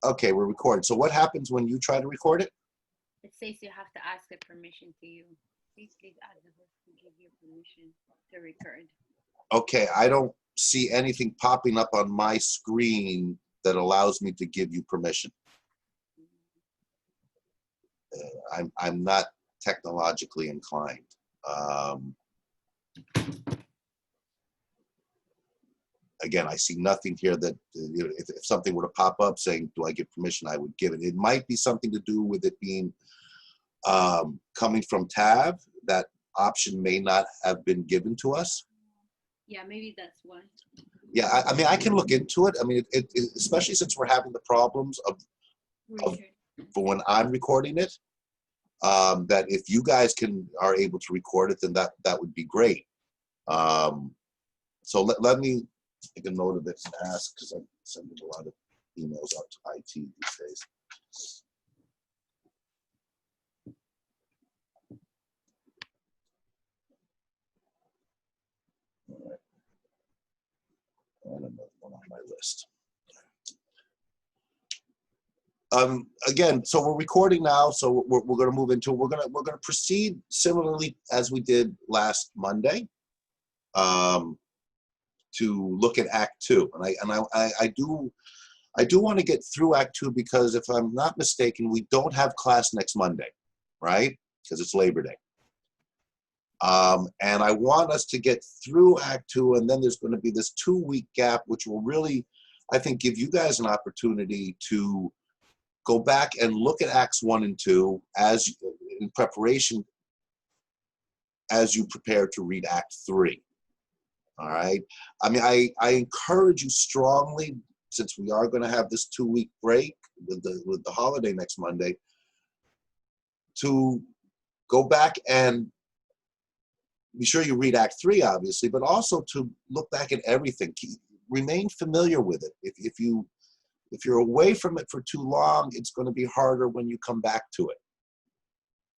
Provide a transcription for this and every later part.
Okay, we're recording. So what happens when you try to record it? It says you have to ask the permission to you. Please ask the host to give you permission to record. Okay, I don't see anything popping up on my screen that allows me to give you permission. I'm not technologically inclined. Again, I see nothing here that if something were to pop up saying, do I give permission, I would give it. It might be something to do with it being coming from TAV. That option may not have been given to us. Yeah, maybe that's why. Yeah, I mean, I can look into it. I mean, especially since we're having the problems of for when I'm recording it, that if you guys are able to record it, then that would be great. So let me make a note of it and ask, because I'm sending a lot of emails out to IT these days. All right. And another one on my list. Again, so we're recording now, so we're going to move into, we're going to proceed similarly as we did last Monday, to look at Act 2, and I do want to get through Act 2, because if I'm not mistaken, we don't have class next Monday, right? Because it's Labor Day. And I want us to get through Act 2, and then there's going to be this 2-week gap, which will really, I think, give you guys an opportunity to go back and look at Acts 1 and 2 as in preparation as you prepare to read Act 3. All right. I mean, I encourage you strongly, since we are going to have this 2-week break with the holiday next Monday, to go back and be sure you read Act 3, obviously, but also to look back at everything. Remain familiar with it. If you're away from it for too long, it's going to be harder when you come back to it.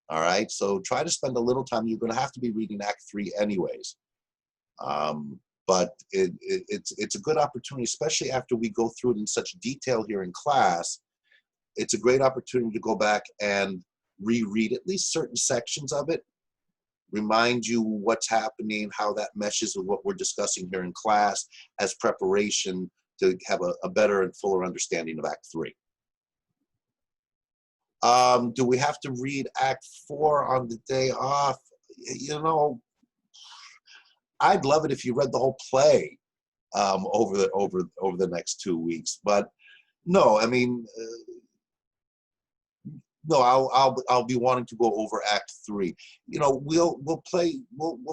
All right, so try to spend a little time. You're going to have to be reading Act 3 anyways. But it's a good opportunity, especially after we go through it in such detail here in class. It's a great opportunity to go back and reread at least certain sections of it, remind you what's happening, how that meshes with what we're discussing here in class as preparation to have a better and fuller understanding of Act 3. Do we have to read Act 4 on the day off? You know, I'd love it if you read the whole play over the next 2 weeks, but no, I mean, no, I'll be wanting to go over Act 3. You know, we'll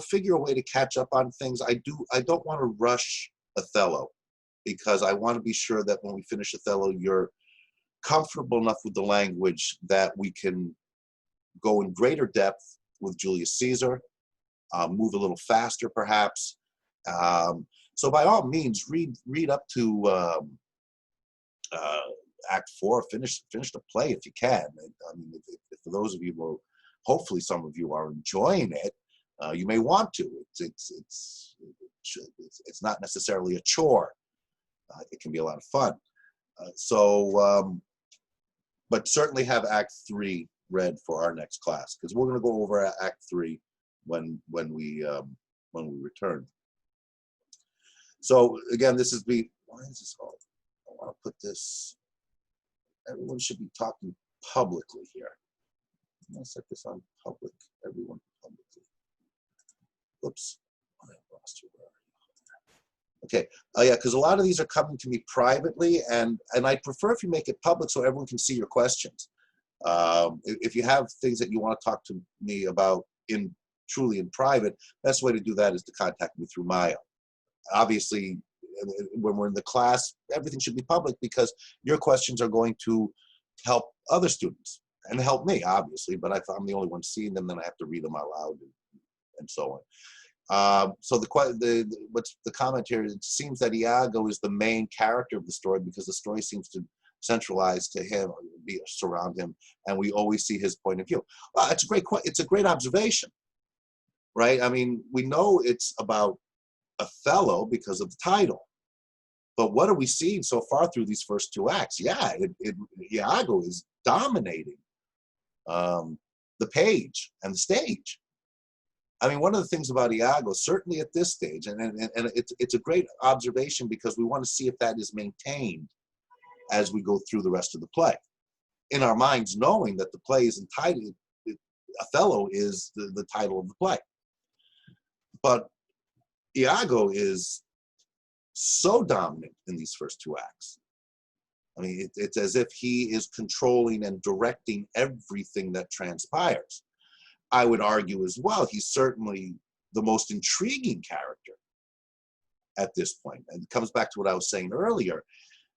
figure a way to catch up on things. I don't want to rush Othello, because I want to be sure that when we finish Othello, you're comfortable enough with the language that we can go in greater depth with Julius Caesar, move a little faster perhaps. So by all means, read up to Act 4, finish the play if you can. I mean, if for those of you who, hopefully some of you are enjoying it, you may want to. It's not necessarily a chore. It can be a lot of fun. But certainly have Act 3 read for our next class, because we're going to go over Act 3 when we return. So again, this is why is this all? I want to put this. Everyone should be talking publicly here. I'm going to set this on public. Everyone publicly. Oops, I lost you. Okay. Oh yeah, because a lot of these are coming to me privately, and I prefer if you make it public so everyone can see your questions. If you have things that you want to talk to me about truly in private, best way to do that is to contact me through Maya. Obviously, when we're in the class, everything should be public, because your questions are going to help other students and help me, obviously. But if I'm the only one seeing them, then I have to read them out loud and so on. So what's the comment here? It seems that Iago is the main character of the story, because the story seems to centralize to him, surround him, and we always see his point of view. Well, it's a great observation, right? I mean, we know it's about Othello because of the title, But what are we seeing so far through these first two acts? Yeah, Iago is dominating the page and the stage. I mean, one of the things about Iago, certainly at this stage, and it's a great observation because we want to see if that is maintained as we go through the rest of the play. In our minds, knowing that the play is entitled, Othello is the title of the play. But Iago is so dominant in these first two acts. I mean, it's as if he is controlling and directing everything that transpires. I would argue as well, he's certainly the most intriguing character at this point. And it comes back to what I was saying earlier.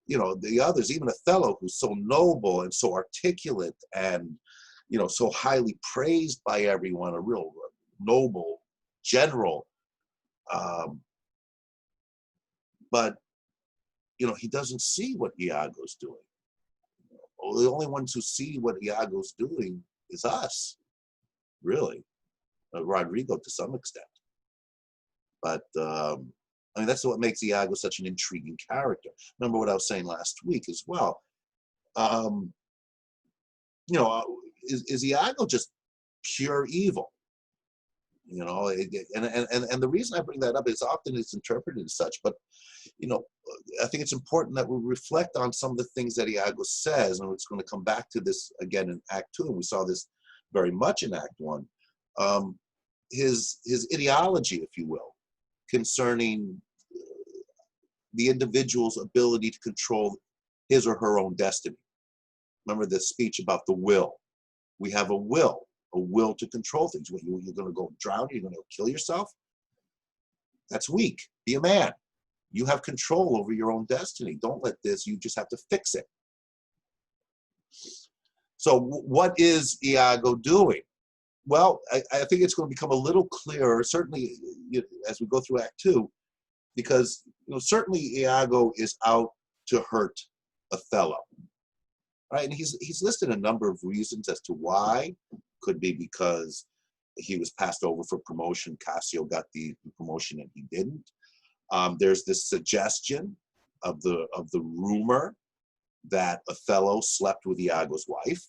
You know, the others, even Othello, who's so noble and so articulate and, you know, so highly praised by everyone, a real noble general. But, you know, he doesn't see what Iago's doing. The only ones who see what Iago's doing is us, really. Rodrigo to some extent. But, I mean, that's what makes Iago such an intriguing character. Remember what I was saying last week as well. You know, is Iago just pure evil? You know, and the reason I bring that up is often it's interpreted as such, but, you know, I think it's important that we reflect on some of the things that Iago says, and it's going to come back to this again in Act 2, and we saw this very much in Act 1. His ideology, if you will, concerning the individual's ability to control his or her own destiny. Remember the speech about the will. We have a will to control things. You're going to go drown, you're going to kill yourself? That's weak. Be a man. You have control over your own destiny. Don't let this, you just have to fix it. So what is Iago doing? Well, I think it's going to become a little clearer, certainly as we go through Act 2, because, you know, certainly Iago is out to hurt Othello, right? And he's listed a number of reasons as to why. Could be because he was passed over for promotion. Cassio got the promotion and he didn't. There's this suggestion of the rumor that Othello slept with Iago's wife.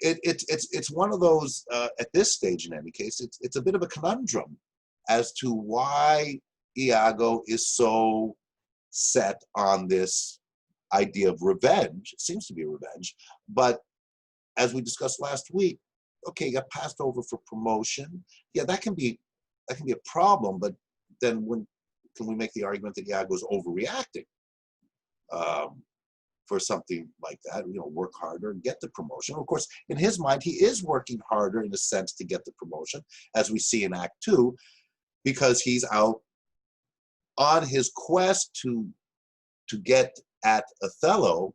It's one of those, at this stage in any case, it's a bit of a conundrum as to why Iago is so set on this idea of revenge. It seems to be revenge, but as we discussed last week, okay, got passed over for promotion. Yeah, that can be a problem, but then when can we make the argument that Iago is overreacting for something like that? You know, work harder and get the promotion. Of course, in his mind, he is working harder in a sense to get the promotion, as we see in Act 2, because he's out on his quest to get at Othello.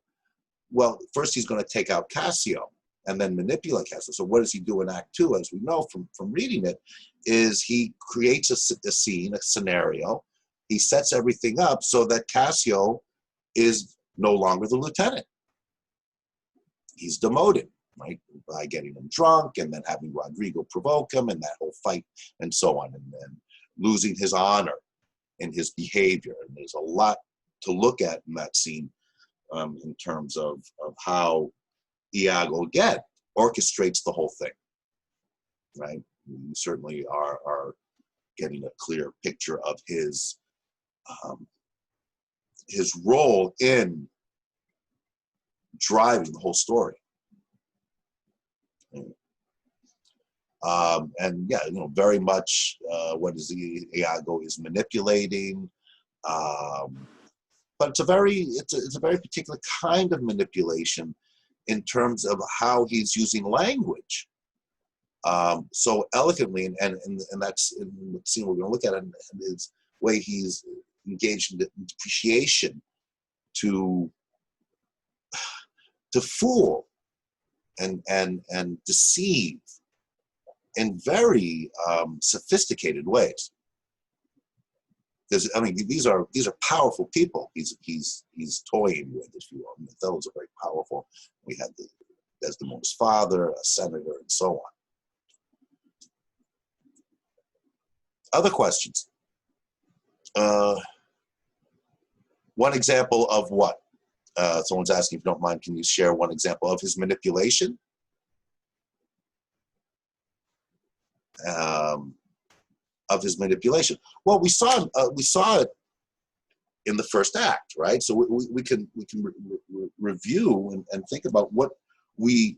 Well, first he's going to take out Cassio and then manipulate Cassio. So what does he do in Act 2, as we know from reading it, is he creates a scene, a scenario. He sets everything up so that Cassio is no longer the lieutenant. He's demoted, right, by getting him drunk and then having Rodrigo provoke him and that whole fight and so on, and then losing his honor and his behavior. And there's a lot to look at in that scene in terms of how Iago, again, orchestrates the whole thing, right? You certainly are getting a clear picture of his role in driving the whole story. And yeah, you know, very much what is Iago is manipulating, but it's a very particular kind of manipulation in terms of how he's using language so elegantly, and that's in the scene we're going to look at, and his way he's engaged in depreciation to fool and deceive in very sophisticated ways. I mean, these are powerful people he's toying with, if you will. I mean, Othello's are very powerful. We had Desdemona's father, a senator, and so on. Other questions? One example of what? Someone's asking, if you don't mind, can you share one example of his manipulation? Of his manipulation. Well, we saw it in the first act, right? So we can review and think about what we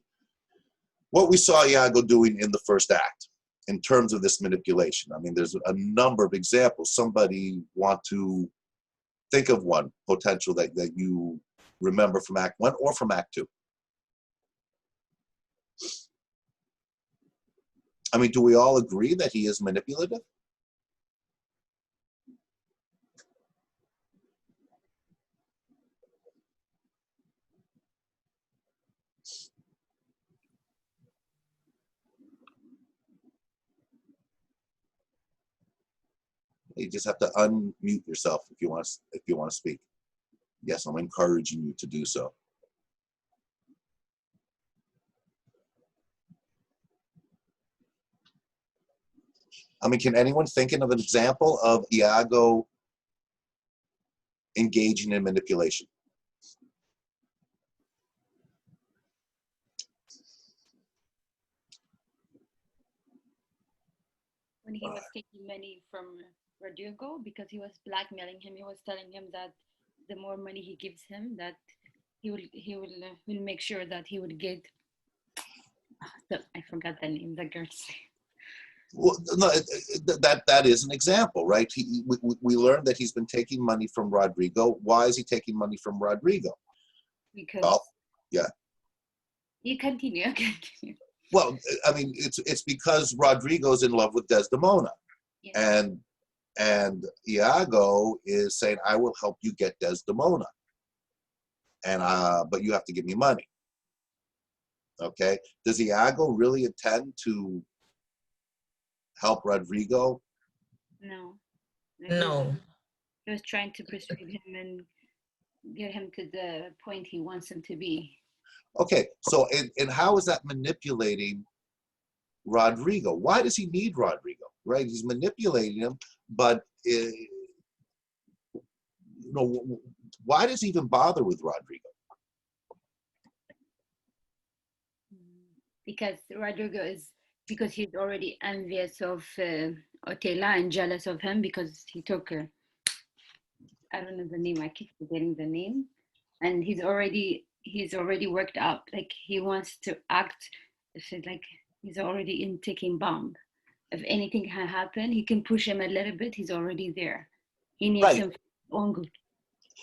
saw Iago doing in the first act in terms of this manipulation. I mean, there's a number of examples. Somebody want to think of one potential that you remember from Act 1 or from Act 2? I mean, do we all agree that he is manipulative? You just have to unmute yourself if you want to speak. Yes, I'm encouraging you to do so. I mean, can anyone think of an example of Iago engaging in manipulation? When he was taking money from Rodrigo because he was blackmailing him, he was telling him that the more money he gives him, that he will make sure that he would get. I forgot the name. The girl's name. Well, no, that is an example, right? We learned that he's been taking money from Rodrigo. Why is he taking money from Rodrigo? Because yeah. You continue. Well, I mean, it's because Rodrigo's in love with Desdemona, yeah. and Iago is saying, "I will help you get Desdemona, and but you have to give me money." Okay? Does Iago really intend to help Rodrigo? No. No. He was trying to persuade him and get him to the point he wants him to be. Okay, so and how is that manipulating Rodrigo? Why does he need Rodrigo? Right, he's manipulating him, but why does he even bother with Rodrigo? Because he's already envious of Otela and jealous of him because he took her. I don't know the name. I keep forgetting the name, and he's already worked up. Like he wants to act like he's already in ticking bomb. If anything can happen, he can push him a little bit. He's already there. He needs him for his own good.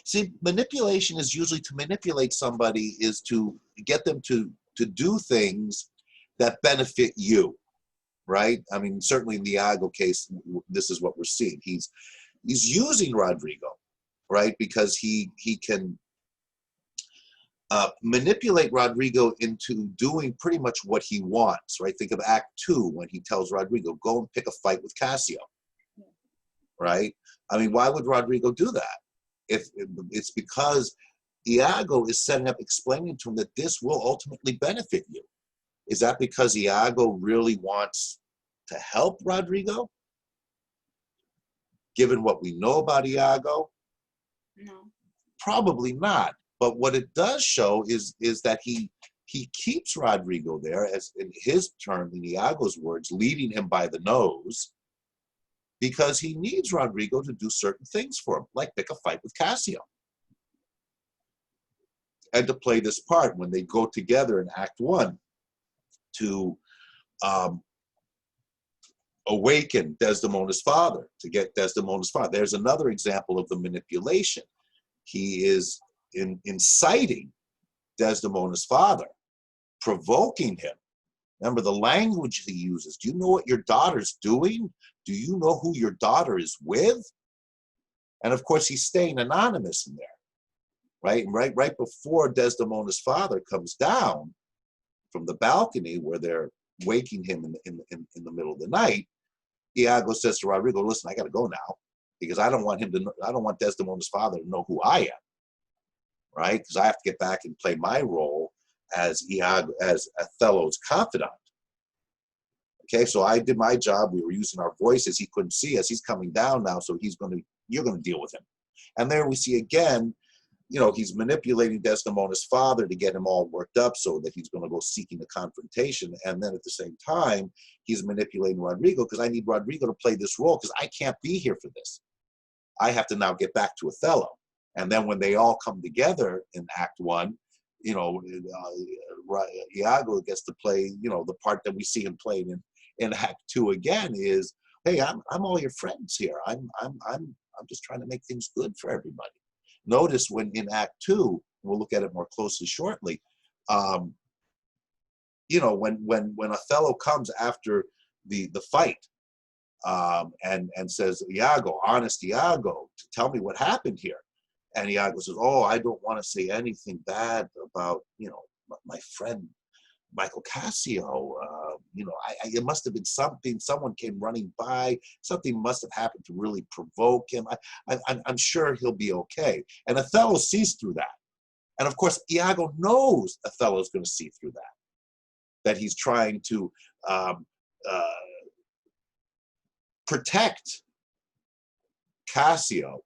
See, manipulation is usually to manipulate somebody is to get them to do things that benefit you, right? I mean, certainly in the Iago case, this is what we're seeing. He's using Rodrigo, right? Because he can manipulate Rodrigo into doing pretty much what he wants, right? Think of Act 2 when he tells Rodrigo, go and pick a fight with Cassio, right? I mean, why would Rodrigo do that? If it's because Iago is setting up, explaining to him that this will ultimately benefit you. Is that because Iago really wants to help Rodrigo? Given what we know about Iago? No. Probably not. But what it does show is that he keeps Rodrigo there, as in his term, in Iago's words, leading him by the nose, because he needs Rodrigo to do certain things for him, like pick a fight with Cassio. And to play this part when they go together in Act 1 to awaken Desdemona's father, to get Desdemona's father. There's another example of the manipulation. He is inciting Desdemona's father, provoking him. Remember the language he uses. Do you know what your daughter's doing? Do you know who your daughter is with? And of course, he's staying anonymous in there, right? And right before Desdemona's father comes down from the balcony where they're waking him in the middle of the night, Iago says to Rodrigo, "Listen, I got to go now because I don't want Desdemona's father to know who I am, right? Because I have to get back and play my role as Othello's confidant." Okay, so I did my job. We were using our voices. He couldn't see us. He's coming down now, so he's going to you're going to deal with him. And there we see again, you know, he's manipulating Desdemona's father to get him all worked up so that he's going to go seeking a confrontation. And then at the same time, he's manipulating Rodrigo because I need Rodrigo to play this role because I can't be here for this. I have to now get back to Othello. And then when they all come together in Act One, you know, Iago gets to play, you know, the part that we see him playing in Act Two again is, hey, I'm all your friends here. I'm just trying to make things good for everybody. Notice when in Act Two, we'll look at it more closely shortly. You know, when Othello comes after the fight and says, Iago, honest Iago, tell me what happened here. And Iago says, oh, I don't want to say anything bad about, you know, my friend Michael Cassio. You know, it must have been something, someone came running by, something must have happened to really provoke him. I'm sure he'll be okay. And Othello sees through that. And of course, Iago knows Othello's going to see through that he's trying to protect Cassio,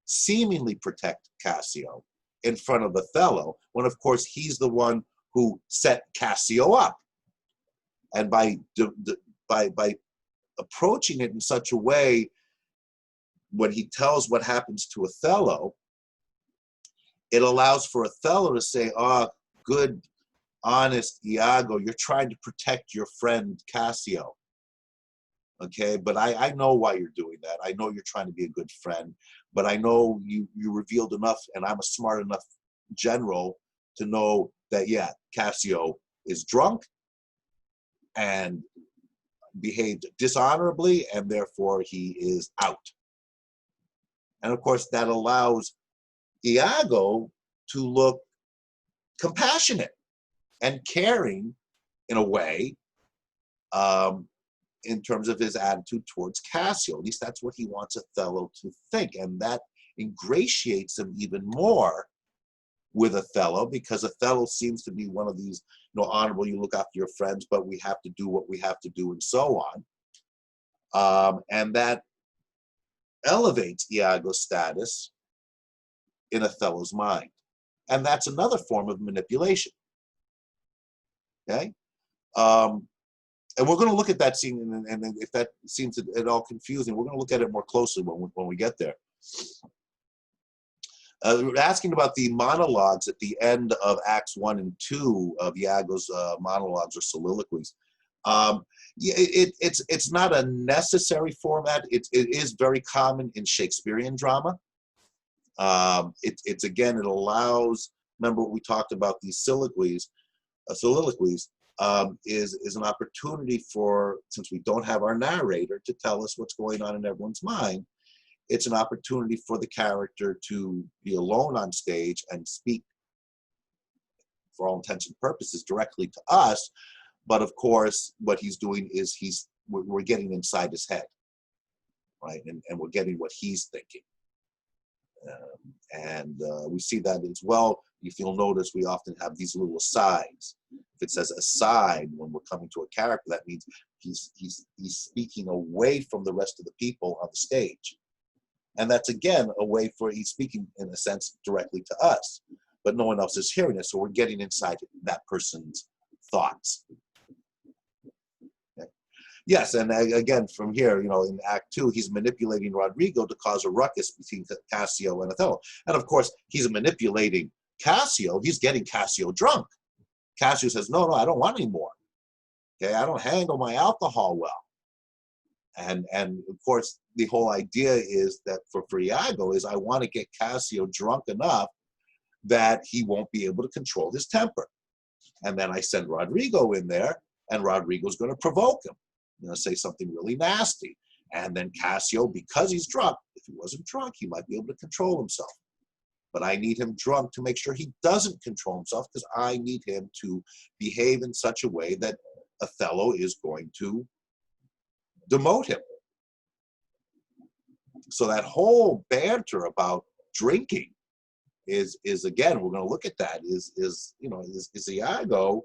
seemingly protect Cassio in front of Othello, when of course he's the one who set Cassio up. And by approaching it in such a way, when he tells what happens to Othello, it allows for Othello to say, oh, good, honest Iago, you're trying to protect your friend Cassio. Okay, but I know why you're doing that. I know you're trying to be a good friend, but I know you revealed enough, and I'm a smart enough general to know that, yeah, Cassio is drunk and behaved dishonorably, and therefore he is out. And of course, that allows Iago to look compassionate and caring in a way, in terms of his attitude towards Cassio. At least that's what he wants Othello to think. And that ingratiates him even more with Othello, because Othello seems to be one of these, you know, honorable, you look after your friends, but we have to do what we have to do, and so on. And that elevates Iago's status in Othello's mind. And that's another form of manipulation. Okay? And we're going to look at that scene, and if that seems at all confusing, we're going to look at it more closely when we get there. We're asking about the monologues at the end of Acts 1 and 2 of Iago's monologues or soliloquies. Yeah, it's not a necessary format. It is very common in Shakespearean drama. It's again, it allows, remember what we talked about, these soliloquies is an opportunity for, since we don't have our narrator to tell us what's going on in everyone's mind, it's an opportunity for the character to be alone on stage and speak, for all intents and purposes, directly to us. But of course, what he's doing is we're getting inside his head, right? And we're getting what he's thinking. We see that as well. If you'll notice, we often have these little asides. If it says aside when we're coming to a character, that means he's speaking away from the rest of the people on the stage. And that's again a way for he's speaking in a sense directly to us, but no one else is hearing it. So we're getting inside that person's thoughts. Okay. Yes, and again from here, you know, in Act 2, he's manipulating Rodrigo to cause a ruckus between Cassio and Othello. And of course, he's manipulating Cassio. He's getting Cassio drunk. Cassio says, no, I don't want any more. Okay, I don't handle my alcohol well. And of course, the whole idea is that for Iago is I want to get Cassio drunk enough that he won't be able to control his temper. And then I send Rodrigo in there, and Rodrigo's going to provoke him, you know, say something really nasty. And then Cassio, because he's drunk, if he wasn't drunk, he might be able to control himself. But I need him drunk to make sure he doesn't control himself, because I need him to behave in such a way that Othello is going to demote him. So that whole banter about drinking is again, we're going to look at that, is Iago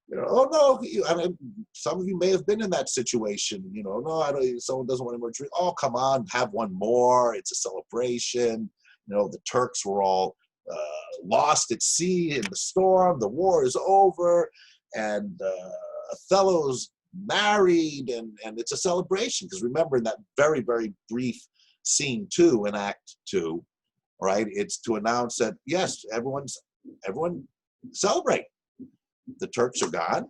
You know, oh no, I mean, some of you may have been in that situation. You know, no, I don't. Someone doesn't want any more drink. Oh, come on, have one more. It's a celebration. You know, the Turks were all lost at sea in the storm. The war is over, and Othello's married, and it's a celebration. Because remember, in that very, very brief scene 2 in Act 2, right? It's to announce that yes, everyone celebrate. The Turks are gone.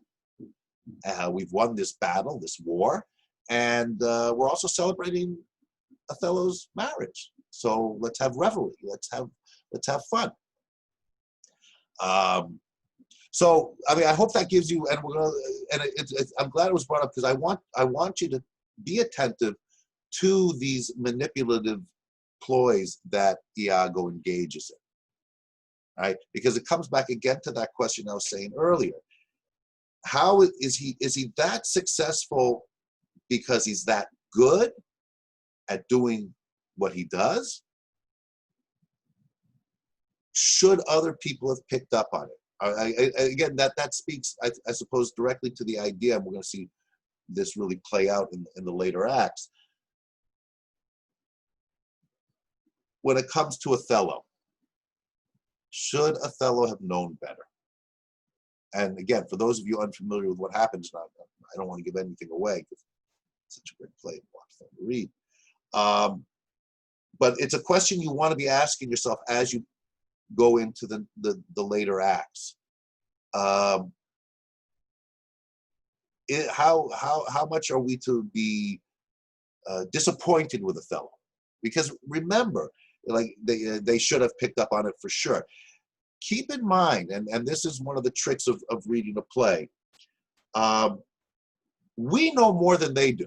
We've won this battle, this war, and we're also celebrating Othello's marriage. So let's have revelry. Let's have fun. So I mean, I hope that gives you. And we're gonna. And I'm glad it was brought up because I want you to be attentive to these manipulative ploys that Iago engages in. Right? Because it comes back again to that question I was saying earlier. How is he that successful because he's that good at doing what he does? Should other people have picked up on it? Again, that speaks, I suppose, directly to the idea, and we're going to see this really play out in the later acts. When it comes to Othello, should Othello have known better? And again, for those of you unfamiliar with what happens, I don't want to give anything away because it's such a great play and a lot of fun to read. But it's a question you want to be asking yourself as you go into the later acts. How much are we to be disappointed with Othello? Because remember, like they should have picked up on it for sure. Keep in mind, and this is one of the tricks of reading a play, we know more than they do.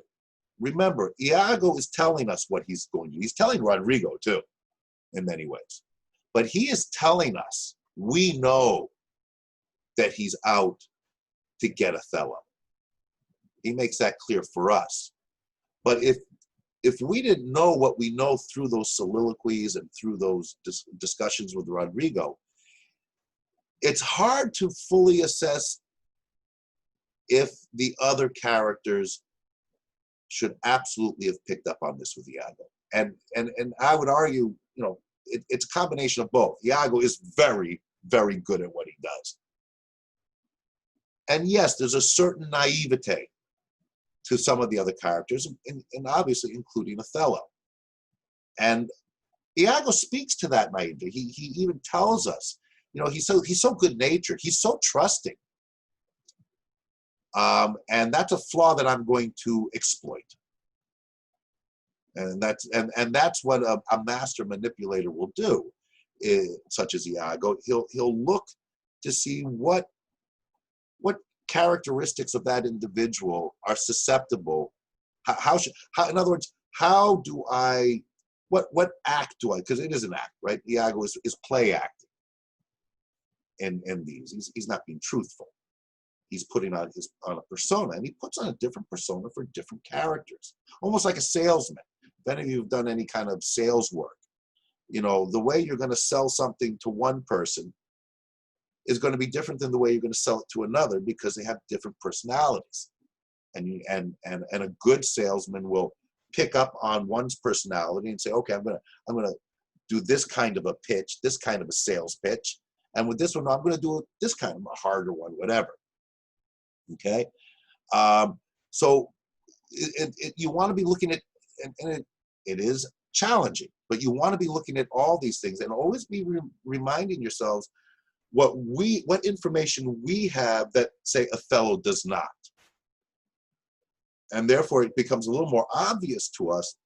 Remember, Iago is telling us what he's going to do. He's telling Rodrigo too, in many ways. But he is telling us, we know that he's out to get Othello. He makes that clear for us. But if we didn't know what we know through those soliloquies and through those discussions with Rodrigo, it's hard to fully assess if the other characters should absolutely have picked up on this with Iago. And I would argue, you know, it's a combination of both. Iago is very, very good at what he does. And yes, there's a certain naivete to some of the other characters, and obviously including Othello. And Iago speaks to that naivety. He even tells us, you know, he's so good-natured. He's so trusting. And that's a flaw that I'm going to exploit. And that's what a master manipulator will do, such as Iago. He'll look to see what characteristics of that individual are susceptible. How in other words, how do I, what act do I, because it is an act, right? Iago is play acting in these. He's not being truthful. He's putting on a persona, and he puts on a different persona for different characters, almost like a salesman. If any of you have done any kind of sales work, you know, the way you're going to sell something to one person is going to be different than the way you're going to sell it to another, because they have different personalities. And a good salesman will pick up on one's personality and say, okay, I'm gonna do this kind of a pitch, this kind of a sales pitch, and with this one, I'm going to do this kind of a harder one, whatever. Okay, so you want to be looking at, and it is challenging, but you want to be looking at all these things and always be reminding yourselves what information we have that, say, Othello does not. And therefore, it becomes a little more obvious to us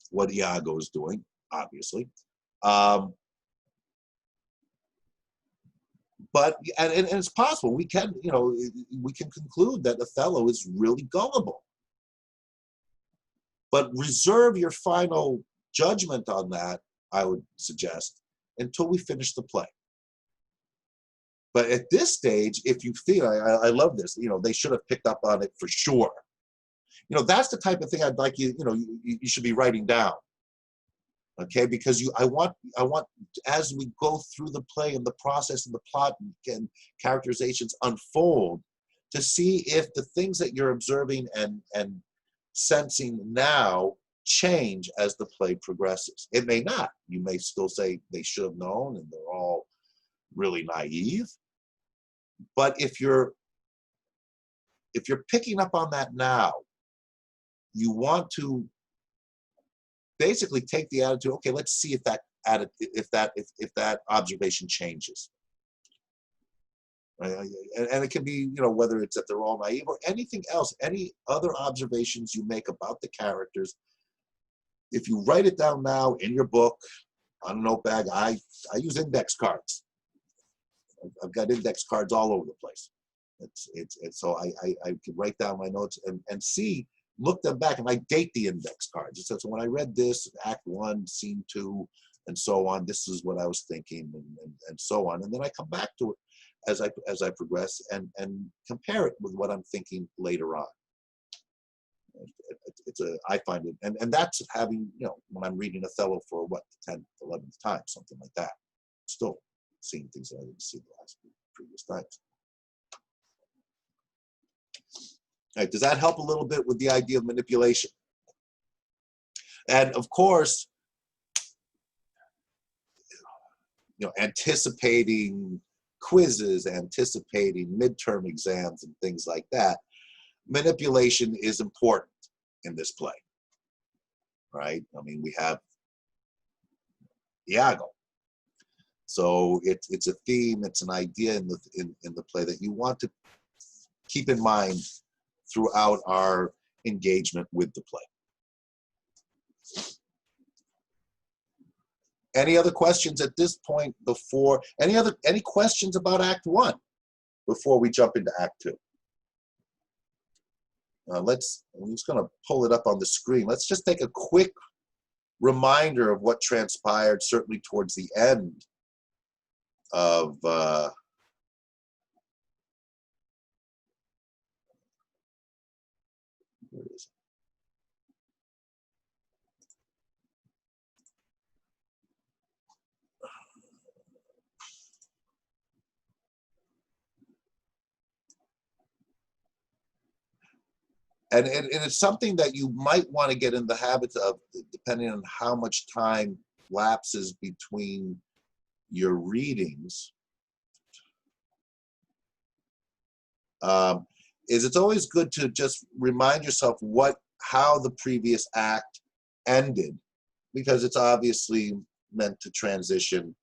what Iago is doing, obviously. But it's possible we can conclude that Othello is really gullible. But reserve your final judgment on that, I would suggest, until we finish the play. But at this stage, if you feel, I love this, you know, they should have picked up on it for sure. You know, that's the type of thing I'd like you should be writing down. Okay, because I want as we go through the play and the process and the plot and characterizations unfold, to see if the things that you're observing and sensing now change as the play progresses. It may not. You may still say they should have known and they're all really naive. But if you're picking up on that now, you want to basically take the attitude, okay, let's see if that observation changes. Right? And it can be, whether it's that they're all naive or anything else, any other observations you make about the characters. If you write it down now in your book, on a note bag, I use index cards. I've got index cards all over the place. So I can write down my notes and see, look them back, and I date the index cards. It says, so when I read this, Act 1, Scene 2, and so on, this is what I was thinking, and so on. And then I come back to it as I progress and compare it with what I'm thinking later on. I find it, and that's having, when I'm reading Othello for what, the 10th, 11th time, something like that. Still seeing things that I didn't see the last previous times. All right, does that help a little bit with the idea of manipulation? And of course, anticipating quizzes, anticipating midterm exams and things like that, manipulation is important in this play, right? I mean, we have Iago. So it's a theme, it's an idea in the play that you want to keep in mind throughout our engagement with the play. Any other questions at this point before, any questions about Act 1 before we jump into Act 2? I'm just going to pull it up on the screen. Let's just take a quick reminder of what transpired, certainly towards the end of where is it? And it's something that you might want to get in the habit of, depending on how much time lapses between your readings, is it's always good to just remind yourself how the previous act ended, because it's obviously meant to transition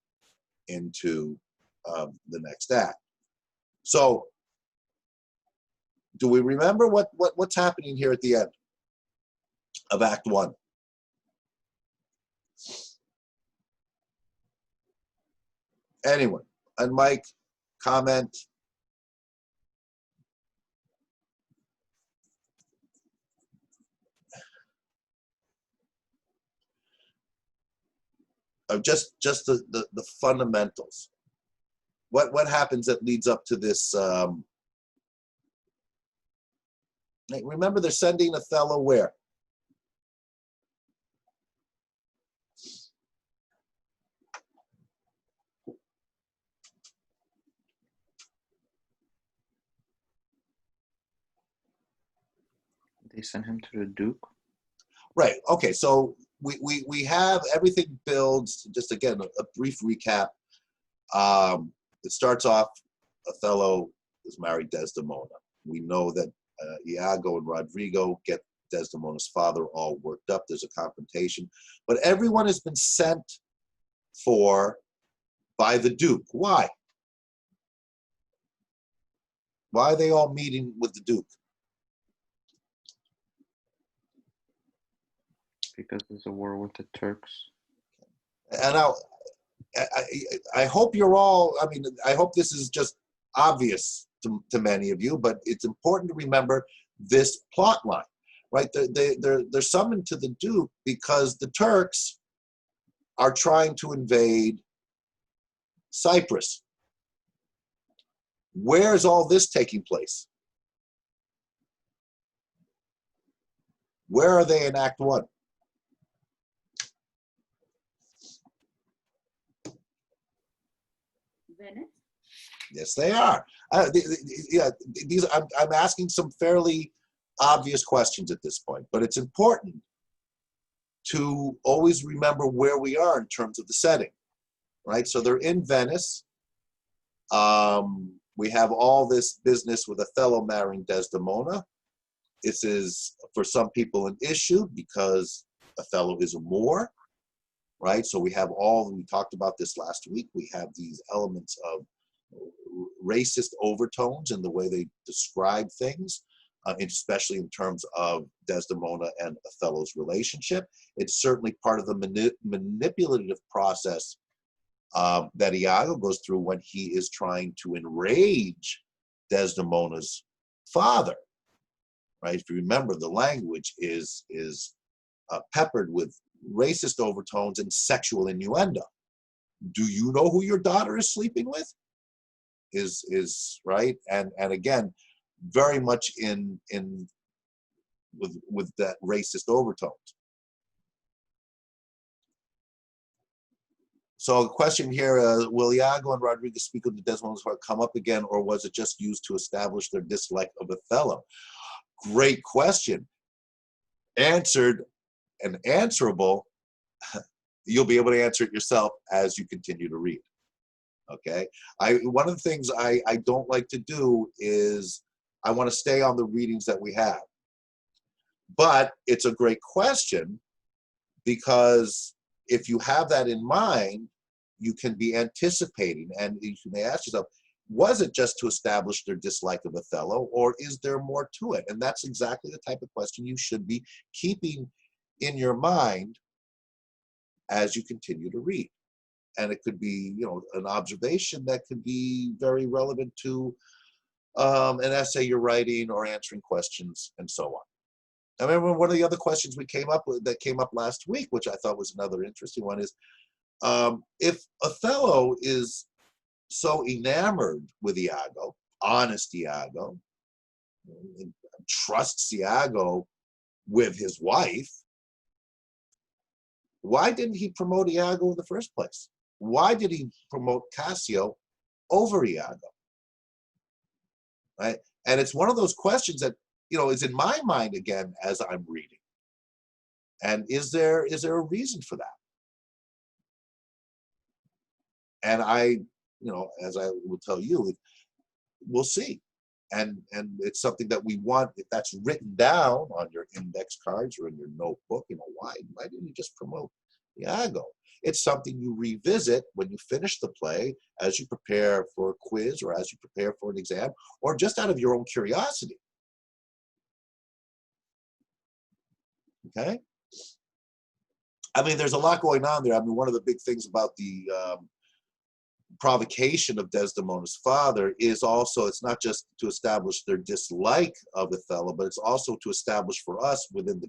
into the next act. So, do we remember what's happening here at the end of Act 1? Anyone? And Mike, comment? Of just the fundamentals. What happens that leads up to this? Remember, they're sending Othello where? They sent him to the Duke. Right. Okay. So we have everything builds. Just again, a brief recap. It starts off, Othello is married Desdemona. We know that Iago and Rodrigo get Desdemona's father all worked up. There's a confrontation, but everyone has been sent for by the Duke. Why? Why are they all meeting with the Duke? Because there's a war with the Turks. And I hope you're all, I mean, I hope this is just obvious to many of you, but it's important to remember this plot line, right? They're summoned to the Duke because the Turks are trying to invade Cyprus. Where is all this taking place? Where are they in Act 1? Venice? Yes, they are. Yeah, these. I'm asking some fairly obvious questions at this point, but it's important to always remember where we are in terms of the setting, right? So they're in Venice. We have all this business with Othello marrying Desdemona. This is, for some people, an issue because Othello is a Moor, right? So we talked about this last week, we have these elements of racist overtones in the way they describe things, especially in terms of Desdemona and Othello's relationship. It's certainly part of the manipulative process that Iago goes through when he is trying to enrage Desdemona's father, right? If you remember, the language is peppered with racist overtones and sexual innuendo. Do you know who your daughter is sleeping with? Is right, and again, very much in with that racist overtones. So a question here, will Iago and Rodriguez speak of the Desdemona's heart come up again, or was it just used to establish their dislike of Othello? Great question. Answered and answerable. You'll be able to answer it yourself as you continue to read. Okay. One of the things I don't like to do is I want to stay on the readings that we have. But it's a great question, because if you have that in mind, you can be anticipating, and you may ask yourself, was it just to establish their dislike of Othello, or is there more to it? And that's exactly the type of question you should be keeping in your mind as you continue to read. And it could be, an observation that could be very relevant to an essay you're writing or answering questions and so on. I remember one of the other questions we came up with that came up last week, which I thought was another interesting one, is if Othello is so enamored with Iago, honest Iago, trusts Iago with his wife, why didn't he promote Iago in the first place? Why did he promote Cassio over Iago? Right? And it's one of those questions that, is in my mind again as I'm reading. And is there a reason for that? And as I will tell you, we'll see. And it's something that we want, if that's written down on your index cards or in your notebook, why didn't you just promote Iago? It's something you revisit when you finish the play, as you prepare for a quiz or as you prepare for an exam, or just out of your own curiosity. Okay? I mean, there's a lot going on there. I mean, one of the big things about the provocation of Desdemona's father is also, it's not just to establish their dislike of Othello, but it's also to establish for us within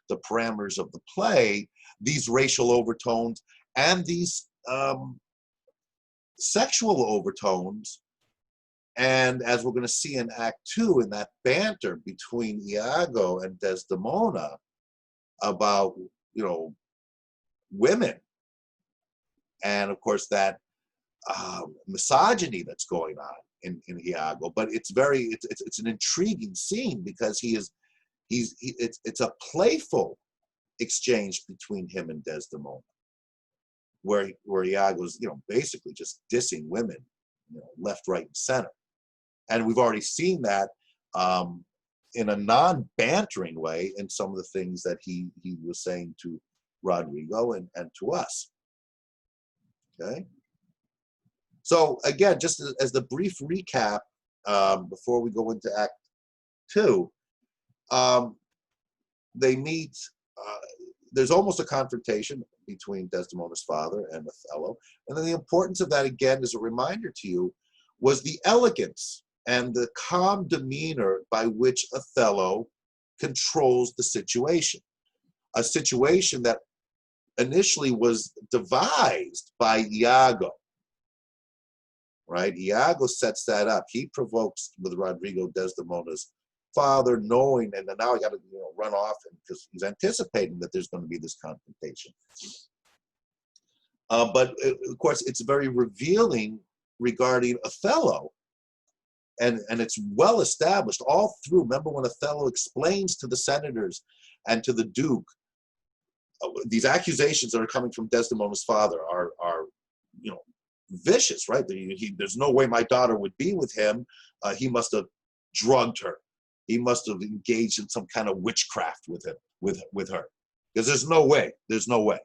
the parameters of the play these racial overtones and these sexual overtones. And as we're going to see in Act 2, in that banter between Iago and Desdemona about, women, and of course that misogyny that's going on in Iago. But it's an intriguing scene because it's a playful exchange between him and Desdemona, where Iago's basically just dissing women, left, right, and center. And we've already seen that in a non-bantering way in some of the things that he was saying to Rodrigo and to us. Okay. So again, just as the brief recap before we go into Act 2, they meet. There's almost a confrontation between Desdemona's father and Othello, and then the importance of that, again, as a reminder to you, was the elegance and the calm demeanor by which Othello controls the situation. A situation that initially was devised by Iago. Right? Iago sets that up. He provokes with Rodrigo Desdemona's father, knowing, and then now I got to run off, because he's anticipating that there's going to be this confrontation. But of course, it's very revealing regarding Othello, and it's well established all through. Remember when Othello explains to the senators and to the Duke these accusations that are coming from Desdemona's father are vicious, right? There's no way my daughter would be with him. He must have drugged her. He must have engaged in some kind of witchcraft with him, with her, because there's no way. There's no way.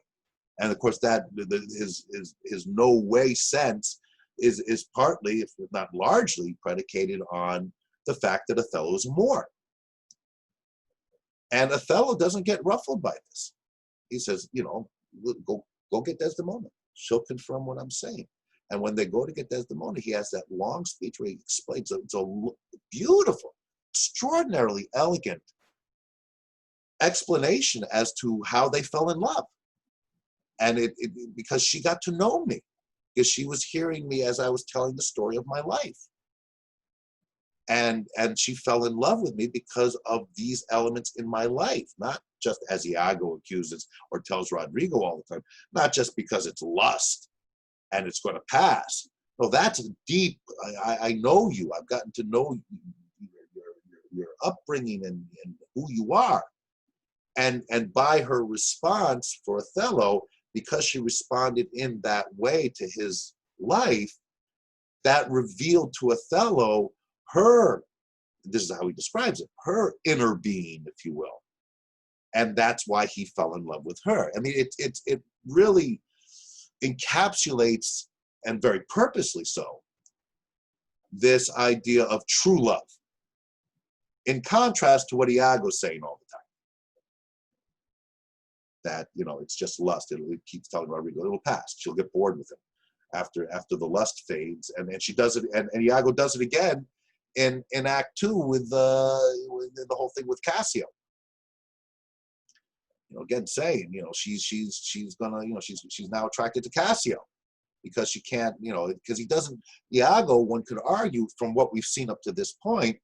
And of course, that his no way sense is partly, if not largely, predicated on the fact that Othello is a Moor. And Othello doesn't get ruffled by this. He says, go get Desdemona. She'll confirm what I'm saying. And when they go to get Desdemona, he has that long speech where he explains it's a beautiful, extraordinarily elegant explanation as to how they fell in love. And because she got to know me, because she was hearing me as I was telling the story of my life. And she fell in love with me because of these elements in my life, not just as Iago accuses or tells Rodrigo all the time, not just because it's lust and it's going to pass. No, that's deep. I know you. I've gotten to know your upbringing and who you are. And by her response for Othello, because she responded in that way to his life, that revealed to Othello her, this is how he describes it, her inner being, if you will. And that's why he fell in love with her. I mean, it really encapsulates, and very purposely so, this idea of true love, in contrast to what Iago's saying all the time. That, it's just lust. It keeps telling Rodrigo, it'll pass. She'll get bored with him after the lust fades. And she does it, and Iago does it again in Act 2 with the whole thing with Cassio. Again saying, she's gonna, she's now attracted to Cassio because she can't, because he doesn't, Iago, one could argue from what we've seen up to this point,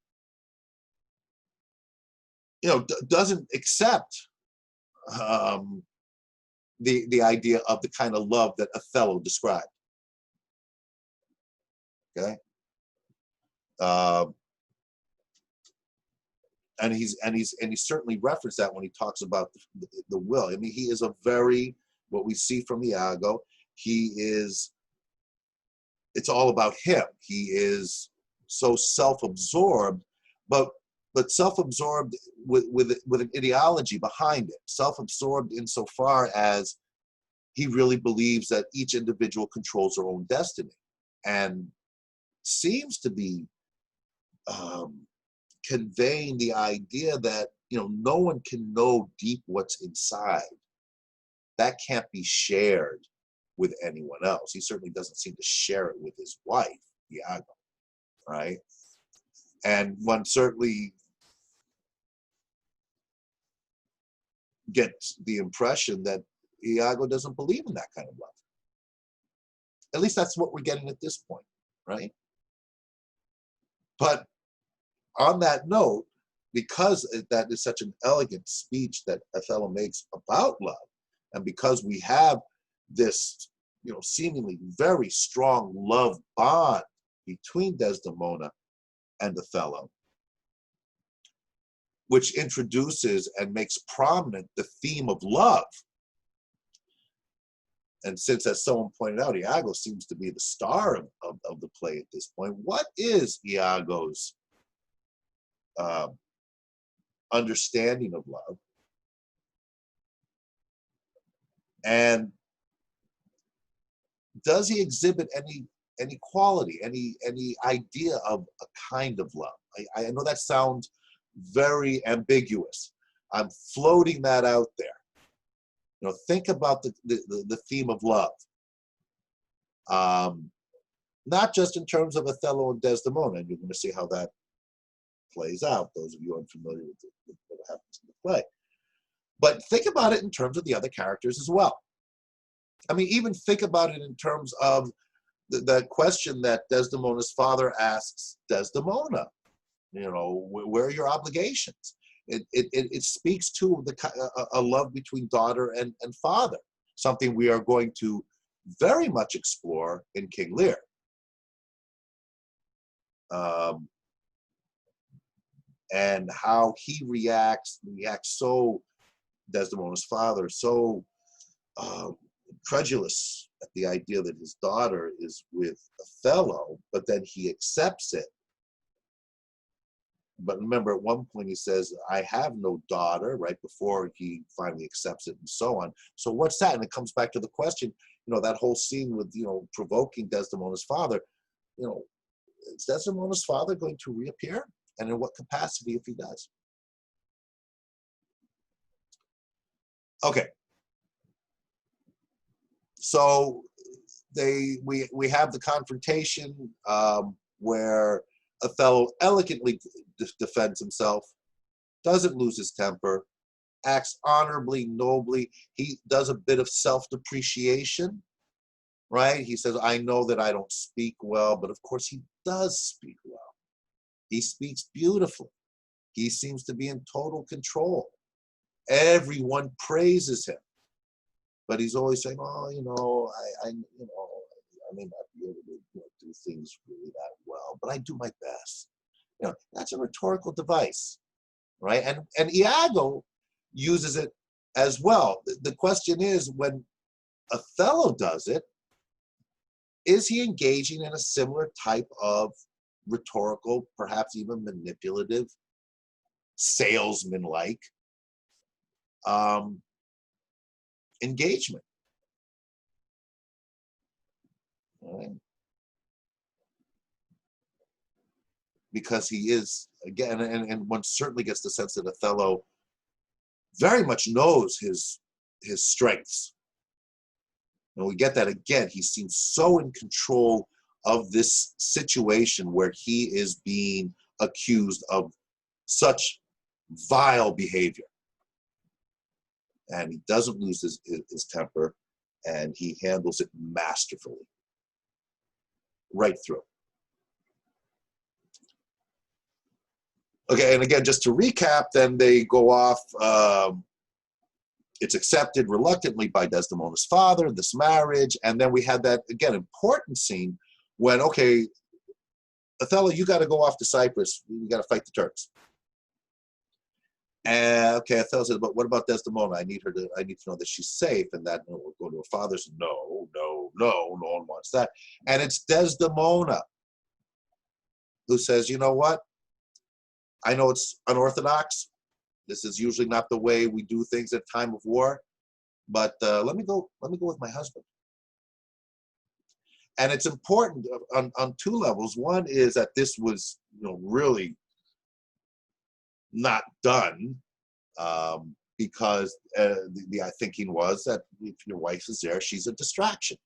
doesn't accept the idea of the kind of love that Othello described. Okay, and he certainly referenced that when he talks about the will. I mean, he is a very, what we see from Iago, it's all about him. He is so self-absorbed, but self-absorbed with an ideology behind it. Self-absorbed insofar as he really believes that each individual controls their own destiny, and seems to be conveying the idea that no one can know deep what's inside. That can't be shared with anyone else. He certainly doesn't seem to share it with his wife, Iago, right? And one certainly gets the impression that Iago doesn't believe in that kind of love. At least that's what we're getting at this point, right? But on that note, because that is such an elegant speech that Othello makes about love, and because we have this, seemingly very strong love bond between Desdemona and Othello, which introduces and makes prominent the theme of love. And since, as someone pointed out, Iago seems to be the star of the play at this point, what is Iago's understanding of love? And does he exhibit any quality, any idea of a kind of love? I know that sounds very ambiguous. I'm floating that out there. Think about the theme of love. Not just in terms of Othello and Desdemona, and you're going to see how that plays out, those of you unfamiliar with what happens in the play. But think about it in terms of the other characters as well. I mean, even think about it in terms of the question that Desdemona's father asks Desdemona. Where are your obligations? It speaks to a love between daughter and father, something we are going to very much explore in King Lear. um, and how he reacts so, Desdemona's father, so incredulous at the idea that his daughter is with Othello, but then he accepts it. But remember, at one point he says, I have no daughter, right before he finally accepts it and so on. So what's that? And it comes back to the question, that whole scene with, provoking Desdemona's father, is Desdemona's father going to reappear? And in what capacity if he does? Okay. So we have the confrontation where Othello elegantly defends himself, doesn't lose his temper, acts honorably, nobly. He does a bit of self-depreciation, right? He says, I know that I don't speak well, but of course he does speak well. He speaks beautifully. He seems to be in total control. Everyone praises him, but he's always saying, oh, I may not be able to do things really that well, but I do my best. That's a rhetorical device, right? And Iago uses it as well. The question is, when Othello does it, is he engaging in a similar type of rhetorical, perhaps even manipulative, salesman-like engagement? Right? Because he is, again, and one certainly gets the sense that Othello very much knows his strengths. And we get that again. He seems so in control of this situation where he is being accused of such vile behavior. And he doesn't lose his temper, and he handles it masterfully. Right through. Okay, and again, just to recap, then they go off. It's accepted reluctantly by Desdemona's father, this marriage, and then we had that, again, important scene when, okay, Othello, you got to go off to Cyprus. You got to fight the Turks. And okay, Othello says, but what about Desdemona? I need to know that she's safe, and that we'll go to her father's. No one wants that. And it's Desdemona who says, you know what? I know it's unorthodox. This is usually not the way we do things at time of war, but let me go with my husband. And it's important on two levels. One is that this was, really not done because the thinking was that if your wife is there, she's a distraction.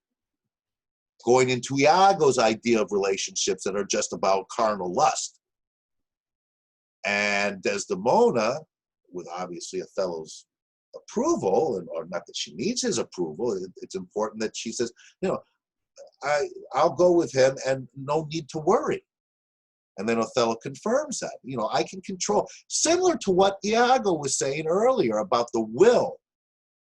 Going into Iago's idea of relationships that are just about carnal lust. And Desdemona, with obviously Othello's approval, or not that she needs his approval, it's important that she says, I'll go with him and no need to worry. And then Othello confirms that. I can control. Similar to what Iago was saying earlier about the will,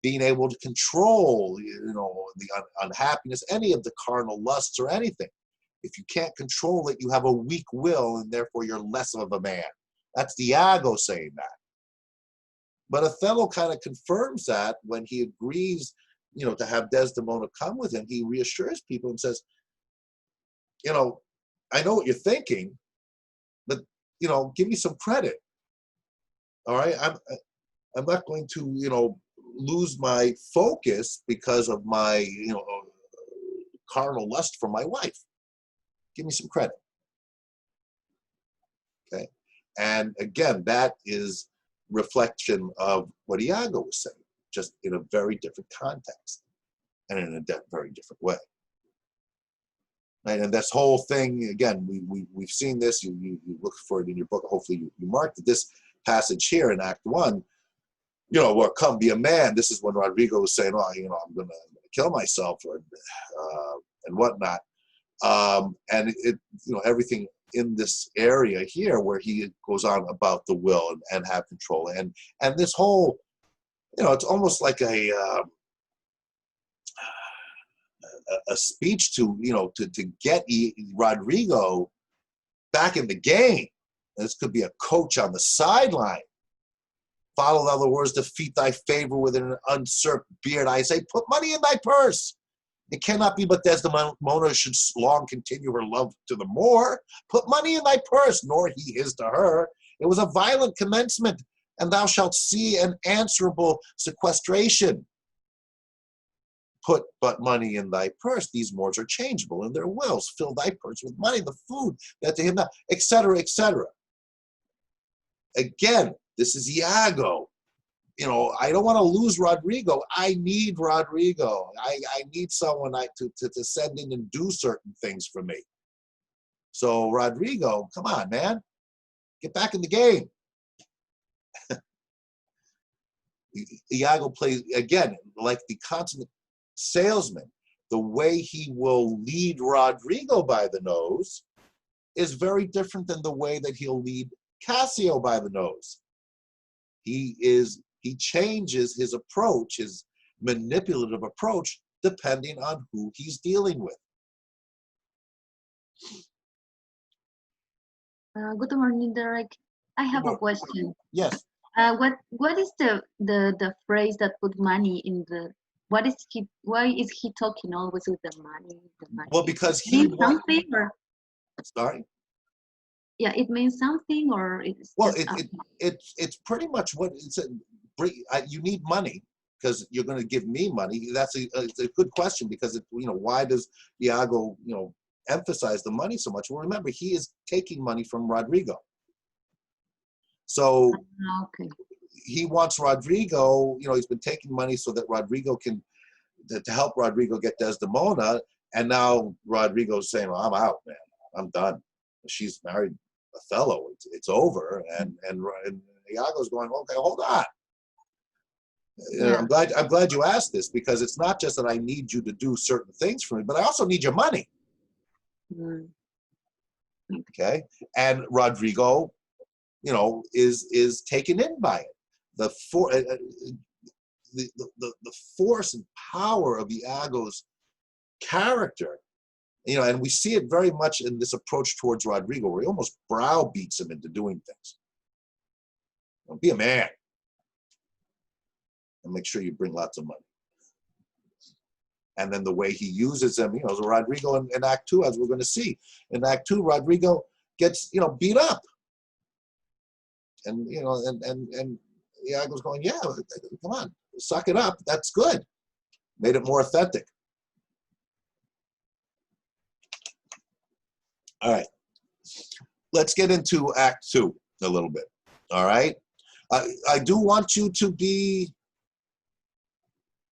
being able to control, the unhappiness, any of the carnal lusts or anything. If you can't control it, you have a weak will, and therefore you're less of a man. That's Iago saying that. But Othello kind of confirms that when he agrees, to have Desdemona come with him. He reassures people and says, I know what you're thinking, but, give me some credit. All right? I'm not going to, lose my focus because of my, carnal lust for my wife. Give me some credit. Okay? And again, that is reflection of what Iago was saying, just in a very different context and in a very different way. Right? And this whole thing, again, we've seen this. You look for it in your book. Hopefully you marked this passage here in Act 1. Well, come be a man. This is when Rodrigo was saying, I'm going to kill myself and whatnot. And everything in this area here where he goes on about the will and have control. And this whole, it's almost like a speech to get Rodrigo back in the game. This could be a coach on the sideline. Follow the other words, defeat thy favor with an usurped beard. I say, put money in thy purse. It cannot be but Desdemona should long continue her love to the more. Put money in thy purse, nor he his to her. It was a violent commencement, and thou shalt see an answerable sequestration. Put but money in thy purse. These moors are changeable in their wills. Fill thy purse with money, the food that to him now, etc., etc. Again, this is Iago. You know, I don't want to lose Rodrigo. I need Rodrigo. I need someone to send in and do certain things for me. So Rodrigo, come on, man. Get back in the game. Iago plays, again, like the consummate salesman. The way he will lead Rodrigo by the nose is very different than the way that he'll lead Cassio by the nose. He changes his approach, his manipulative approach, depending on who he's dealing with. Good morning, Derek. I have a question. Yes. What is the phrase that put money in the? Why is he talking always with the money? The money? Well, because he means something, or sorry. Yeah, it means something, or it's well, just it's pretty much what it's. You need money because you're going to give me money. It's a good question because why does Iago emphasize the money so much? Well, remember, he is taking money from Rodrigo, so okay. He wants Rodrigo. He's been taking money so that Rodrigo can to help Rodrigo get Desdemona, and now Rodrigo's saying, well, "I'm out, man. I'm done. She's married Othello. It's over." And Iago's going, "Okay, hold on. Yeah. I'm glad you asked this because it's not just that I need you to do certain things for me, but I also need your money." Mm. Okay, and Rodrigo, is taken in by it. The force and power of Iago's character, and we see it very much in this approach towards Rodrigo, where he almost browbeats him into doing things. Be a man. And make sure you bring lots of money. And then the way he uses them, so Rodrigo in Act 2, as we're going to see. In Act 2, Rodrigo gets, beat up. And, and Iago's going, yeah, come on, suck it up. That's good. Made it more authentic. All right. Let's get into Act 2 a little bit. All right. I do want you to be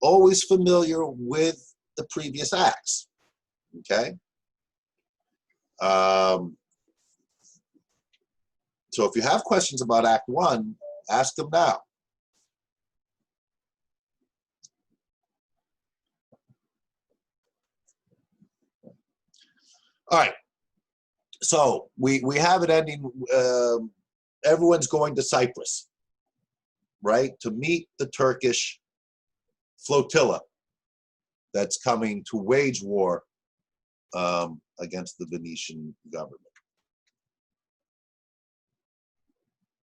always familiar with the previous acts, okay? So if you have questions about Act 1, ask them now. All right, so we have it ending, everyone's going to Cyprus, right? To meet the Turkish flotilla that's coming to wage war against the Venetian government.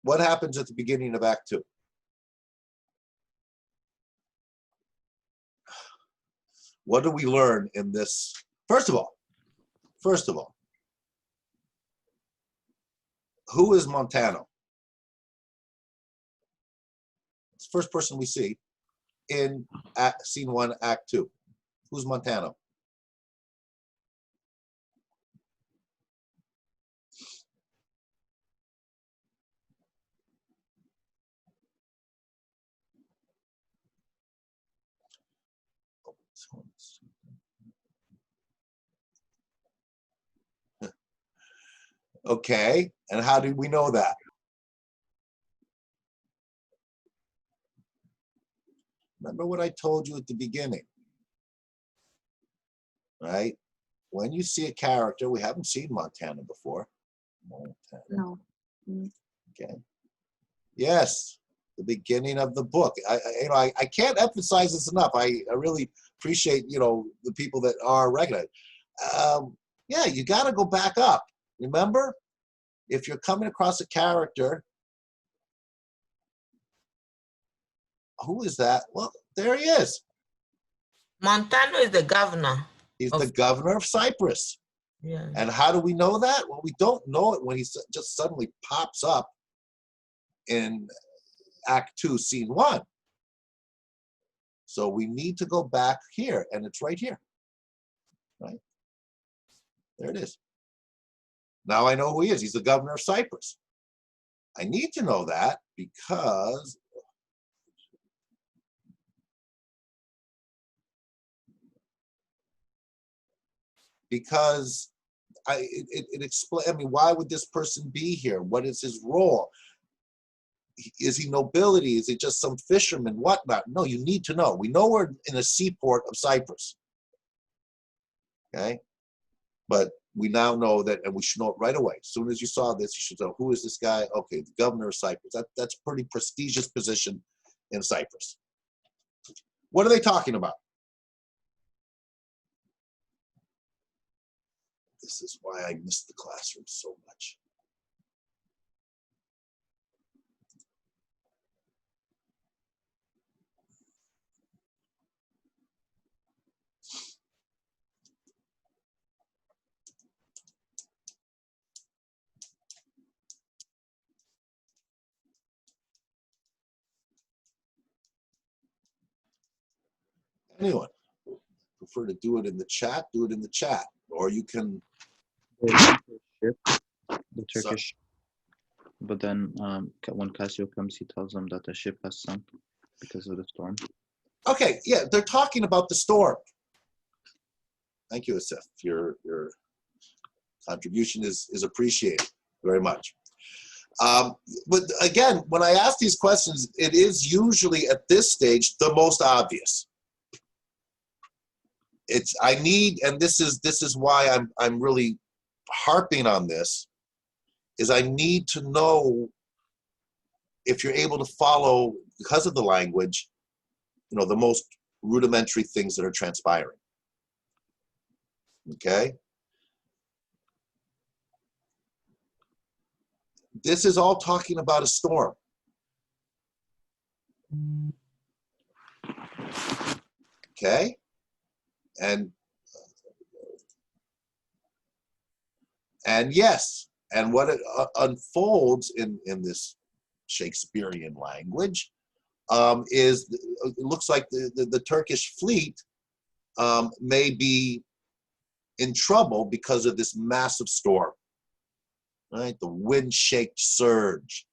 What happens at the beginning of Act 2? What do we learn in this? First of all, who is Montano? It's the first person we see in Scene 1, Act 2. Who's Montano? Okay, and how do we know that? Remember what I told you at the beginning, right? When you see a character, we haven't seen Montana before. Montana. No. Mm. Okay. Yes, the beginning of the book. I can't emphasize this enough. I really appreciate the people that are recognized. Yeah, you got to go back up. Remember, if you're coming across a character, who is that? Well, there he is. Montano is the governor. He's Of- the governor of Cyprus. Yeah. And how do we know that? Well, we don't know it when he just suddenly pops up in Act 2, Scene 1. So we need to go back here, and it's right here. Right? There it is. Now I know who he is. He's the governor of Cyprus. I need to know that because it explains. I mean, why would this person be here? What is his role? Is he nobility? Is he just some fisherman? Whatnot? No, you need to know. We know we're in a seaport of Cyprus. Okay, but we now know that, and we should know it right away. As soon as you saw this, you should know, who is this guy? Okay, the governor of Cyprus. That's a pretty prestigious position in Cyprus. What are they talking about? This is why I miss the classroom so much. Anyone prefer to do it in the chat? Do it in the chat, or you can. The Turkish, but then when Cassio comes, he tells them that the ship has sunk because of the storm. Okay, yeah, they're talking about the storm. Thank you, Asif. Your contribution is appreciated very much. But again, when I ask these questions, it is usually at this stage the most obvious. I need, and this is why I'm really harping on this, is I need to know if you're able to follow, because of the language, you know, the most rudimentary things that are transpiring. Okay? This is all talking about a storm. Okay? And yes, and what it unfolds in this Shakespearean language is, it looks like the Turkish fleet may be in trouble because of this massive storm, right? The wind-shaked surge,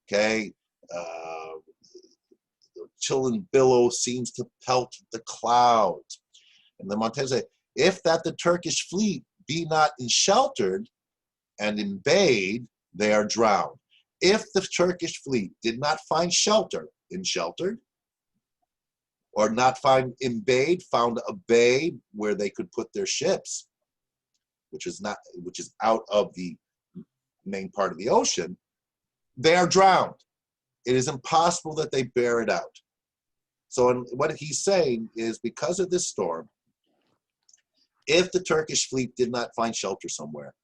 okay? The chilling billow seems to pelt the clouds. And the Montaigne say, if that the Turkish fleet be not sheltered and embayed, they are drowned. If the Turkish fleet did not find shelter, sheltered, or not find embayed, found a bay where they could put their ships, which is out of the main part of the ocean, they are drowned. It is impossible that they bear it out. So what he's saying is, because of this storm, if the Turkish fleet did not find shelter somewhere,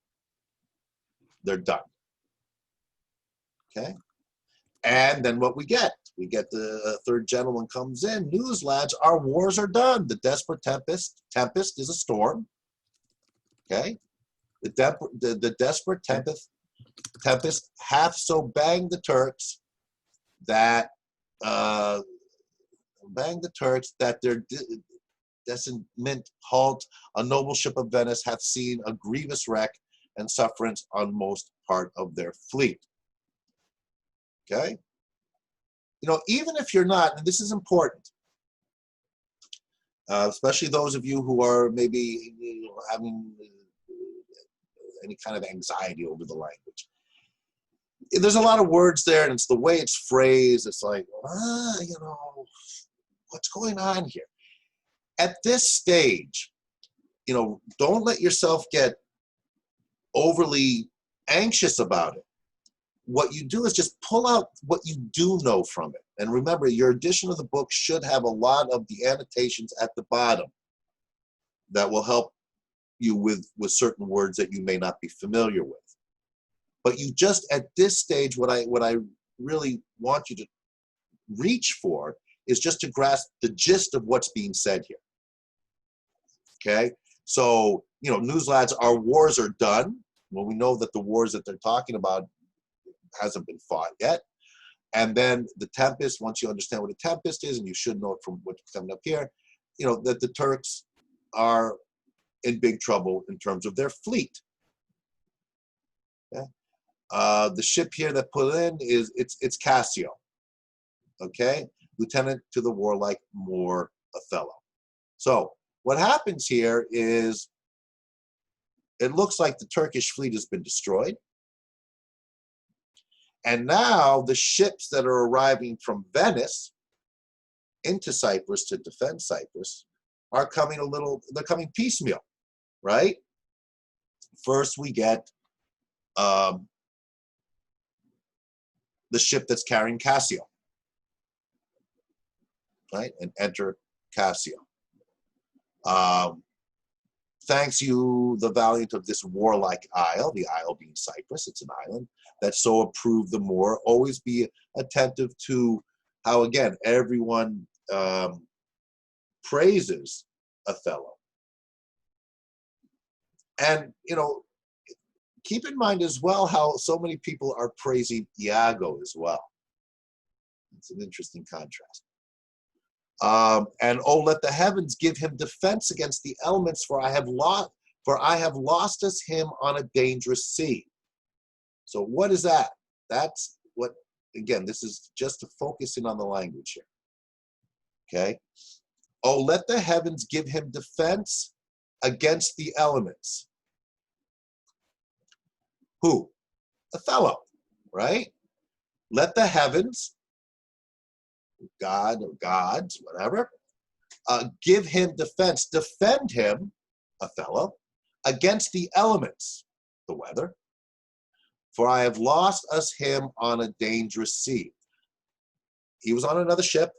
they're done. Okay? And then what we get the third gentleman comes in. News, lads, our wars are done. The desperate tempest is a storm. Okay? The desperate tempest hath so banged the Turks that their deciment halt, a noble ship of Venice hath seen a grievous wreck and sufferance on most part of their fleet. Okay? You know, even if you're not, and this is important, especially those of you who are maybe having any kind of anxiety over the language. There's a lot of words there, and it's the way it's phrased. It's like, you know, what's going on here? At this stage, you know, don't let yourself get overly anxious about it. What you do is just pull out what you do know from it. And remember, your edition of the book should have a lot of the annotations at the bottom that will help you with certain words that you may not be familiar with. But you just, at this stage, what I really want you to reach for is just to grasp the gist of what's being said here. Okay? So, you know, news lads, our wars are done. Well, we know that the wars that they're talking about hasn't been fought yet. And then the tempest, once you understand what a tempest is, and you should know it from what's coming up here, you know, that the Turks are in big trouble in terms of their fleet. Okay? The ship here that put in is, it's Cassio. Okay? Lieutenant to the warlike Moor Othello. So what happens here is it looks like the Turkish fleet has been destroyed. And now the ships that are arriving from Venice into Cyprus to defend Cyprus are coming they're coming piecemeal, right? First we get the ship that's carrying Cassio, right? And enter Cassio. Thanks you, the valiant of this warlike isle, the isle being Cyprus, it's an island, that so approved the Moor. Always be attentive to how, again, everyone praises Othello. And, you know, keep in mind as well how so many people are praising Iago as well. It's an interesting contrast. And oh, let the heavens give him defense against the elements, for I have lost us him on a dangerous sea. So what is that? That's what, again, this is just focusing on the language here. Okay. Oh, let the heavens give him defense against the elements. Who? Othello, right? Let the heavens, God or gods, whatever, give him defense, defend him, Othello, against the elements, the weather, for I have lost us him on a dangerous sea. He was on another ship,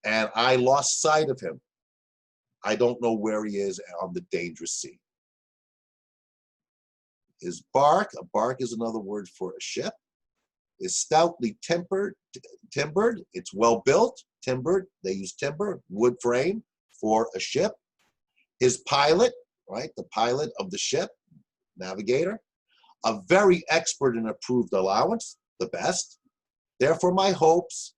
and I lost sight of him. I don't know where he is on the dangerous sea. His bark, a bark is another word for a ship, is stoutly timbered, it's well built, timbered, they use timber, wood frame for a ship. His pilot, right, the pilot of the ship, navigator, a very expert and approved allowance, the best. Therefore my hopes,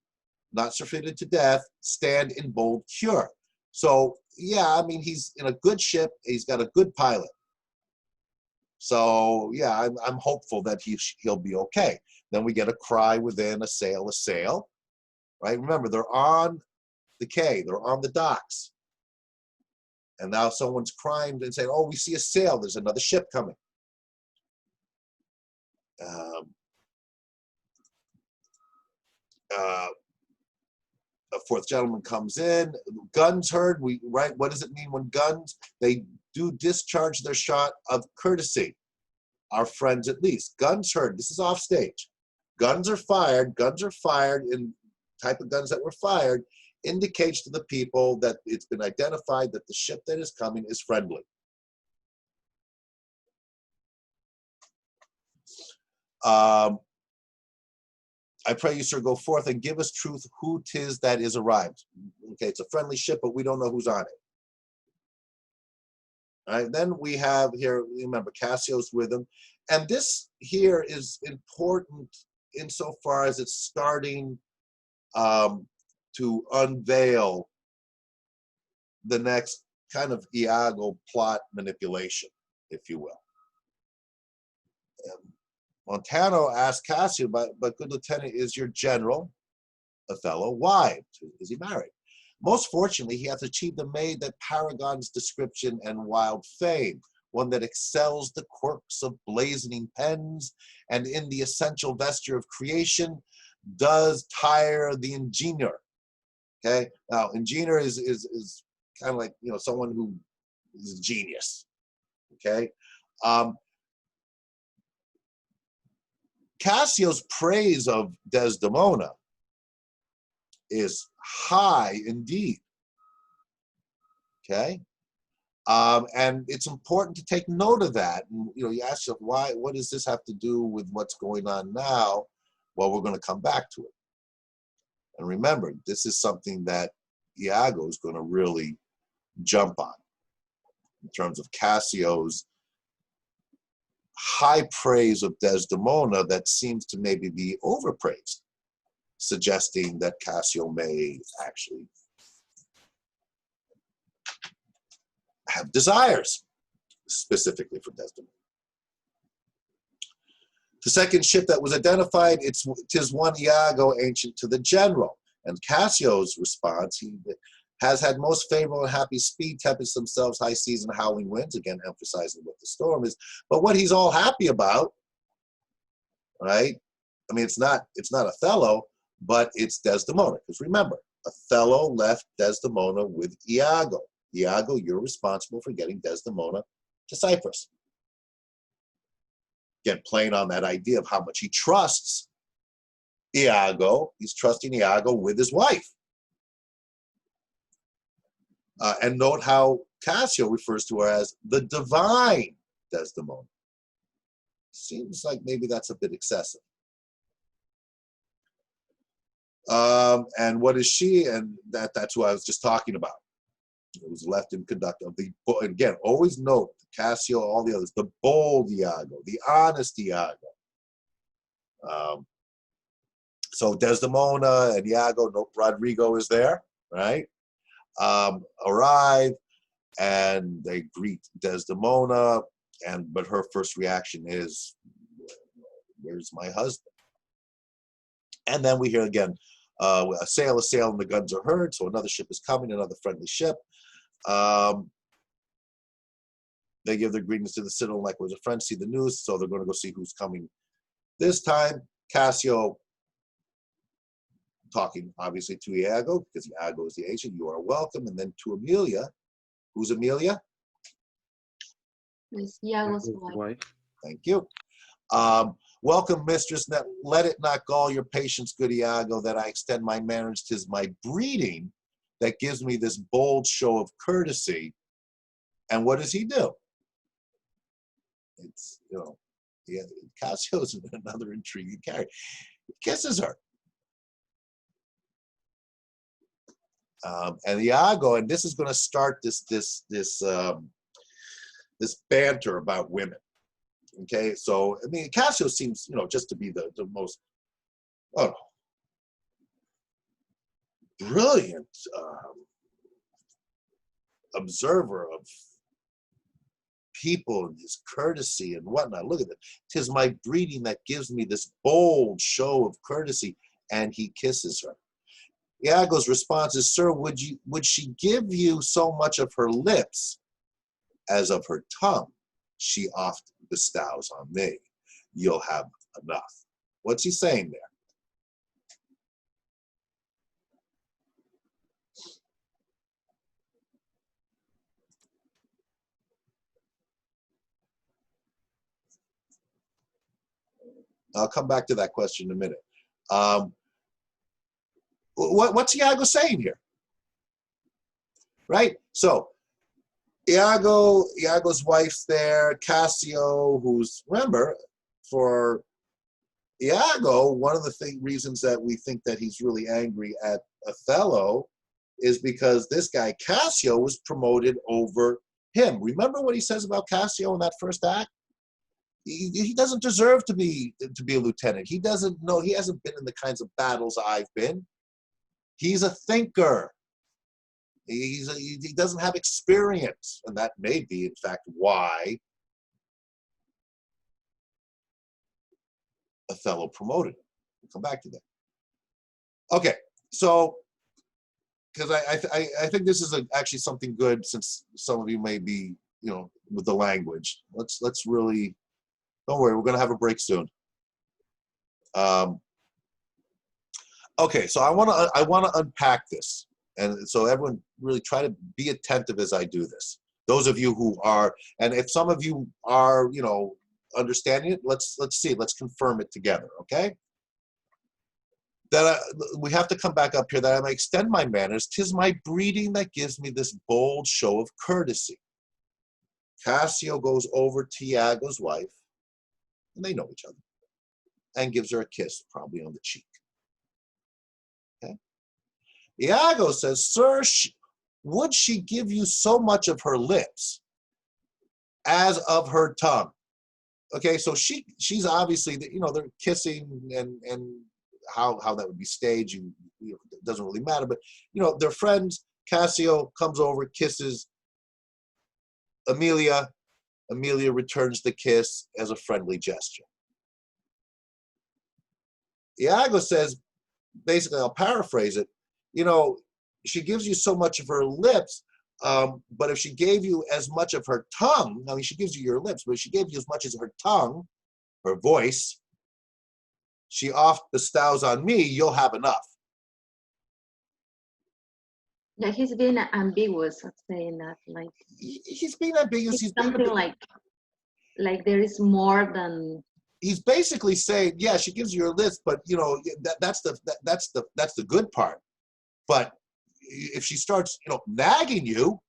not surfeited to death, stand in bold cure. So yeah, I mean, he's in a good ship, he's got a good pilot. So yeah, I'm hopeful that he'll be okay. Then we get a cry within, a sail, right? Remember, they're on the quay, they're on the docks. And now someone's crying and saying, oh, we see a sail, there's another ship coming. A fourth gentleman comes in, guns heard, right? What does it mean when guns? They do discharge their shot of courtesy. Our friends at least. Guns heard, this is off stage. Guns are fired in type of guns that were fired indicates to the people that it's been identified that the ship that is coming is friendly. I pray you, sir, go forth and give us truth who 'tis that is arrived. Okay, it's a friendly ship, but we don't know who's on it. All right, then we have here, remember, Cassio's with him. And this here is important insofar as it's starting to unveil the next kind of Iago plot manipulation, if you will. Montano asked Cassio, but good lieutenant, is your general, Othello, wived? Is he married? Most fortunately, he hath achieved a maid that paragons description and wild fame, one that excels the quirks of blazoning pens, and in the essential vesture of creation does tire the ingenier. Okay, now ingenier is kind of like, you know, someone who is a genius. Okay. Cassio's praise of Desdemona is high indeed. Okay. And it's important to take note of that. And, you know, you ask yourself, why? What does this have to do with what's going on now? Well, we're going to come back to it. And remember, this is something that Iago is going to really jump on in terms of Cassio's high praise of Desdemona that seems to maybe be overpraised, suggesting that Cassio may actually have desires specifically for Desdemona. The second ship that was identified, tis one Iago, ancient to the general. And Cassio's response, he has had most favorable and happy speed, tempest themselves, high seas and howling winds, again emphasizing what the storm is. But what he's all happy about, right? I mean, it's not Othello, but it's Desdemona. Because remember, Othello left Desdemona with Iago. Iago, you're responsible for getting Desdemona to Cyprus. Again, playing on that idea of how much he trusts Iago. He's trusting Iago with his wife. And note how Cassio refers to her as the divine Desdemona. Seems like maybe that's a bit excessive. And what is she? And that's who I was just talking about. It was left in conduct of the, again, always note Cassio, all the others, the bold Iago, the honest Iago. So Desdemona and Iago, Rodrigo is there, right? Arrive and they greet Desdemona, but her first reaction is, "Where's my husband?" And then we hear again, a sail, and the guns are heard. So another ship is coming, another friendly ship. They give their greetings to the citadel like was a friend, see the news, so they're going to go see who's coming. This time, Cassio talking obviously to Iago, because Iago is the agent, you are welcome, and then to Amelia. Who's Amelia? It's Iago's His wife. wife. Thank you. Welcome, mistress. Let it not gall your patience, good Iago, that I extend my marriage. 'Tis my breeding that gives me this bold show of courtesy. And what does he do? It's, you know, yeah, Cassio's another intriguing character. He kisses her. And Iago, and this is going to start this banter about women. Okay, so I mean, Cassio seems, you know, just to be the most, brilliant observer of people and his courtesy and whatnot. Look at it. 'Tis my breeding that gives me this bold show of courtesy, and he kisses her. Iago's response is, "Sir, would she give you so much of her lips as of her tongue? She oft bestows on me. You'll have enough." What's he saying there? I'll come back to that question in a minute. What's Iago saying here? Right? So Iago's wife's there, Cassio, who's, remember, for Iago, one of the reasons that we think that he's really angry at Othello is because this guy Cassio was promoted over him. Remember what he says about Cassio in that first act? He doesn't deserve to be a lieutenant. He doesn't know. He hasn't been in the kinds of battles I've been. He's a thinker. He doesn't have experience, and that may be, in fact, why Othello promoted him. We'll come back to that. Okay, so because I think this is actually something good, since some of you may be, you know, with the language. Let's really, don't worry, we're going to have a break soon. Okay, so I want to unpack this, and so everyone really try to be attentive as I do this. Those of you who are, and if some of you are, you know, understanding it, let's see, let's confirm it together, okay? That we have to come back up here. That I may extend my manners. 'Tis my breeding that gives me this bold show of courtesy. Cassio goes over to Iago's wife, and they know each other, and gives her a kiss, probably on the cheek. Okay. Iago says, "Sir, would she give you so much of her lips as of her tongue?" Okay, so she's obviously, they're kissing, and how that would be staged, it doesn't really matter, but they're friends. Cassio comes over, kisses Amelia. Amelia returns the kiss as a friendly gesture. Iago says, basically, I'll paraphrase it, she gives you so much of her lips, but if she gave you as much of her tongue, I mean, she gives you your lips, but if she gave you as much as her tongue, her voice, she oft bestows on me, you'll have enough. Yeah, he's being ambiguous of saying that, like He's being ambiguous. it's something like there is more than. He's basically saying, yeah, she gives you her list, but that's the good part. But if she starts, nagging you,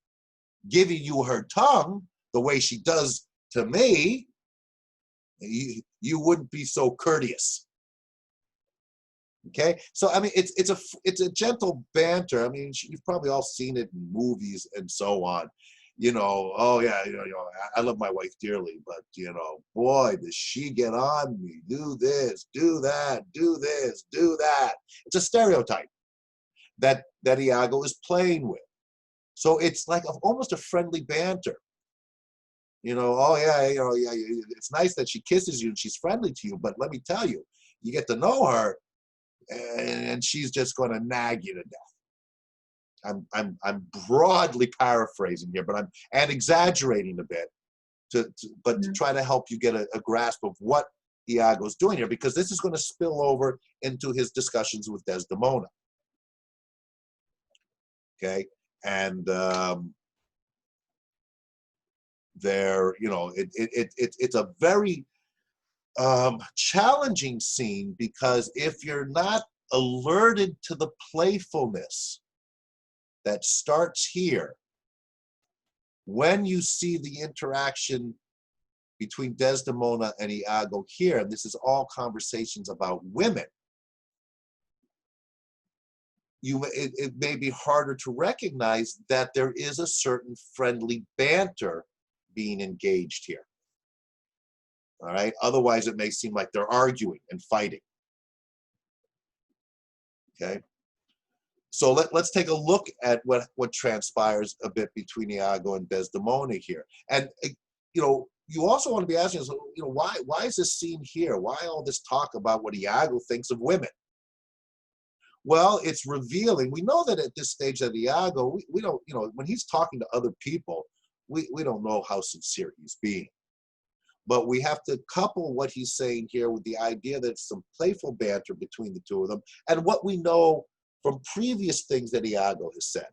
giving you her tongue the way she does to me, you wouldn't be so courteous. Okay, so I mean, it's a gentle banter. I mean, you've probably all seen it in movies and so on. Oh yeah, I love my wife dearly, but boy, does she get on me? Do this, do that, do this, do that. It's a stereotype that Iago is playing with. So it's like almost a friendly banter. Oh yeah, yeah, it's nice that she kisses you and she's friendly to you, but let me tell you, you get to know her, and she's just going to nag you to death. I'm broadly paraphrasing here, but I'm exaggerating a bit to try to help you get a grasp of what Iago's doing here, because this is going to spill over into his discussions with Desdemona. Okay, and it's a very challenging scene, because if you're not alerted to the playfulness that starts here, when you see the interaction between Desdemona and Iago here, and this is all conversations about women, it may be harder to recognize that there is a certain friendly banter being engaged here. All right. Otherwise, it may seem like they're arguing and fighting. Okay. So let's take a look at what transpires a bit between Iago and Desdemona here. And you also want to be asking yourself, why is this scene here? Why all this talk about what Iago thinks of women? Well, it's revealing. We know that at this stage of Iago, we don't, when he's talking to other people, we don't know how sincere he's being. But we have to couple what he's saying here with the idea that it's some playful banter between the two of them, and what we know from previous things that Iago has said.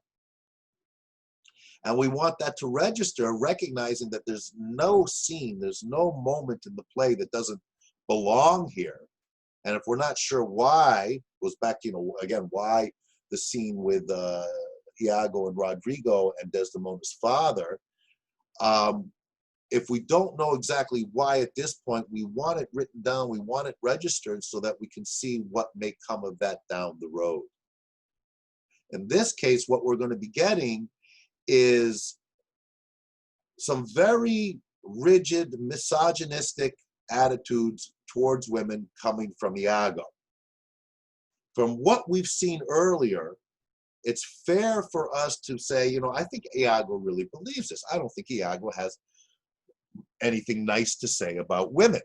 And we want that to register, recognizing that there's no scene, there's no moment in the play that doesn't belong here. And if we're not sure why, goes back, again, why the scene with Iago and Rodrigo and Desdemona's father, if we don't know exactly why at this point, we want it written down, we want it registered so that we can see what may come of that down the road. In this case, what we're going to be getting is some very rigid, misogynistic attitudes towards women coming from Iago. From what we've seen earlier, it's fair for us to say, I think Iago really believes this. I don't think Iago has anything nice to say about women.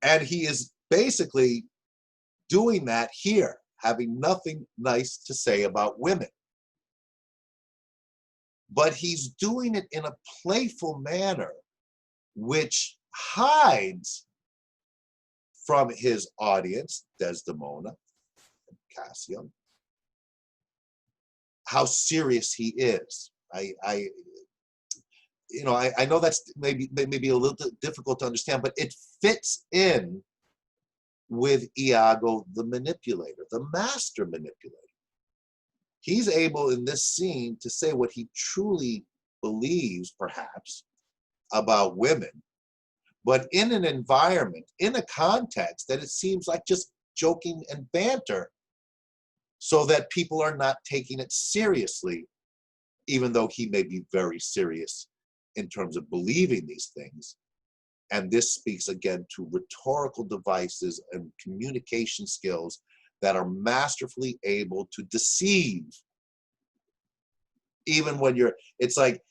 And he is basically doing that here, having nothing nice to say about women. But he's doing it in a playful manner, which hides from his audience, Desdemona and Cassio, how serious he is. I know that's maybe a little bit difficult to understand, but it fits in with Iago the manipulator, the master manipulator. he's able in this scene to say what he truly believes, perhaps, about women, but in an environment, in a context that it seems like just joking and banter, so that people are not taking it seriously, even though he may be very serious in terms of believing these things. And this speaks again to rhetorical devices and communication skills that are masterfully able to deceive. Even when it's like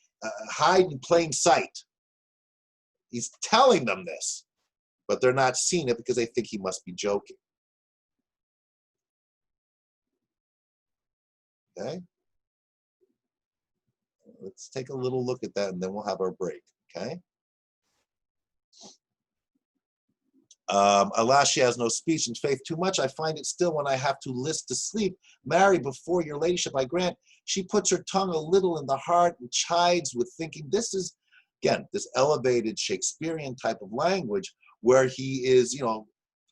hide in plain sight. He's telling them this, but they're not seeing it because they think he must be joking. Okay? Let's take a little look at that and then we'll have our break, okay? Alas, she has no speech and faith too much. I find it still when I have to list to sleep. Marry before your ladyship, I grant. She puts her tongue a little in the heart and chides with thinking. This is, again, this elevated Shakespearean type of language where he is,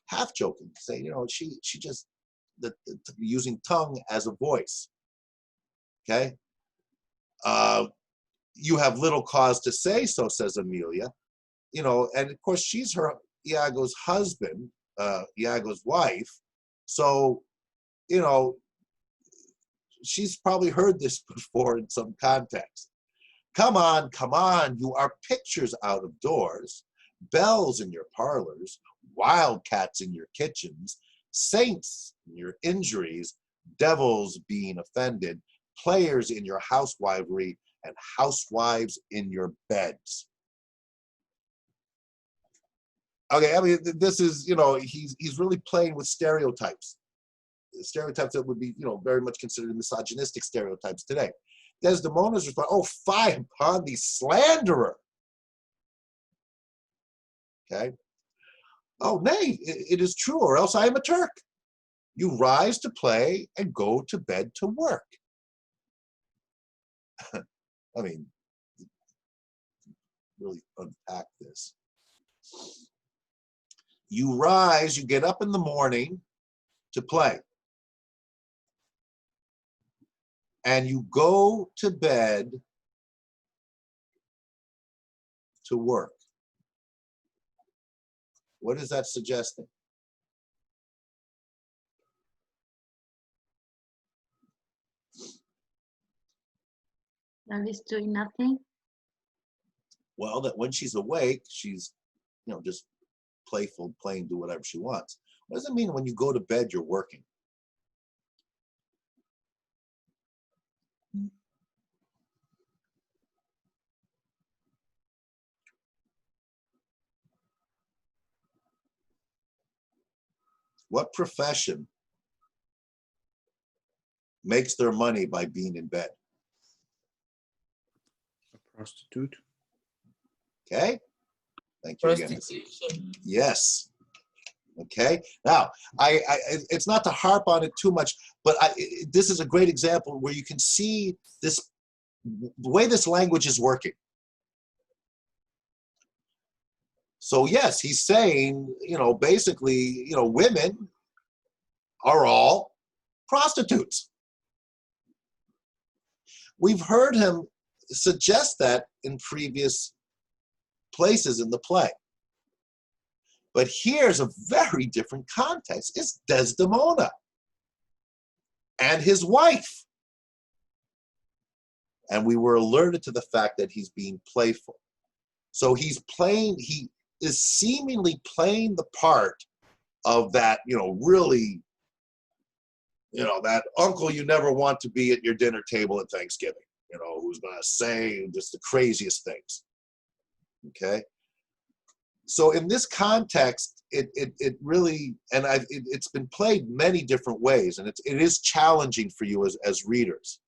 half joking, saying, she just using tongue as a voice. Okay? You have little cause to say so, says Amelia. And of course she's Iago's husband, Iago's wife. So, she's probably heard this before in some context. Come on, you are pictures out of doors, bells in your parlors, wildcats in your kitchens, saints in your injuries, devils being offended, players in your housewifery, and housewives in your beds. Okay, I mean, this is, he's really playing with stereotypes. Stereotypes that would be, very much considered misogynistic stereotypes today. Desdemona's response, oh, fie upon thee, slanderer. Okay. Oh, nay, it is true, or else I am a Turk. You rise to play and go to bed to work. I mean, really unpack this. You rise, you get up in the morning to play. And you go to bed to work. What is that suggesting? That is doing nothing. Well, that when she's awake, she's, just playful, playing, do whatever she wants. What does it mean when you go to bed, you're working? What profession makes their money by being in bed? A prostitute. Okay. Thank you again. Prostitution. Yes. Okay. Now, it's not to harp on it too much, but this is a great example where you can see the way this language is working. So yes, he's saying, basically, women are all prostitutes. We've heard him suggest that in previous places in the play. But here's a very different context. It's Desdemona and his wife. And we were alerted to the fact that he's being playful. So he is seemingly playing the part of that, really, that uncle you never want to be at your dinner table at Thanksgiving, who's going to say just the craziest things. Okay? So in this context, it really, and it's been played many different ways, and it is challenging for you as readers.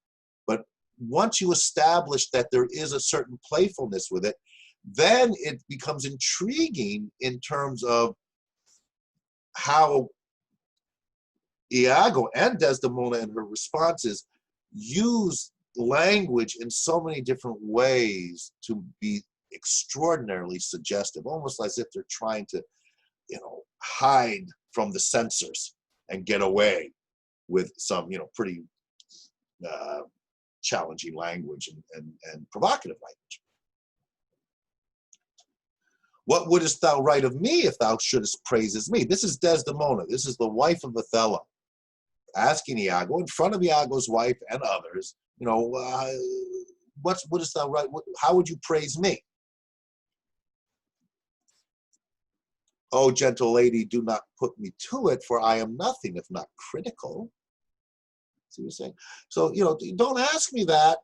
But once you establish that there is a certain playfulness with it, then it becomes intriguing in terms of how Iago and Desdemona and her responses use language in so many different ways to be extraordinarily suggestive, almost as if they're trying to, hide from the censors and get away with some, pretty challenging language and provocative language. What wouldst thou write of me if thou shouldst praises me? This is Desdemona. This is the wife of Othello, asking Iago in front of Iago's wife and others, you know, what wouldst thou write? How would you praise me? Oh, gentle lady, do not put me to it, for I am nothing if not critical. See what you're saying? So, you know, don't ask me that,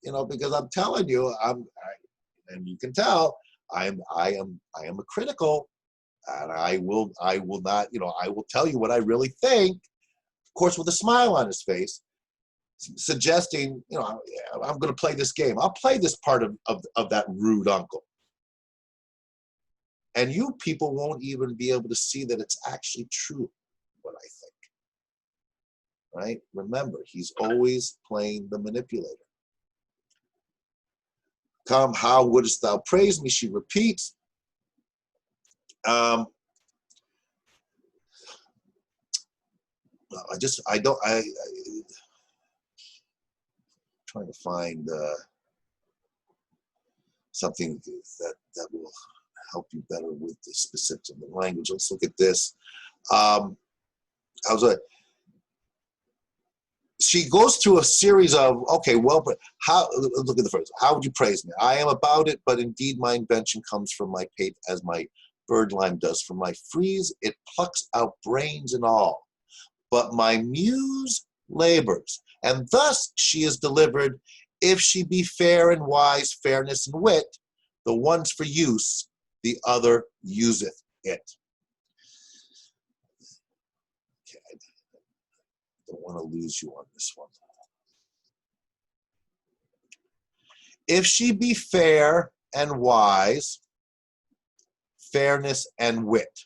you know, because I'm telling you, and you can tell, I am a critical, and I will not, you know, I will tell you what I really think, of course, with a smile on his face, suggesting, you know, I'm going to play this game. I'll play this part of that rude uncle. And you people won't even be able to see that it's actually true, what I think. Right? Remember, he's always playing the manipulator. Come, how wouldst thou praise me? She repeats. I'm trying to find something that will help you better with the specifics of the language. Let's look at this. She goes through a series of, okay, well, how, look at the first. How would you praise me? I am about it, but indeed my invention comes from my pate as my birdlime does from my frieze. It plucks out brains and all. But my muse labors, and thus she is delivered, if she be fair and wise, fairness and wit, the one's for use, the other useth it. Okay, I don't want to lose you on this one. If she be fair and wise, fairness and wit.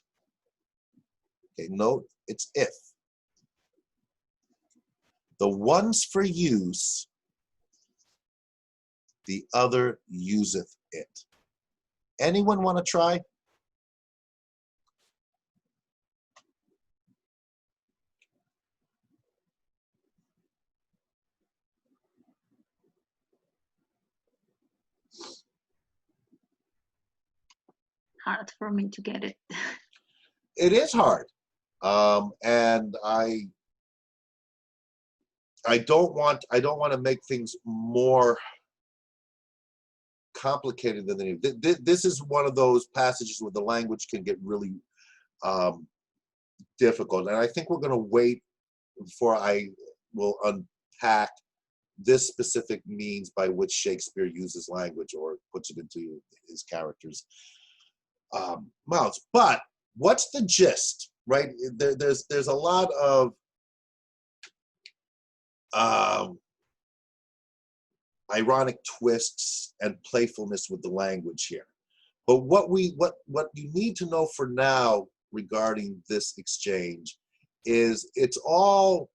Okay, note it's if. The one's for use, the other useth it. Anyone want to try? Hard for me to get it. It is hard, and I don't want to make things more complicated than they need. This is one of those passages where the language can get really difficult, and I think we're going to wait before I will unpack this specific means by which Shakespeare uses language or puts it into his characters' mouths. But what's the gist, right? There's a lot of ironic twists and playfulness with the language here. But what you need to know for now regarding this exchange is it's all,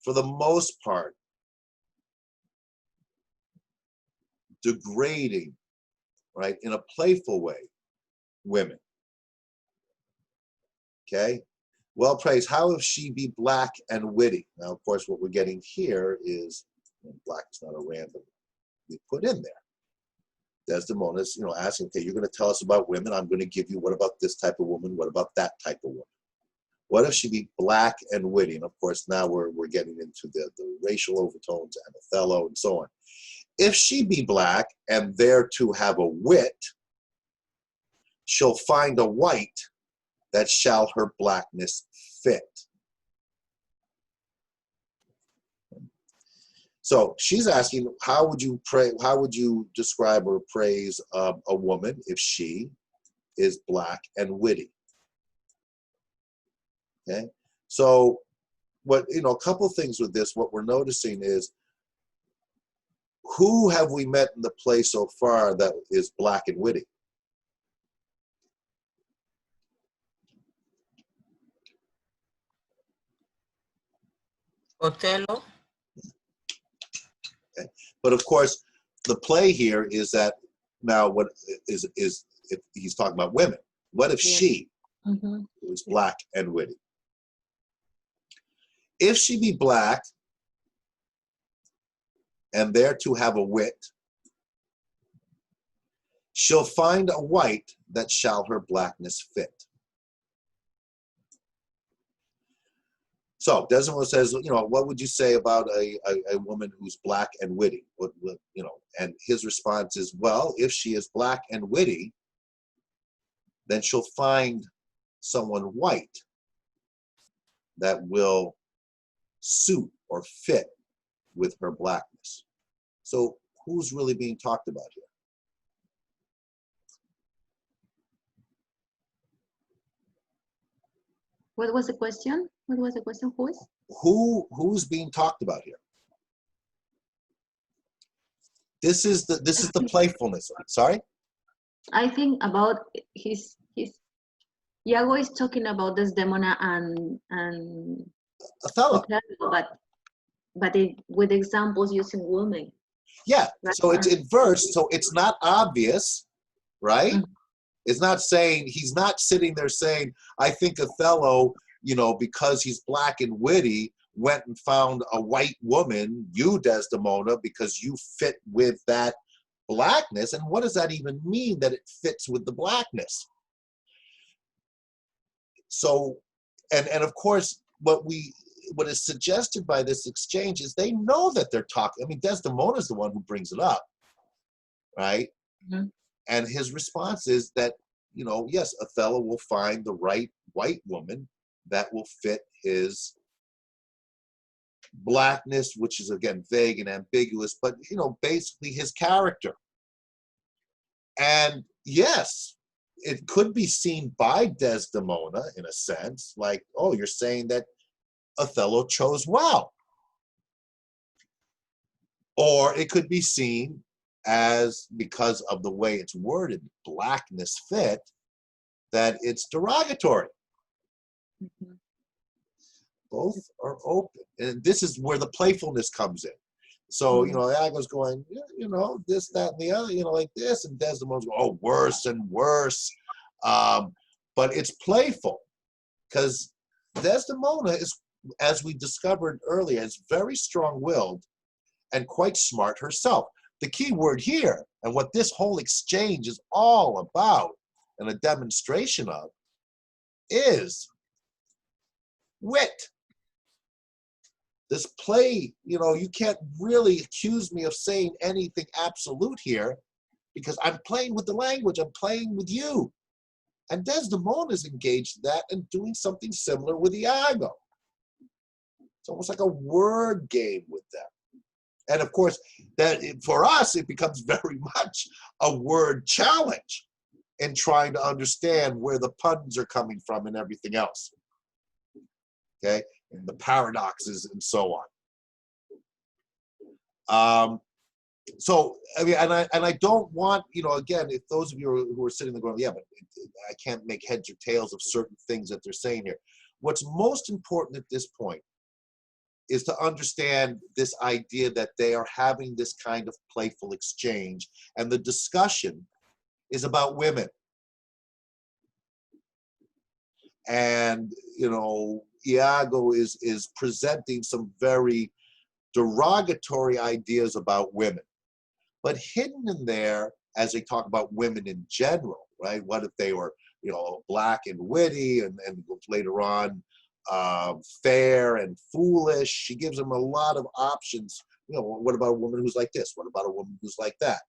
for the most part, degrading, right, in a playful way, women. Okay? Well praised, how if she be black and witty? Now, of course, what we're getting here is, black is not a random we put in there. Desdemona's, you know, asking, okay, you're going to tell us about women. I'm going to give you, what about this type of woman? What about that type of woman? What if she be black and witty? And of course, now we're getting into the racial overtones and Othello and so on. If she be black and there to have a wit, she'll find a white that shall her blackness fit. So she's asking, how would you describe or praise a woman if she is black and witty? Okay, so a couple things with this. What we're noticing is, who have we met in the play so far that is black and witty? Othello. Okay. But of course, the play here is that now what is if he's talking about women. What if she was black and witty? If she be black and there to have a wit, she'll find a white that shall her blackness fit. So Desdemona says, what would you say about a woman who's black and witty? What, and his response is, well, if she is black and witty, then she'll find someone white that will suit or fit with her blackness. So who's really being talked about here? What was the question? What was the question? Who is? Who's being talked about here? This is the playfulness. Sorry? I think about his Iago is talking about Desdemona and Othello. Othello, but with examples using women. Yeah. Right. So it's inverse. So it's not obvious, right? Mhm. It's not saying, he's not sitting there saying, I think Othello, because he's black and witty, went and found a white woman, you Desdemona, because you fit with that blackness. And what does that even mean, that it fits with the blackness? So, and of course, what is suggested by this exchange is they know that they're talking. I mean, Desdemona is the one who brings it up, right? Mhm. And his response is that, yes, Othello will find the right white woman that will fit his blackness, which is, again, vague and ambiguous, but, basically his character. And yes, it could be seen by Desdemona, in a sense, like, oh, you're saying that Othello chose well. Or it could be seen as, because of the way it's worded, blackness fit, that it's derogatory. Mhm. Both are open. And this is where the playfulness comes in. So, Iago's going, this, that, and the other, like this, and Desdemona's going, oh, worse and worse. But it's playful, because Desdemona is, as we discovered earlier, is very strong-willed and quite smart herself. The key word here, and what this whole exchange is all about, and a demonstration of, is wit. This play, you can't really accuse me of saying anything absolute here, because I'm playing with the language, I'm playing with you. And Desdemona is engaged in that and doing something similar with Iago. It's almost like a word game with them. And of course, that for us, it becomes very much a word challenge in trying to understand where the puns are coming from and everything else. Okay, and the paradoxes and so on. So I mean, and I don't want, again, if those of you who are sitting there going, yeah, but I can't make heads or tails of certain things that they're saying here. What's most important at this point is to understand this idea that they are having this kind of playful exchange, and the discussion is about women. And, Iago is presenting some very derogatory ideas about women. But hidden in there, as they talk about women in general, right? What if they were, black and witty, and later on, fair and foolish? She gives them a lot of options. What about a woman who's like this? What about a woman who's like that?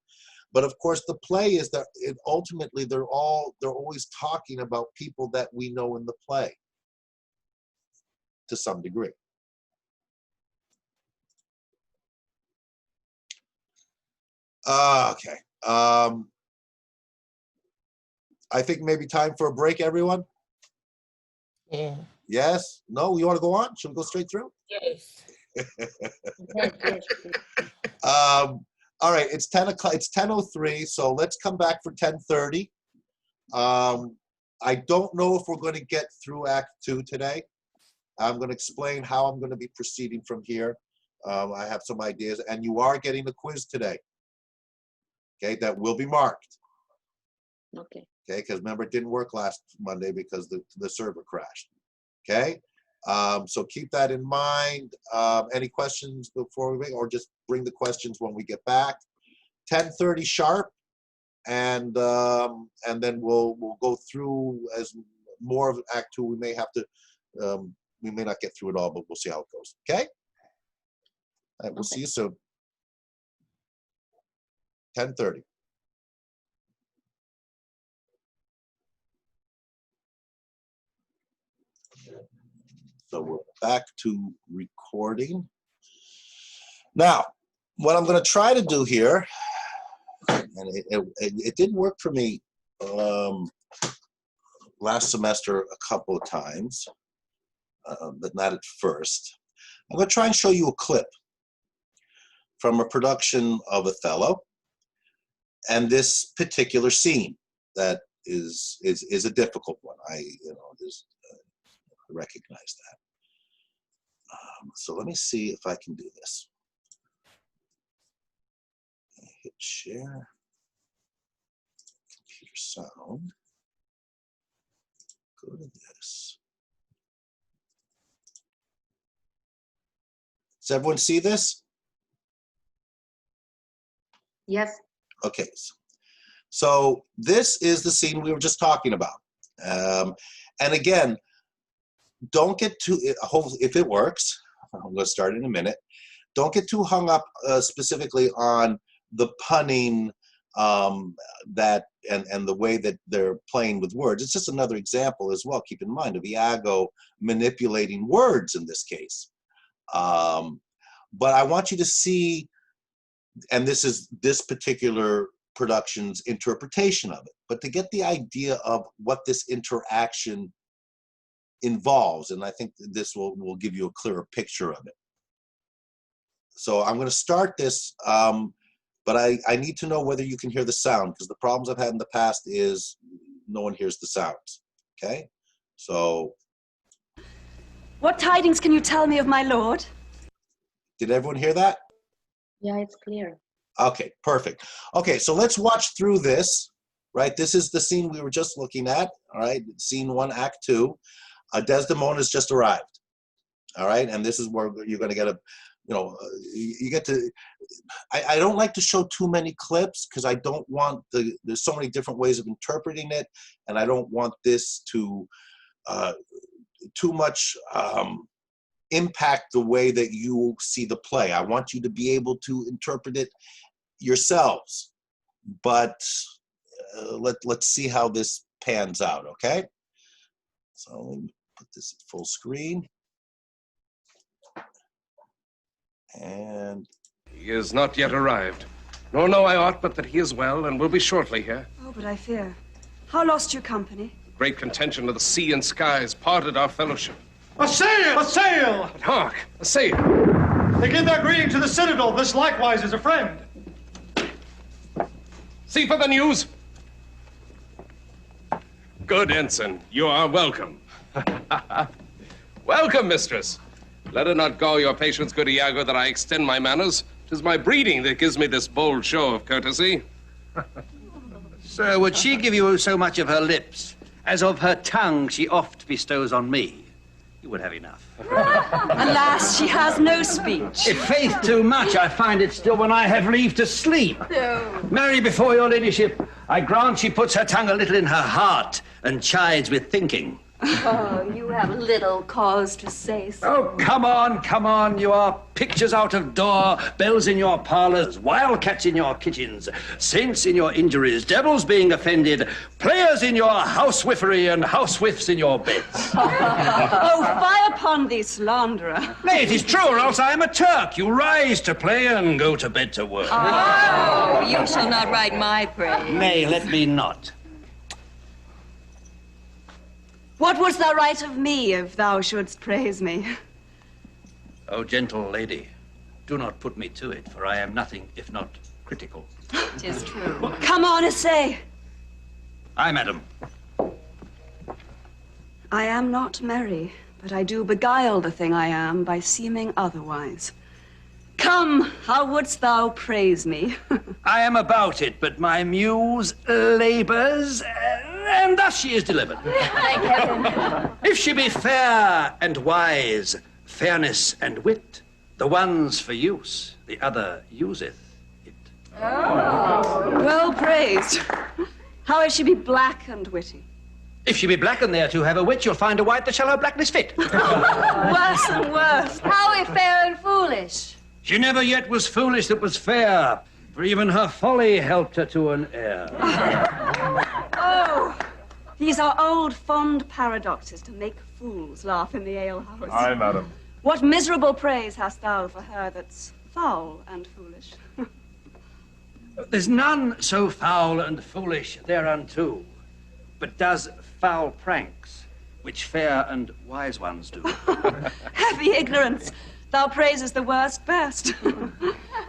But of course, the play is that ultimately they're always talking about people that we know in the play, to some degree. Okay. I think maybe time for a break, everyone. Yeah. Yes? No? You want to go on? Should we go straight through? Yes. Yes. All right. It's 10 o'clock. It's 10:03. So let's come back for 10:30. I don't know if we're going to get through Act 2 today. I'm going to explain how I'm going to be proceeding from here. I have some ideas, and you are getting a quiz today. Okay, that will be marked. Okay. Okay, because remember, it didn't work last Monday because the server crashed. Okay, So keep that in mind. Any questions before we make, or just bring the questions when we get back. 10:30 sharp, and then we'll go through as more of Act 2. We may have to, we may not get through it all, but we'll see how it goes. Okay. All right, we'll see you soon. 10:30. So we're back to recording. Now, what I'm going to try to do here, and it did work for me last semester a couple of times, but not at first. I'm going to try and show you a clip from a production of Othello, and this particular scene that is a difficult one. I recognize that. So let me see if I can do this. Hit share, computer sound, go to this. Does everyone see this? Yes. Okay, so this is the scene we were just talking about. And again, don't get too, hopefully, if it works, I'm going to start in a minute. Don't get too hung up specifically on the punning that and the way that they're playing with words. It's just another example as well. Keep in mind of Iago manipulating words in this case. But I want you to see, and this is this particular production's interpretation of it, but to get the idea of what this interaction involves, and I think this will give you a clearer picture of it. So I'm going to start this, but I need to know whether you can hear the sound, because the problems I've had in the past is no one hears the sounds. Okay, so. What tidings can you tell me of my lord? Did everyone hear that? Yeah, it's clear. Okay, perfect. Okay, so let's watch through this, right? This is the scene we were just looking at, all right? Scene 1, Act 2. Desdemona's just arrived, all right? And this is where you're going to get a, you get to, I don't like to show too many clips because I don't want there's so many different ways of interpreting it, and I don't want this to too much impact the way that you see the play. I want you to be able to interpret it yourselves, but let's see how this pans out, okay? So let me put this at full screen. And he is not yet arrived. Nor know I aught but that he is well and will be shortly here. Oh, but I fear. How lost your company? Great contention of the sea and skies parted our fellowship. A sail! A sail! But hark, a sail! They give their greeting to the citadel. This likewise is a friend. See for the news. Good ensign, you are welcome. Welcome, mistress. Let it not gall your patience, good Iago, that I extend my manners. 'Tis my breeding that gives me this bold show of courtesy. Sir, would she give you so much of her lips, as of her tongue she oft bestows on me? You would have enough. Alas, she has no speech. If faith too much, I find it still when I have leave to sleep. No. Marry, before your ladyship, I grant she puts her tongue a little in her heart and chides with thinking. Oh, you have little cause to say so. Oh, come on. You are pictures out of door, bells in your parlors, wildcats in your kitchens, saints in your injuries, devils being offended, players in your housewifery and housewiffs in your beds. Oh, fie upon thee, slanderer. Nay, it is true, or else I am a Turk. You rise to play and go to bed to work. Oh, you shall not write my praise. Nay, let me not. What wouldst thou write of me if thou shouldst praise me? Oh, gentle lady, do not put me to it, for I am nothing if not critical. 'Tis true. Come on, essay. Aye, madam. I am not merry, but I do beguile the thing I am by seeming otherwise. Come, how wouldst thou praise me? I am about it, but my muse labors and thus she is delivered. Thank heaven. If she be fair and wise, fairness and wit, the one's for use, the other useth it. Well praised. How if she be black and witty? If she be black and there to have a wit, you'll find a white that shall her blackness fit. Worse and worse. How if fair and foolish? She never yet was foolish that was fair, for even her folly helped her to an heir. Oh, these are old fond paradoxes to make fools laugh in the alehouse. Aye, madam. What miserable praise hast thou for her that's foul and foolish? There's none so foul and foolish thereunto, but does foul pranks, which fair and wise ones do. Heavy ignorance. Thou praisest the worst best.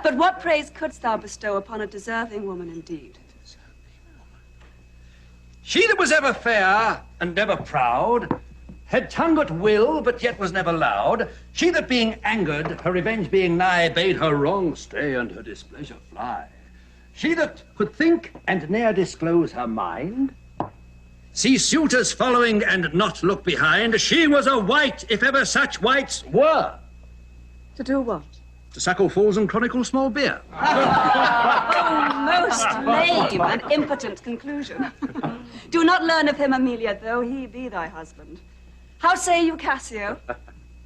But what praise couldst thou bestow upon a deserving woman indeed? She that was ever fair and never proud, had tongue at will, but yet was never loud. She that being angered, her revenge being nigh, bade her wrong stay and her displeasure fly. She that could think and ne'er disclose her mind, see suitors following and not look behind. She was a wight, if ever such wights were. To do what? To suckle fools and chronicle small beer. Oh, most lame and impotent conclusion. Do not learn of him, Amelia, though he be thy husband. How say you, Cassio?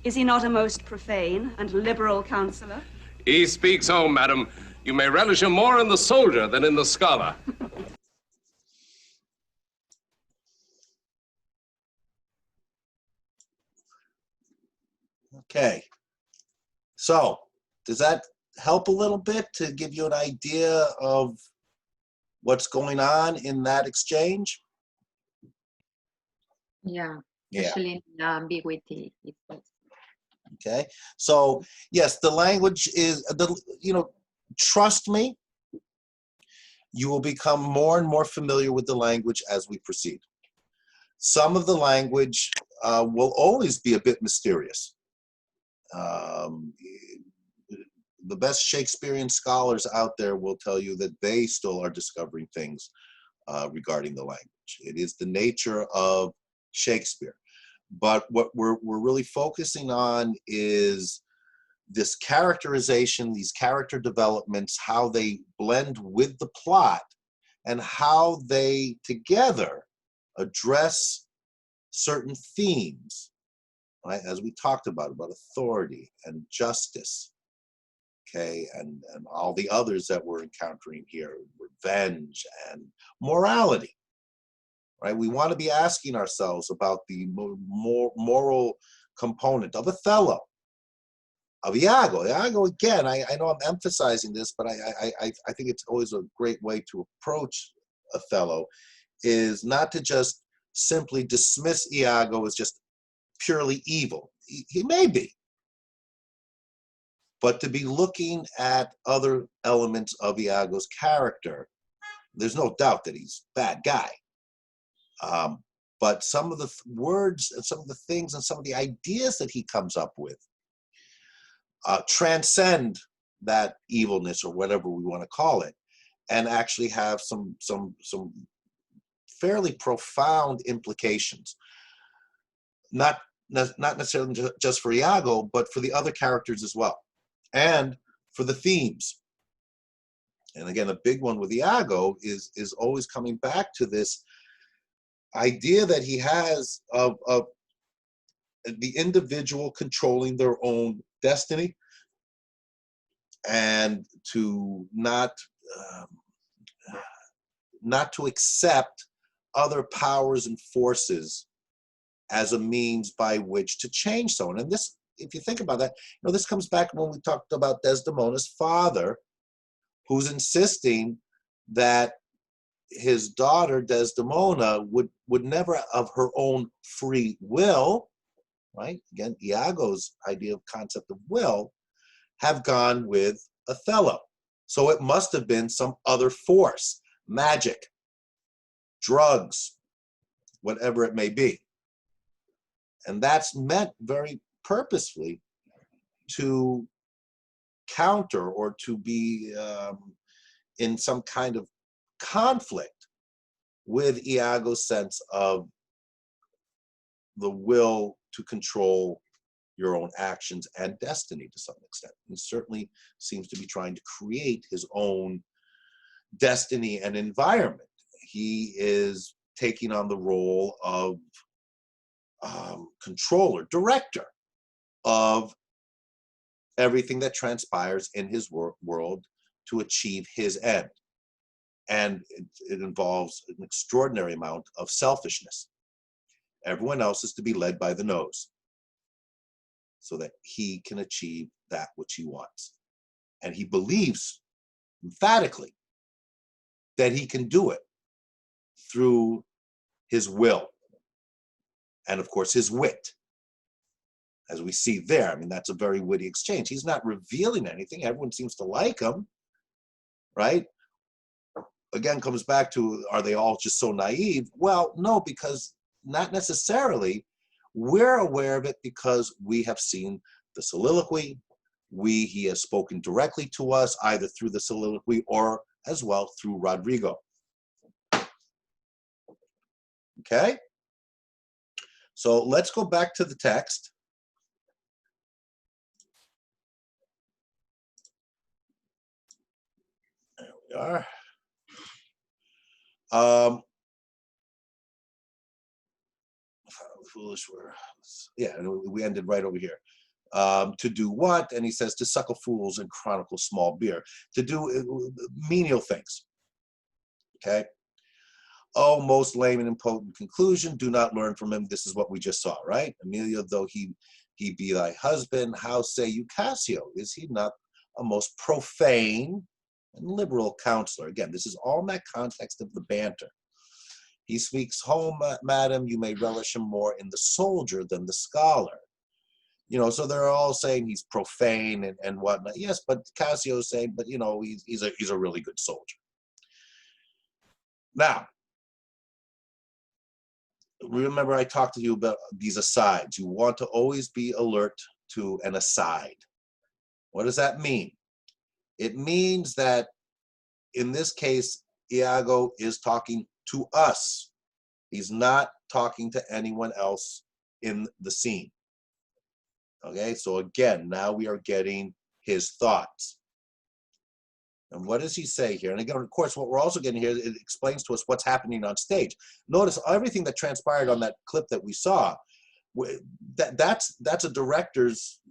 Is he not a most profane and liberal counselor? He speaks, oh, madam. You may relish him more in the soldier than in the scholar. Okay. So, does that help a little bit to give you an idea of what's going on in that exchange? Yeah, Yeah. especially in ambiguity. Okay. So, yes, the language is, trust me, you will become more and more familiar with the language as we proceed. Some of the language will always be a bit mysterious. The best Shakespearean scholars out there will tell you that they still are discovering things regarding the language. It is the nature of Shakespeare. But what we're really focusing on is this characterization, these character developments, how they blend with the plot, and how they together address certain themes, right? As we talked about authority and justice, okay, and all the others that we're encountering here, revenge and morality, right? We want to be asking ourselves about the more moral component of Othello, of Iago. Iago, again, I know I'm emphasizing this, but I think it's always a great way to approach Othello, is not to just simply dismiss Iago as just purely evil. He may be, but to be looking at other elements of Iago's character. There's no doubt that he's a bad guy. But some of the words and some of the things and some of the ideas that he comes up with transcend that evilness or whatever we want to call it, and actually have some fairly profound implications. Not necessarily just for Iago, but for the other characters as well, and for the themes. And again, a big one with Iago is always coming back to this idea that he has of the individual controlling their own destiny, and to not to accept other powers and forces as a means by which to change someone. And this, if you think about that, this comes back when we talked about Desdemona's father, who's insisting that his daughter Desdemona would never of her own free will, right? Again, Iago's idea of concept of will, have gone with Othello. So it must have been some other force, magic, drugs, whatever it may be. And that's meant very purposefully to counter or to be in some kind of conflict with Iago's sense of the will to control your own actions and destiny to some extent. He certainly seems to be trying to create his own destiny and environment. He is taking on the role of controller, director of everything that transpires in his world to achieve his end. And it involves an extraordinary amount of selfishness. Everyone else is to be led by the nose so that he can achieve that which he wants. And he believes emphatically that he can do it through his will and, of course, his wit. As we see there, I mean, that's a very witty exchange. He's not revealing anything. Everyone seems to like him, right? Again, comes back to, are they all just so naive? Well, no, because not necessarily. We're aware of it because we have seen the soliloquy. He has spoken directly to us, either through the soliloquy or as well through Rodrigo. Okay? So let's go back to the text. There we are. Foolish were, yeah, we ended right over here. To do what? And he says, to suckle fools and chronicle small beer. To do menial things. Okay? Oh, most lame and impotent conclusion. Do not learn from him. This is what we just saw, right? Amelia, though he be thy husband, how say you, Cassio? Is he not a most profane and liberal counselor? Again, this is all in that context of the banter. He speaks home, madam, you may relish him more in the soldier than the scholar. You know, so they're all saying he's profane and whatnot. Yes, but Cassio's saying, but you know, he's a really good soldier. Now, remember I talked to you about these asides. You want to always be alert to an aside. What does that mean? It means that in this case, Iago is talking to us. He's not talking to anyone else in the scene. Okay, so again, now we are getting his thoughts. And what does he say here? And again, of course, what we're also getting here, it explains to us what's happening on stage. Notice everything that transpired on that clip that we saw. That's a director's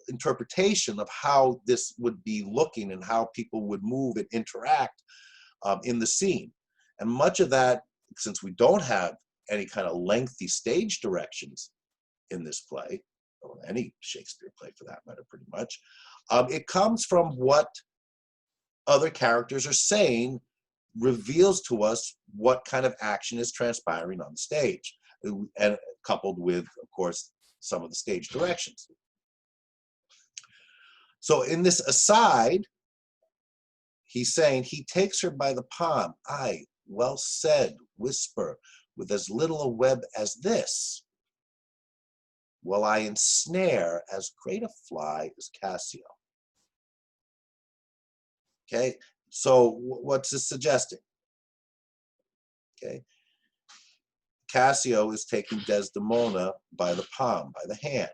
interpretation of how this would be looking and how people would move and interact in the scene. And much of that, since we don't have any kind of lengthy stage directions in this play, or any Shakespeare play for that matter, pretty much, it comes from what other characters are saying, reveals to us what kind of action is transpiring on the stage, and coupled with, of course, some of the stage directions. So in this aside, he's saying, he takes her by the palm. Aye, well said, whisper, with as little a web as this. Will I ensnare as great a fly as Cassio? Okay, so what's this suggesting? Okay, Cassio is taking Desdemona by the palm, by the hand.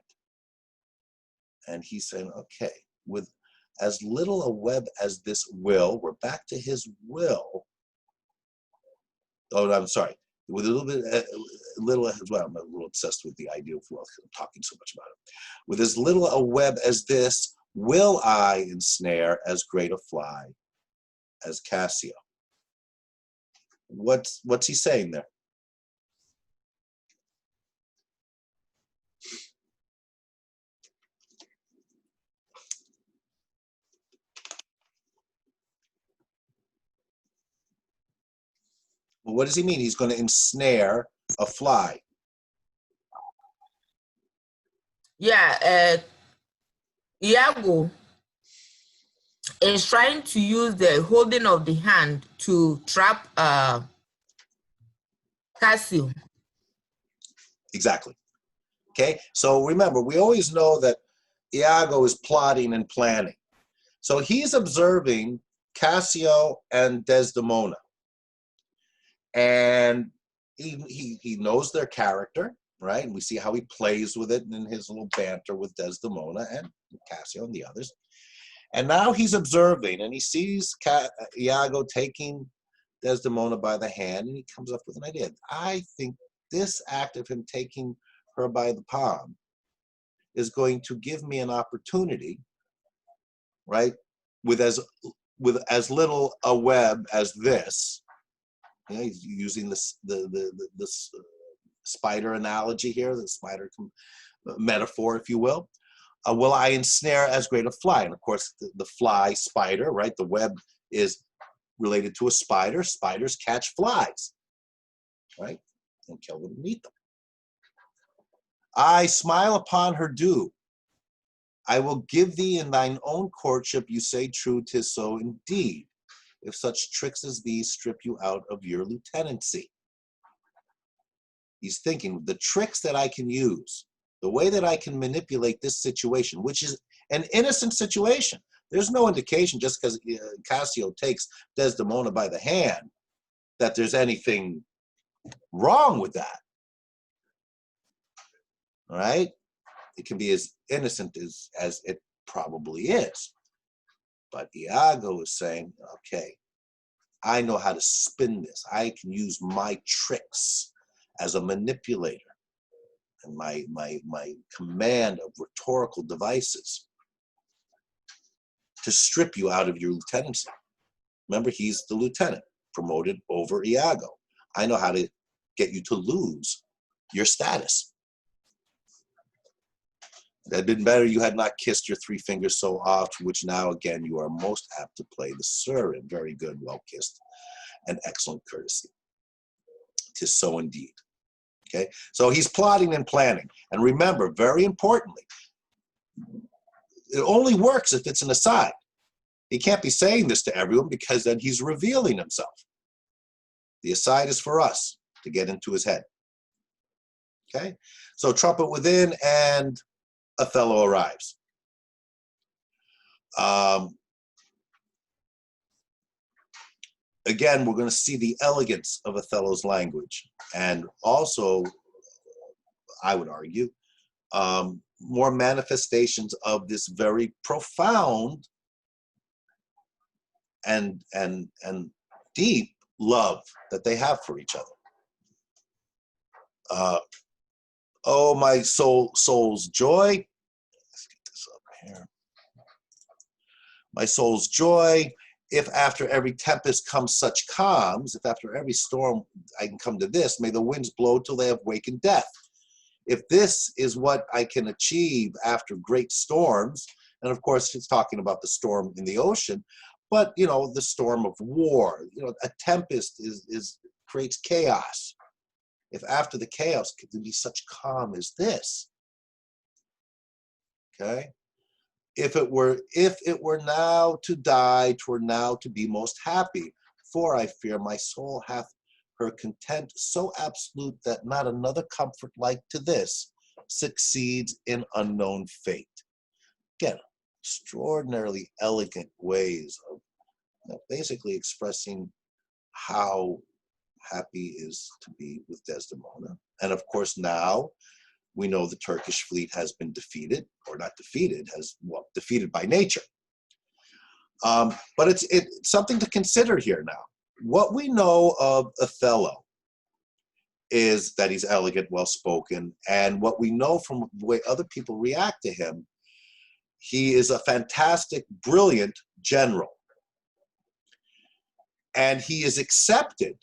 And he's saying, okay, with as little a web as this will, we're back to his will. Oh, I'm sorry. With a little bit, little as well. I'm a little obsessed with the idea of wealth because I'm talking so much about it. With as little a web as this, will I ensnare as great a fly as Cassio? What's he saying there? Well, what does he mean? He's going to ensnare a fly. Yeah, Iago is trying to use the holding of the hand to trap Cassio. Exactly. Okay, so remember, we always know that Iago is plotting and planning. So he's observing Cassio and Desdemona. And he knows their character, right? And we see how he plays with it in his little banter with Desdemona and Cassio and the others. And now he's observing, and he sees Iago taking Desdemona by the hand, and he comes up with an idea. I think this act of him taking her by the palm is going to give me an opportunity, right, with as little a web as this. You know, he's using the spider analogy here, the spider metaphor, if you will. Will I ensnare as great a fly? And of course, the fly, spider, right? The web is related to a spider. Spiders catch flies, right? And kill them and eat them. I smile upon her dew. I will give thee in thine own courtship, you say true, 'tis so indeed. If such tricks as these strip you out of your lieutenancy. He's thinking the tricks that I can use, the way that I can manipulate this situation, which is an innocent situation. There's no indication just because Cassio takes Desdemona by the hand that there's anything wrong with that. All right? It can be as innocent as it probably is. But Iago is saying, okay, I know how to spin this. I can use my tricks as a manipulator and my command of rhetorical devices to strip you out of your lieutenancy. Remember, he's the lieutenant, promoted over Iago. I know how to get you to lose your status. It had been better you had not kissed your three fingers so oft, which now again you are most apt to play the sir in very good, well kissed, and excellent courtesy. 'Tis so indeed. Okay, so he's plotting and planning. And remember, very importantly, it only works if it's an aside. He can't be saying this to everyone because then he's revealing himself. The aside is for us to get into his head. Okay, so trumpet within and Othello arrives. Again, we're going to see the elegance of Othello's language, and also, I would argue, more manifestations of this very profound and deep love that they have for each other. Oh, my soul's joy. Let's get this up here. My soul's joy. If after every tempest comes such calms, if after every storm I can come to this, may the winds blow till they have wakened death. If this is what I can achieve after great storms, and of course it's talking about the storm in the ocean, but you know, the storm of war, you know, a tempest creates chaos. If after the chaos could there be such calm as this, okay? If it were now to die, 'twere now to be most happy. For I fear my soul hath her content so absolute that not another comfort like to this succeeds in unknown fate. Again, extraordinarily elegant ways of basically expressing how happy is to be with Desdemona. And of course now we know the Turkish fleet has been defeated, or not defeated, defeated by nature. But it's something to consider here now. What we know of Othello is that he's elegant, well-spoken, and what we know from the way other people react to him, he is a fantastic, brilliant general. And he is accepted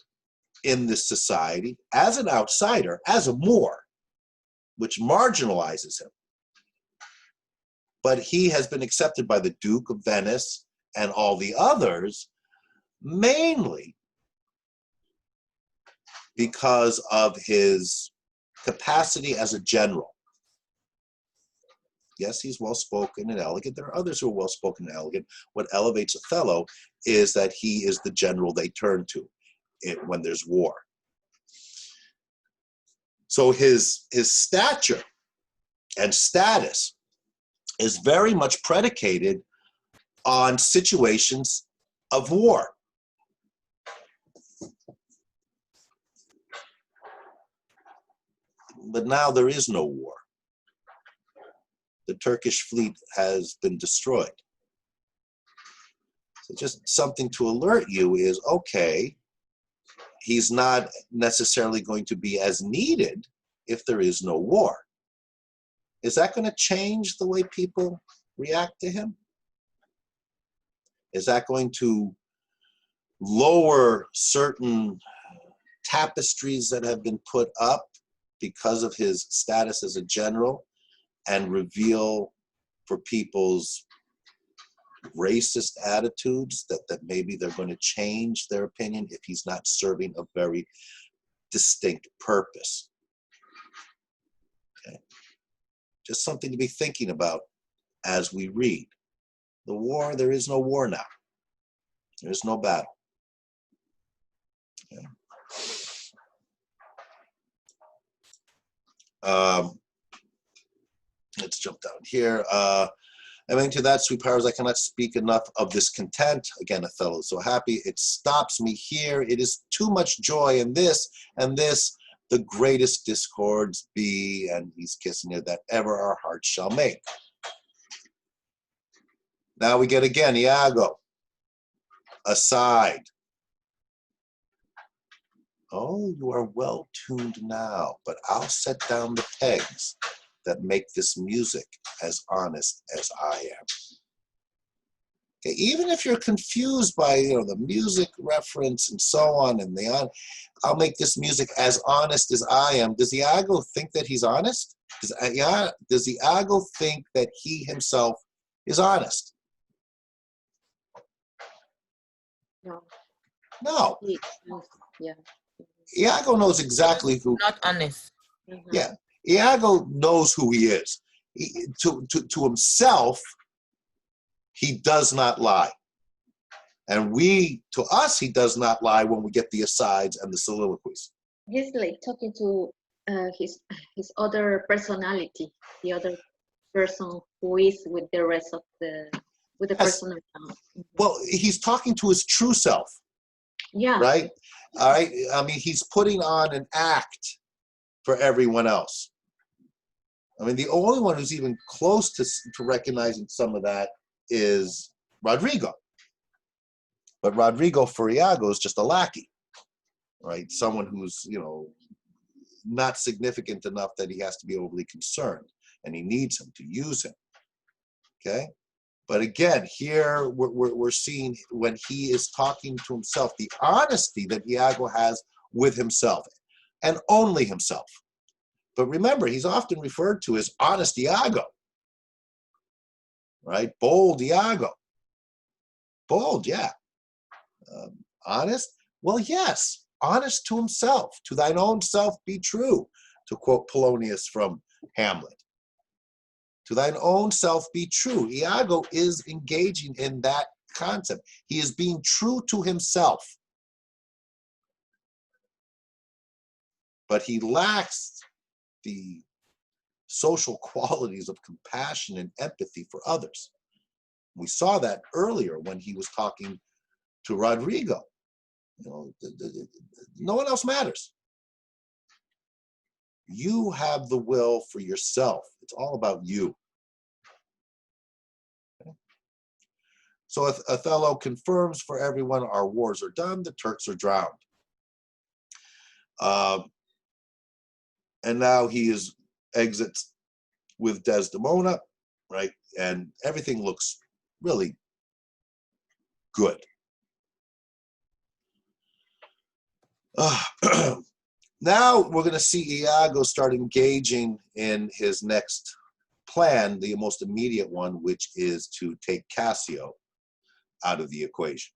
in this society as an outsider, as a Moor, which marginalizes him. But he has been accepted by the Duke of Venice and all the others, mainly because of his capacity as a general. Yes, he's well-spoken and elegant. There are others who are well-spoken and elegant. What elevates Othello is that he is the general they turn to when there's war. So his stature and status is very much predicated on situations of war. But now there is no war. The Turkish fleet has been destroyed. So just something to alert you is, okay, he's not necessarily going to be as needed if there is no war. Is that going to change the way people react to him? Is that going to lower certain tapestries that have been put up because of his status as a general and reveal for people's racist attitudes that maybe they're going to change their opinion if he's not serving a very distinct purpose? Okay. Just something to be thinking about as we read. The war, there is no war now. There's no battle. Okay. Let's jump down here. Owing to that, sweet powers, I cannot speak enough of this content. Again, Othello is so happy. It stops me here. It is too much joy in this and this, the greatest discords be, and he's kissing her, that ever our hearts shall make. Now we get again, Iago, aside. Oh, you are well tuned now, but I'll set down the pegs that make this music as honest as I am. Okay, even if you're confused by the music reference and so on, and I'll make this music as honest as I am. Does Iago think that he's honest? Does Iago think that he himself is honest? No. No. Yeah. Iago knows exactly who. Not honest. Yeah. Iago knows who he is. To himself, he does not lie. And to us, he does not lie when we get the asides and the soliloquies. He's like talking to his other personality, the other person who is with the rest of the person. Well, he's talking to his true self. Yeah. Right? All right. I mean, he's putting on an act for everyone else. I mean, the only one who's even close to recognizing some of that is Rodrigo. But Rodrigo for Iago is just a lackey, right? Someone who's, not significant enough that he has to be overly concerned, and he needs him to use him. Okay? But again, here we're seeing when he is talking to himself, the honesty that Iago has with himself, and only himself. But remember, he's often referred to as honest Iago, right? Bold Iago. Bold, yeah. Honest? Well, yes. Honest to himself. To thine own self be true, to quote Polonius from Hamlet. To thine own self be true. Iago is engaging in that concept. He is being true to himself. But he lacks the social qualities of compassion and empathy for others. We saw that earlier when he was talking to Rodrigo. No one else matters. You have the will for yourself. It's all about you. Okay. So Othello confirms for everyone our wars are done, the Turks are drowned. And now he exits with Desdemona, right? And everything looks really good. Now we're going to see Iago start engaging in his next plan, the most immediate one, which is to take Cassio out of the equation.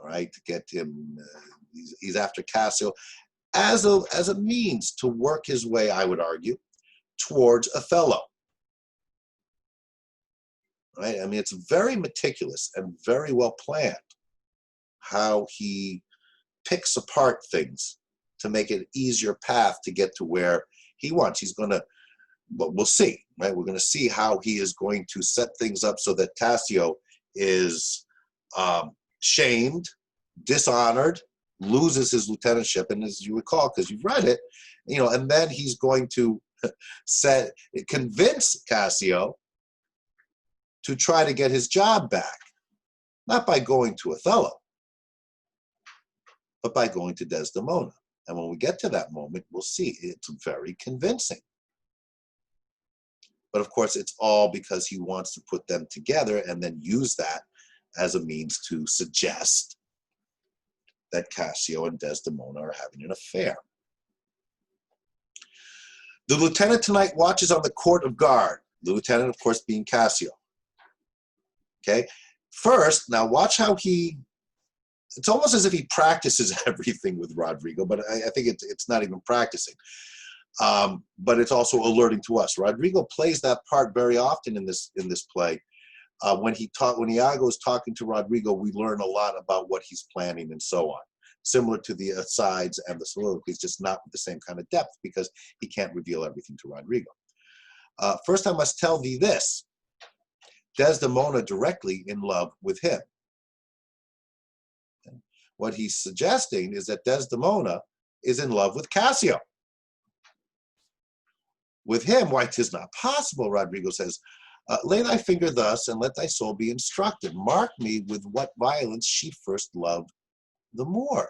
All right, to get him, he's after Cassio as a means to work his way, I would argue, towards Othello. Right? I mean, it's very meticulous and very well planned how he picks apart things to make it an easier path to get to where he wants. He's going to, but we'll see, right? We're going to see how he is going to set things up so that Cassio is shamed, dishonored, loses his lieutenantship, and as you recall, because you've read it, you know, and then he's going to convince Cassio to try to get his job back, not by going to Othello, but by going to Desdemona. And when we get to that moment, we'll see it's very convincing. But of course, it's all because he wants to put them together and then use that as a means to suggest that Cassio and Desdemona are having an affair. The lieutenant tonight watches on the court of guard. The lieutenant, of course, being Cassio. Okay? First, now watch how it's almost as if he practices everything with Rodrigo, but I think it's not even practicing. But it's also alerting to us. Rodrigo plays that part very often in this play. When Iago is talking to Rodrigo, we learn a lot about what he's planning and so on. Similar to the asides and the soliloquies, just not with the same kind of depth because he can't reveal everything to Rodrigo. First, I must tell thee this: Desdemona directly in love with him. What he's suggesting is that Desdemona is in love with Cassio. With him, why, 'tis not possible, Rodrigo says. Lay thy finger thus, and let thy soul be instructed. Mark me with what violence she first loved the Moor.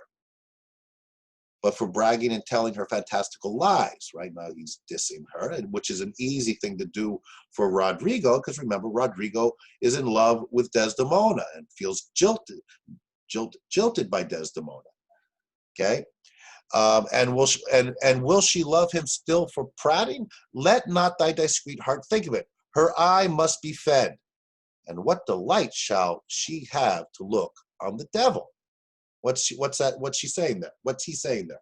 But for bragging and telling her fantastical lies, right now he's dissing her, which is an easy thing to do for Rodrigo, because remember, Rodrigo is in love with Desdemona and feels jilted by Desdemona. Okay? And will she love him still for prating? Let not thy discreet heart think of it. Her eye must be fed. And what delight shall she have to look on the devil? What's she saying there? What's he saying there?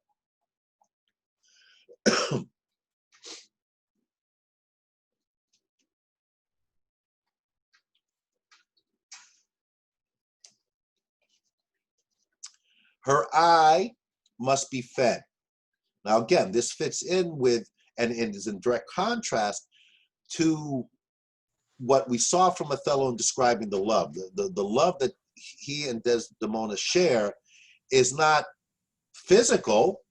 Her eye must be fed. Now again, this fits in with and is in direct contrast to what we saw from Othello in describing the love. The love that he and Desdemona share is not physical.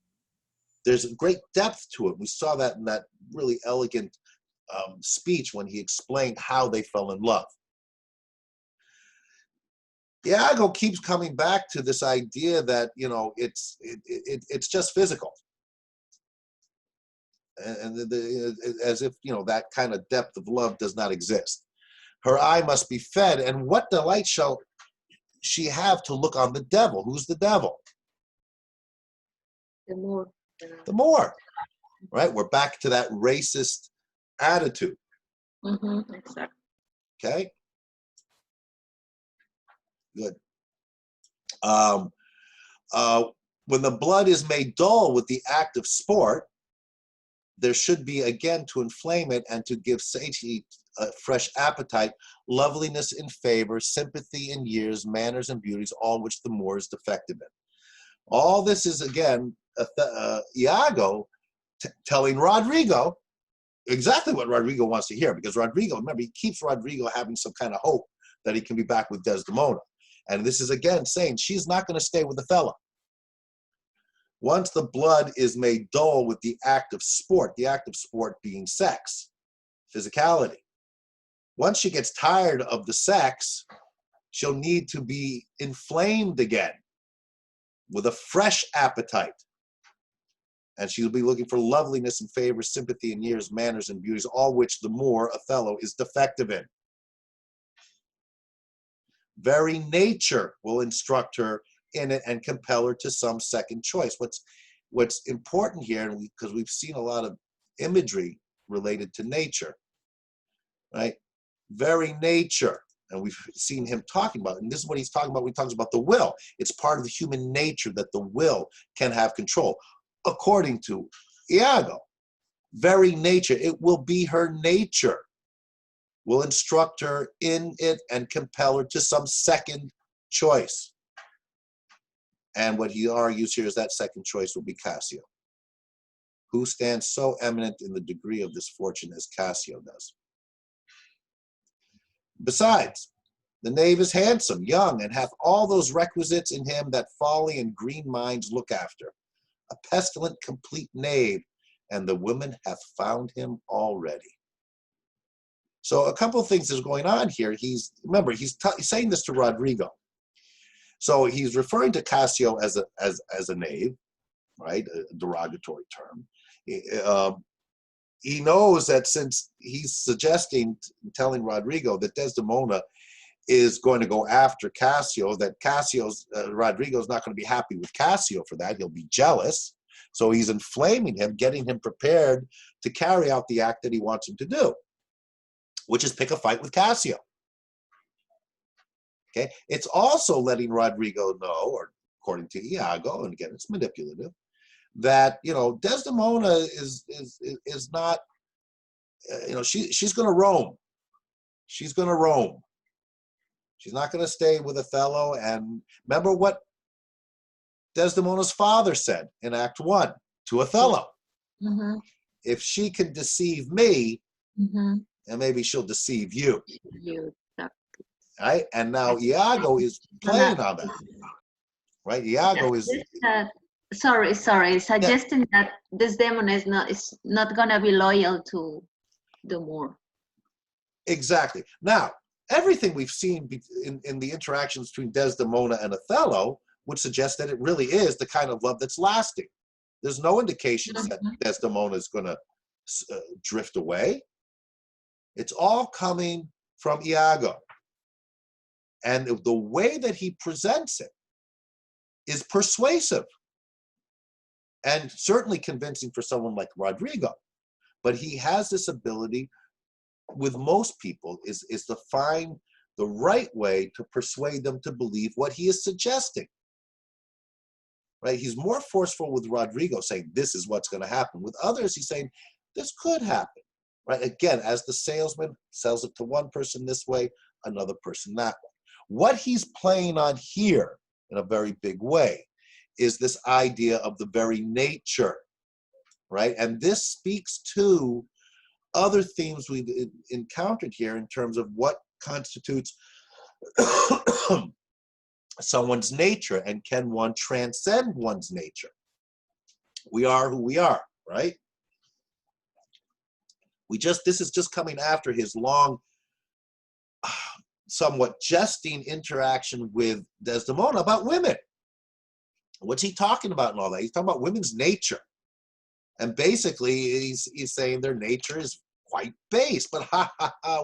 There's a great depth to it. We saw that in that really elegant speech when he explained how they fell in love. Iago keeps coming back to this idea that, you know, it's just physical. And as if, you know, that kind of depth of love does not exist. Her eye must be fed, and what delight shall she have to look on the devil? Who's the devil? The Moor. The Moor, right? We're back to that racist attitude. Mm-hmm, exactly. Okay? Good. When the blood is made dull with the act of sport, there should be, again, to inflame it and to give satiety a fresh appetite, loveliness in favor, sympathy in years, manners and beauties, all which the Moor is defective in. All this is, again, Iago telling Rodrigo exactly what Rodrigo wants to hear, because Rodrigo, remember, he keeps Rodrigo having some kind of hope that he can be back with Desdemona. And this is, again, saying she's not going to stay with Othello. Once the blood is made dull with the act of sport being sex, physicality. Once she gets tired of the sex, she'll need to be inflamed again with a fresh appetite. And she'll be looking for loveliness and favor, sympathy in years, manners and beauties, all which the Moor, Othello, is defective in. Very nature will instruct her in it and compel her to some second choice. What's important here, and because we've seen a lot of imagery related to nature, right? Very nature, and we've seen him talking about it. And this is what he's talking about when he talks about the will. It's part of the human nature that the will can have control. According to Iago, very nature, it will be her nature, will instruct her in it and compel her to some second choice. And what he argues here is that second choice will be Cassio. Who stands so eminent in the degree of this fortune as Cassio does? Besides, The knave is handsome, young, and hath all those requisites in him that folly and green minds look after. A pestilent, complete knave, and the women hath found him already. So a couple of things is going on here. He's saying this to Rodrigo. So he's referring to Cassio as a knave, right? A derogatory term. He knows that since he's telling Rodrigo that Desdemona is going to go after Cassio, that Rodrigo's not going to be happy with Cassio for that. He'll be jealous. So he's inflaming him, getting him prepared to carry out the act that he wants him to do, which is pick a fight with Cassio. Okay. It's also letting Rodrigo know, or according to Iago, and again, it's manipulative, that, Desdemona is not, she's going to roam. She's going to roam. She's not going to stay with Othello. And remember what Desdemona's father said in Act 1 to Othello. Mm-hmm. If she can deceive me, Mm-hmm. and maybe she'll deceive you. You. Right? And now Iago is playing on that. Right? Iago is... suggesting that Desdemona is not going to be loyal to the Moor. Exactly. Now, everything we've seen in the interactions between Desdemona and Othello would suggest that it really is the kind of love that's lasting. There's no indications that Desdemona is going to drift away. It's all coming from Iago. And the way that he presents it is persuasive and certainly convincing for someone like Rodrigo. But he has this ability with most people is to find the right way to persuade them to believe what he is suggesting. Right? He's more forceful with Rodrigo, saying this is what's going to happen. With others, he's saying this could happen. Right? Again, as the salesman sells it to one person this way, another person that way. What he's playing on here in a very big way is this idea of the very nature, right? And this speaks to other themes we've encountered here in terms of what constitutes someone's nature, and can one transcend one's nature? We are who we are, right? This is just coming after his long, somewhat jesting interaction with Desdemona about women. What's he talking about and all that? He's talking about women's nature. And basically he's saying their nature is quite base, but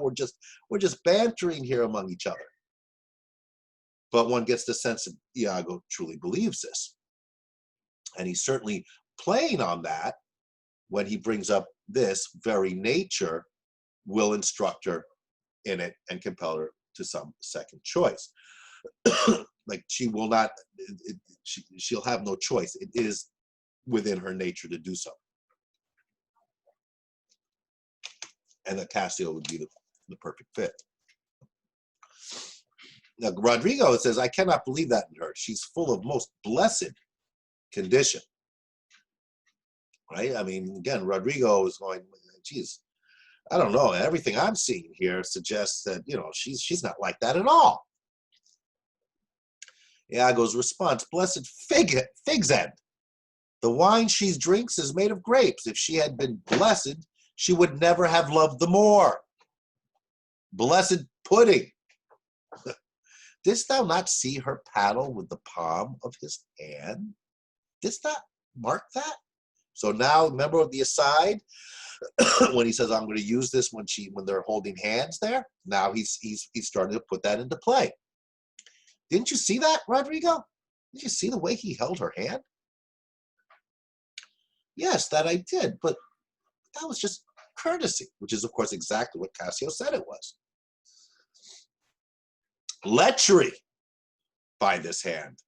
we're just bantering here among each other. But one gets the sense that Iago truly believes this. And he's certainly playing on that when he brings up this very nature will instruct her in it and compel her to some second choice. Like she will not, she'll have no choice. It is within her nature to do so. And that Cassio would be the perfect fit. Now, Rodrigo says, I cannot believe that in her. She's full of most blessed condition. Right? I mean, again, Rodrigo is going, geez, I don't know. Everything I'm seeing here suggests that, she's not like that at all. Iago's response, blessed fig's end. The wine she drinks is made of grapes. If she had been blessed, she would never have loved the more. Blessed pudding. Didst thou not see her paddle with the palm of his hand? Didst thou mark that? So now, remember the aside when he says, "I'm going to use this when they're holding hands there." Now he's starting to put that into play. Didn't you see that, Rodrigo? Did you see the way he held her hand? Yes, that I did, but that was just courtesy, which is, of course, exactly what Cassio said it was. Lechery by this hand,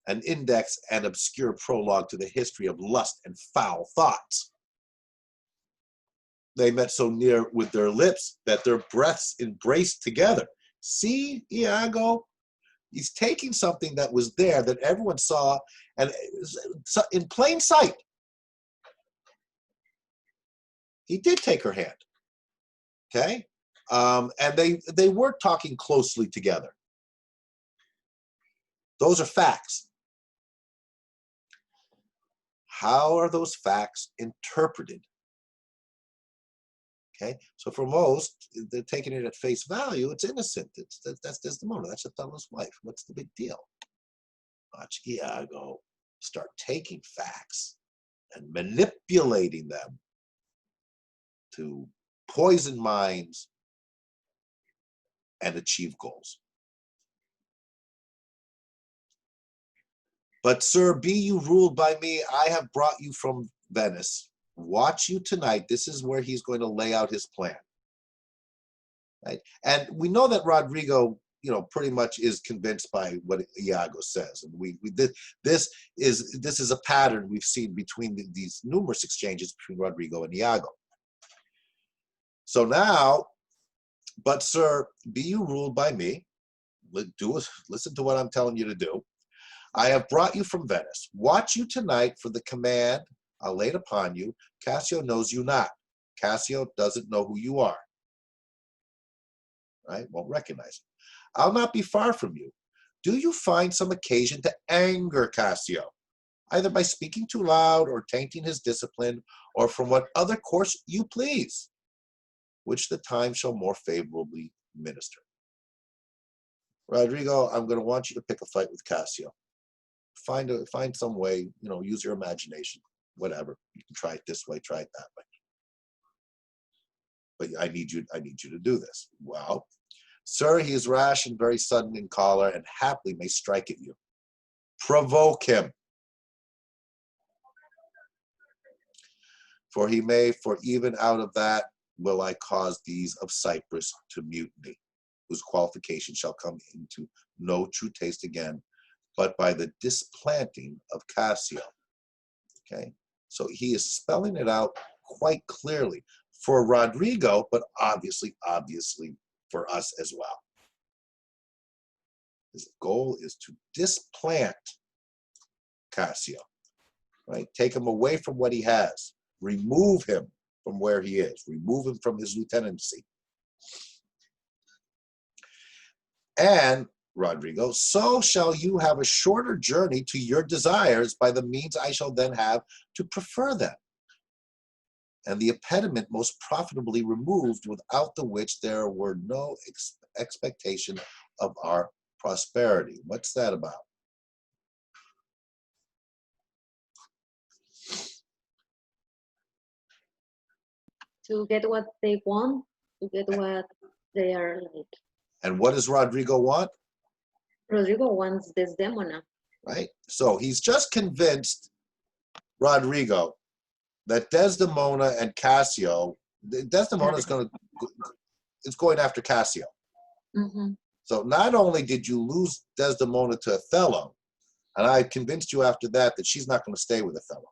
an index and obscure prologue to the history of lust and foul thoughts. They met so near with their lips that their breaths embraced together. See, Iago? He's taking something that was there that everyone saw, and in plain sight. He did take her hand. Okay? And they were talking closely together. Those are facts. How are those facts interpreted? Okay, so for most, they're taking it at face value. It's innocent. That's Desdemona. That's Othello's wife. What's the big deal? Watch Iago start taking facts and manipulating them to poison minds and achieve goals. But sir, be you ruled by me. I have brought you from Venice. Watch you tonight. This is where he's going to lay out his plan. Right? And we know that Rodrigo, pretty much is convinced by what Iago says. And this is a pattern we've seen between these numerous exchanges between Rodrigo and Iago. So now, but sir, be you ruled by me. Listen to what I'm telling you to do. I have brought you from Venice. Watch you tonight for the command I laid upon you. Cassio knows you not. Cassio doesn't know who you are. Right? Won't recognize you. I'll not be far from you. Do you find some occasion to anger Cassio, either by speaking too loud or tainting his discipline, or from what other course you please, which the time shall more favorably minister? Rodrigo, I'm going to want you to pick a fight with Cassio. Find some way, use your imagination, whatever. You can try it this way, try it that way. But I need you to do this. Well, sir, he is rash and very sudden in choler, and haply may strike at you. Provoke him. For even out of that will I cause these of Cyprus to mutiny, whose qualification shall come into no true taste again, but by the displanting of Cassio. Okay, so he is spelling it out quite clearly for Rodrigo, but obviously for us as well. His goal is to displant Cassio, right? Take him away from what he has, remove him from where he is, remove him from his lieutenancy. And Rodrigo, so shall you have a shorter journey to your desires by the means I shall then have to prefer them, and the impediment most profitably removed, without the which there were no expectation of our prosperity. What's that about? To get what they want, to get what they are like. And what does Rodrigo want? Rodrigo wants Desdemona. Right? So he's just convinced Rodrigo that Desdemona and Cassio, Desdemona is going after Cassio. Mm-hmm. So not only did you lose Desdemona to Othello, and I convinced you after that she's not going to stay with Othello.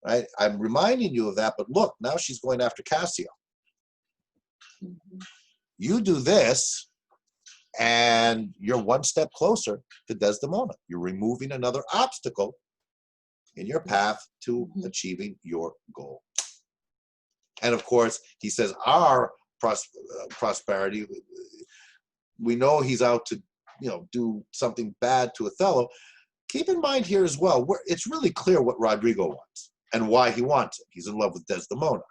Right? I'm reminding you of that, but look, now she's going after Cassio. Mm-hmm. You do this, and you're one step closer to Desdemona. You're removing another obstacle in your path to achieving your goal. And of course, he says our prosperity, we know he's out to do something bad to Othello. Keep in mind here as well, it's really clear what Rodrigo wants and why he wants it. He's in love with Desdemona.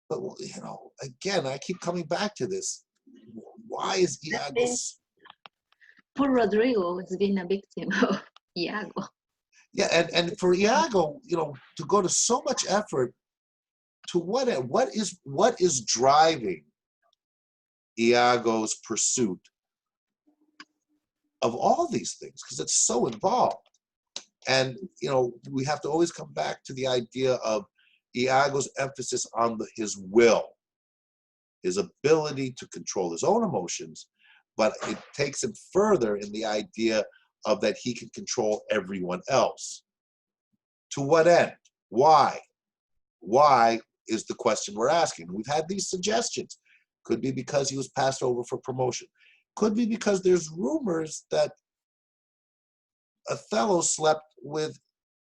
But again, I keep coming back to this. Why is Iago? Poor Rodrigo has been a victim of Iago. Yeah, and for Iago, to go to so much effort, to what is driving Iago's pursuit of all these things? Because it's so involved. And we have to always come back to the idea of Iago's emphasis on his will, his ability to control his own emotions, but it takes him further in the idea of that he can control everyone else. To what end? Why? Why is the question we're asking. We've had these suggestions. Could be because he was passed over for promotion. Could be because there's rumors that Othello slept with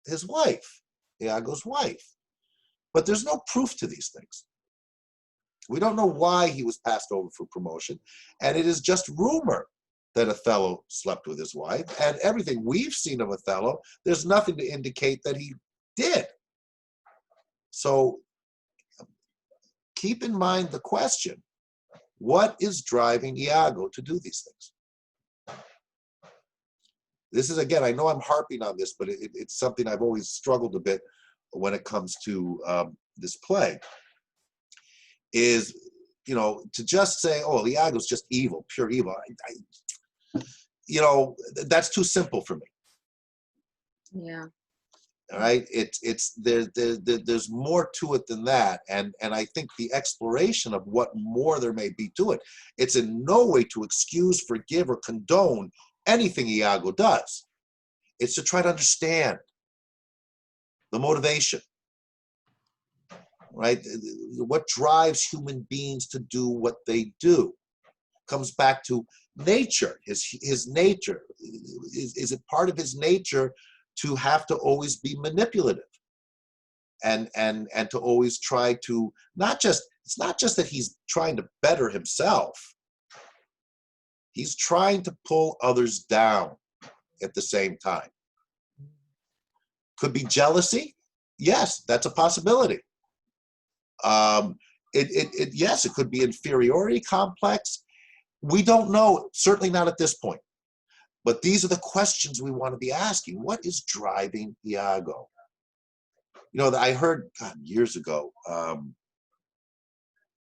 his wife, Iago's wife. But there's no proof to these things. We don't know why he was passed over for promotion, and it is just rumor that Othello slept with his wife, and everything we've seen of Othello, there's nothing to indicate that he did. So keep in mind the question, what is driving Iago to do these things? This is, again, I know I'm harping on this, but it's something I've always struggled a bit when it comes to this play, is, you know, to just say, oh, Iago's just evil, pure evil. You know, that's too simple for me. Yeah. All right, there's more to it than that, and I think the exploration of what more there may be to it, it's in no way to excuse, forgive, or condone anything Iago does. It's to try to understand the motivation, right? What drives human beings to do what they do comes back to nature. His nature, is it part of his nature to have to always be manipulative and to always try to it's not just that he's trying to better himself, he's trying to pull others down at the same time. Could be jealousy, yes, that's a possibility. Yes, it could be inferiority complex. We don't know, certainly not at this point. But these are the questions we want to be asking. What is driving Iago? You know, I heard, God, years ago, I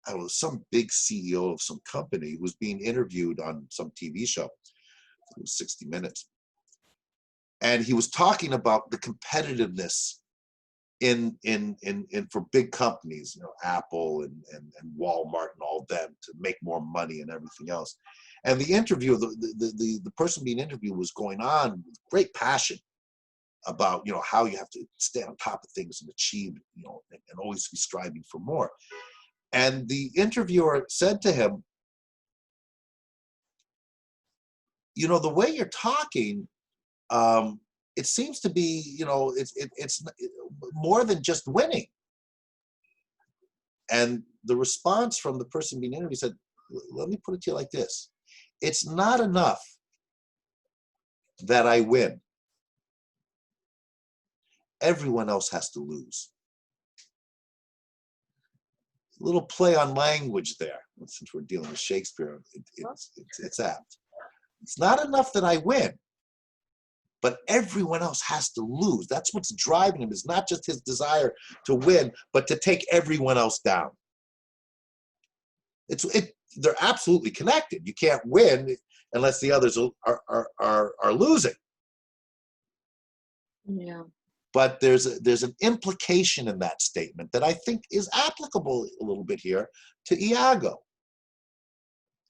don't know, some big CEO of some company who was being interviewed on some TV show. It was 60 Minutes. And he was talking about the competitiveness in for big companies, you know, Apple and Walmart and all them, to make more money and everything else. And the interview, the person being interviewed was going on with great passion about, you know, how you have to stay on top of things and achieve, you know, and always be striving for more. And the interviewer said to him, you know, the way you're talking, it seems to be, you know, it's more than just winning. And the response from the person being interviewed said, let me put it to you like this. It's not enough that I win. Everyone else has to lose. A little play on language there. Since we're dealing with Shakespeare, it's apt. It's not enough that I win, but everyone else has to lose. That's what's driving him, is not just his desire to win, but to take everyone else down. They're absolutely connected. You can't win unless the others are losing. Yeah. But there's an implication in that statement that I think is applicable a little bit here to Iago.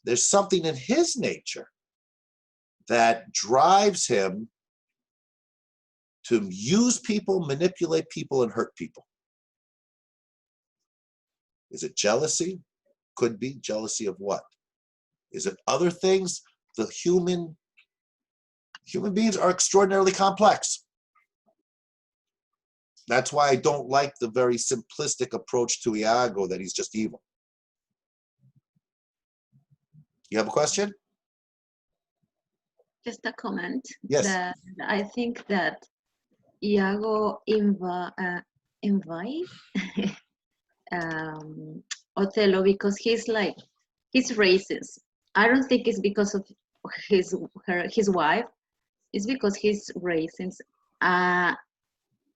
There's something in his nature that drives him to use people, manipulate people, and hurt people. Is it jealousy? Could be. Jealousy of what? Is it other things? The human beings are extraordinarily complex. That's why I don't like the very simplistic approach to Iago, that he's just evil. You have a question? Just a comment. Yes. That I think that Iago invite Othello because he's racist. I don't think it's because of his wife. It's because he's racist.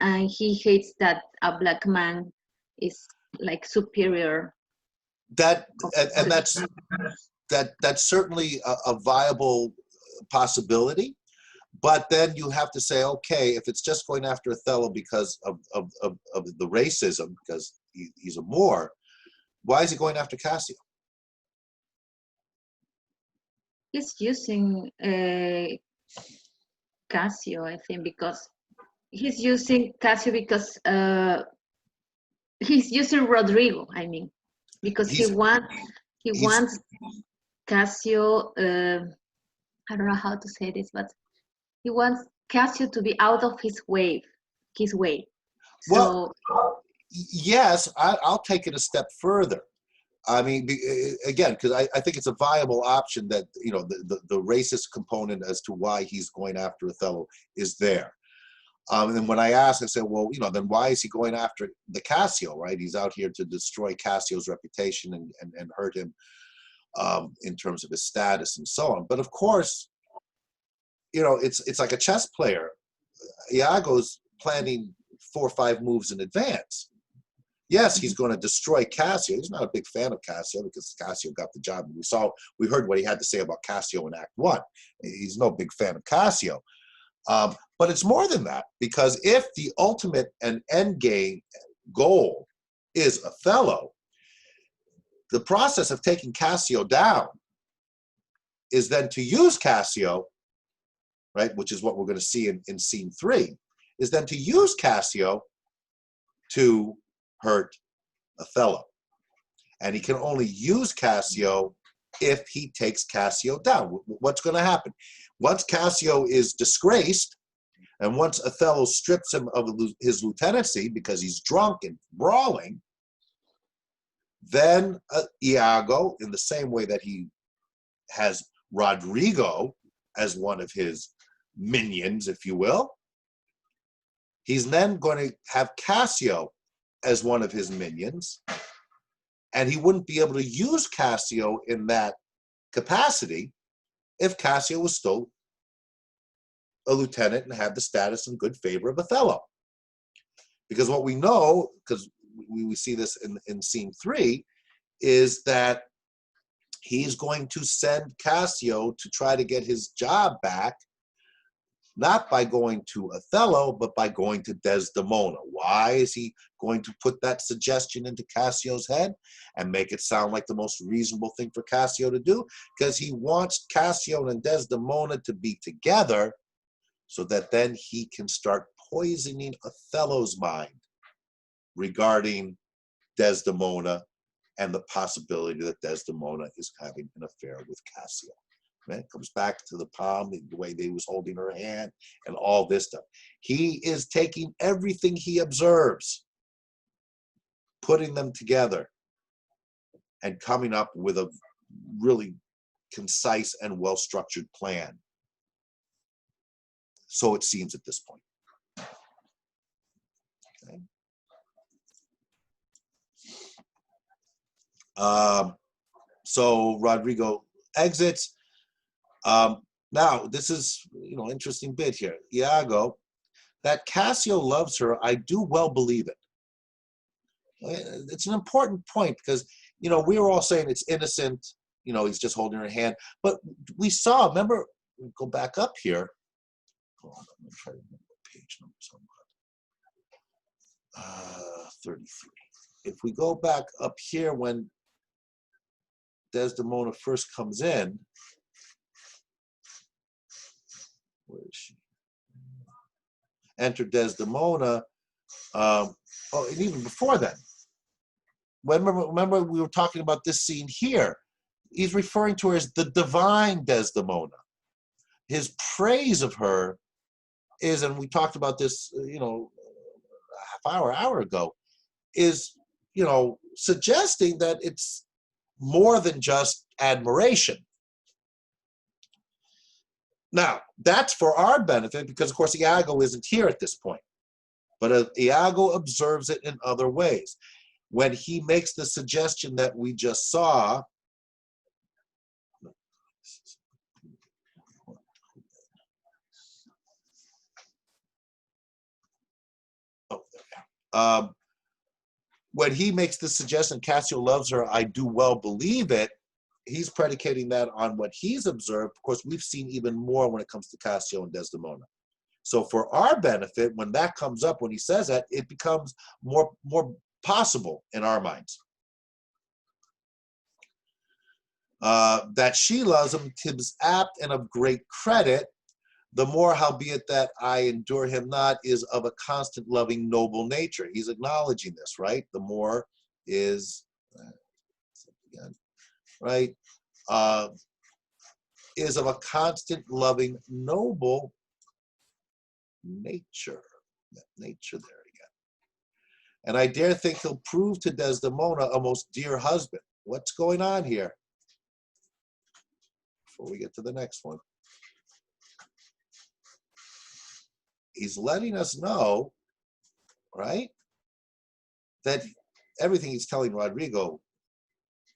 And he hates that a black man is like superior. That's certainly a viable possibility, but then you have to say, okay, if it's just going after Othello because of the racism, because he's a Moor, why is he going after Cassio? He's using Cassio, I think, because he's using Cassio because he's using Rodrigo, I mean, because he wants Cassio, I don't know how to say this, but he wants Cassio to be out of his way. Well, yes, I'll take it a step further. I mean, again, because I think it's a viable option that, you know, the racist component as to why he's going after Othello is there. And when I asked, I said, well, you know, then why is he going after the Cassio, right? He's out here to destroy Cassio's reputation and hurt him in terms of his status and so on. But of course, you know, it's like a chess player. Iago's planning 4 or 5 moves in advance. Yes, he's going to destroy Cassio. He's not a big fan of Cassio because Cassio got the job. We heard what he had to say about Cassio in Act 1. He's no big fan of Cassio. But it's more than that, because if the ultimate and end game goal is Othello, the process of taking Cassio down is then to use Cassio, right, which is what we're going to see in scene 3, is then to use Cassio to hurt Othello. And he can only use Cassio if he takes Cassio down. What's going to happen? Once Cassio is disgraced, and once Othello strips him of his lieutenancy because he's drunk and brawling, then Iago, in the same way that he has Rodrigo as one of his minions, if you will, he's then going to have Cassio as one of his minions, and he wouldn't be able to use Cassio in that capacity if Cassio was still a lieutenant and had the status and good favor of Othello. Because what we know, because we see this in scene 3, is that he's going to send Cassio to try to get his job back, not by going to Othello, but by going to Desdemona. Why is he going to put that suggestion into Cassio's head and make it sound like the most reasonable thing for Cassio to do? Because he wants Cassio and Desdemona to be together so that then he can start poisoning Othello's mind regarding Desdemona and the possibility that Desdemona is having an affair with Cassio. Right? It comes back to the palm, the way they was holding her hand, and all this stuff. He is taking everything he observes, putting them together, and coming up with a really concise and well-structured plan. So it seems at this point. Okay. So Rodrigo exits. Now, this is, you know, interesting bit here. Iago, that Cassio loves her, I do well believe it. It's an important point because, you know, we were all saying it's innocent, you know, he's just holding her hand. But we saw, remember, go back up here. Hold on, I'm going to try to remember what page number somewhere. 33. If we go back up here when Desdemona first comes in, where is she? Enter Desdemona. And even before then, remember we were talking about this scene here. He's referring to her as the divine Desdemona. His praise of her is, and we talked about this, you know, a half hour ago, is, you know, suggesting that it's more than just admiration. Now, that's for our benefit because, of course, Iago isn't here at this point. But Iago observes it in other ways. When he makes the suggestion that we just saw, when he makes the suggestion, Cassio loves her, I do well believe it, he's predicating that on what he's observed. Of course, we've seen even more when it comes to Cassio and Desdemona. So for our benefit, when that comes up, when he says that, it becomes more possible in our minds. That she loves him, 'tis apt and of great credit. The more, howbeit that I endure him not, is of a constant loving noble nature. He's acknowledging this, right? The more is, right, is of a constant loving noble nature. That nature there again. And I dare think he'll prove to Desdemona a most dear husband. what's going on here? Before we get to the next one. He's letting us know, right, that everything he's telling Rodrigo,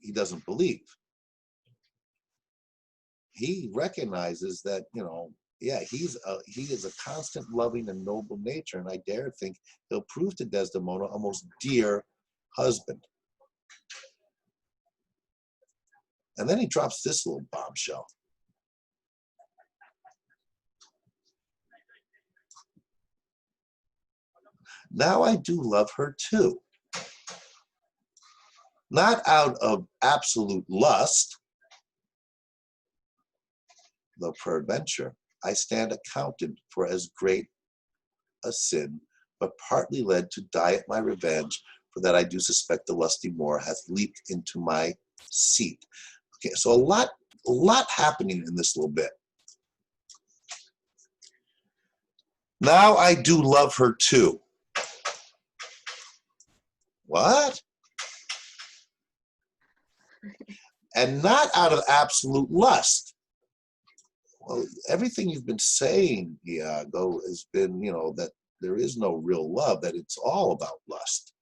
he doesn't believe. He recognizes that, you know, yeah, he is a constant loving and noble nature, and I dare think he'll prove to Desdemona a most dear husband. And then he drops this little bombshell. Now I do love her too. Not out of absolute lust, though peradventure I stand accounted for as great a sin, but partly led to die at my revenge, for that I do suspect the lusty Moor hath leaped into my seat. Okay, so a lot happening in this little bit. Now I do love her too. What? And not out of absolute lust. Well, everything you've been saying, Iago, has been, you know, that there is no real love, that it's all about lust,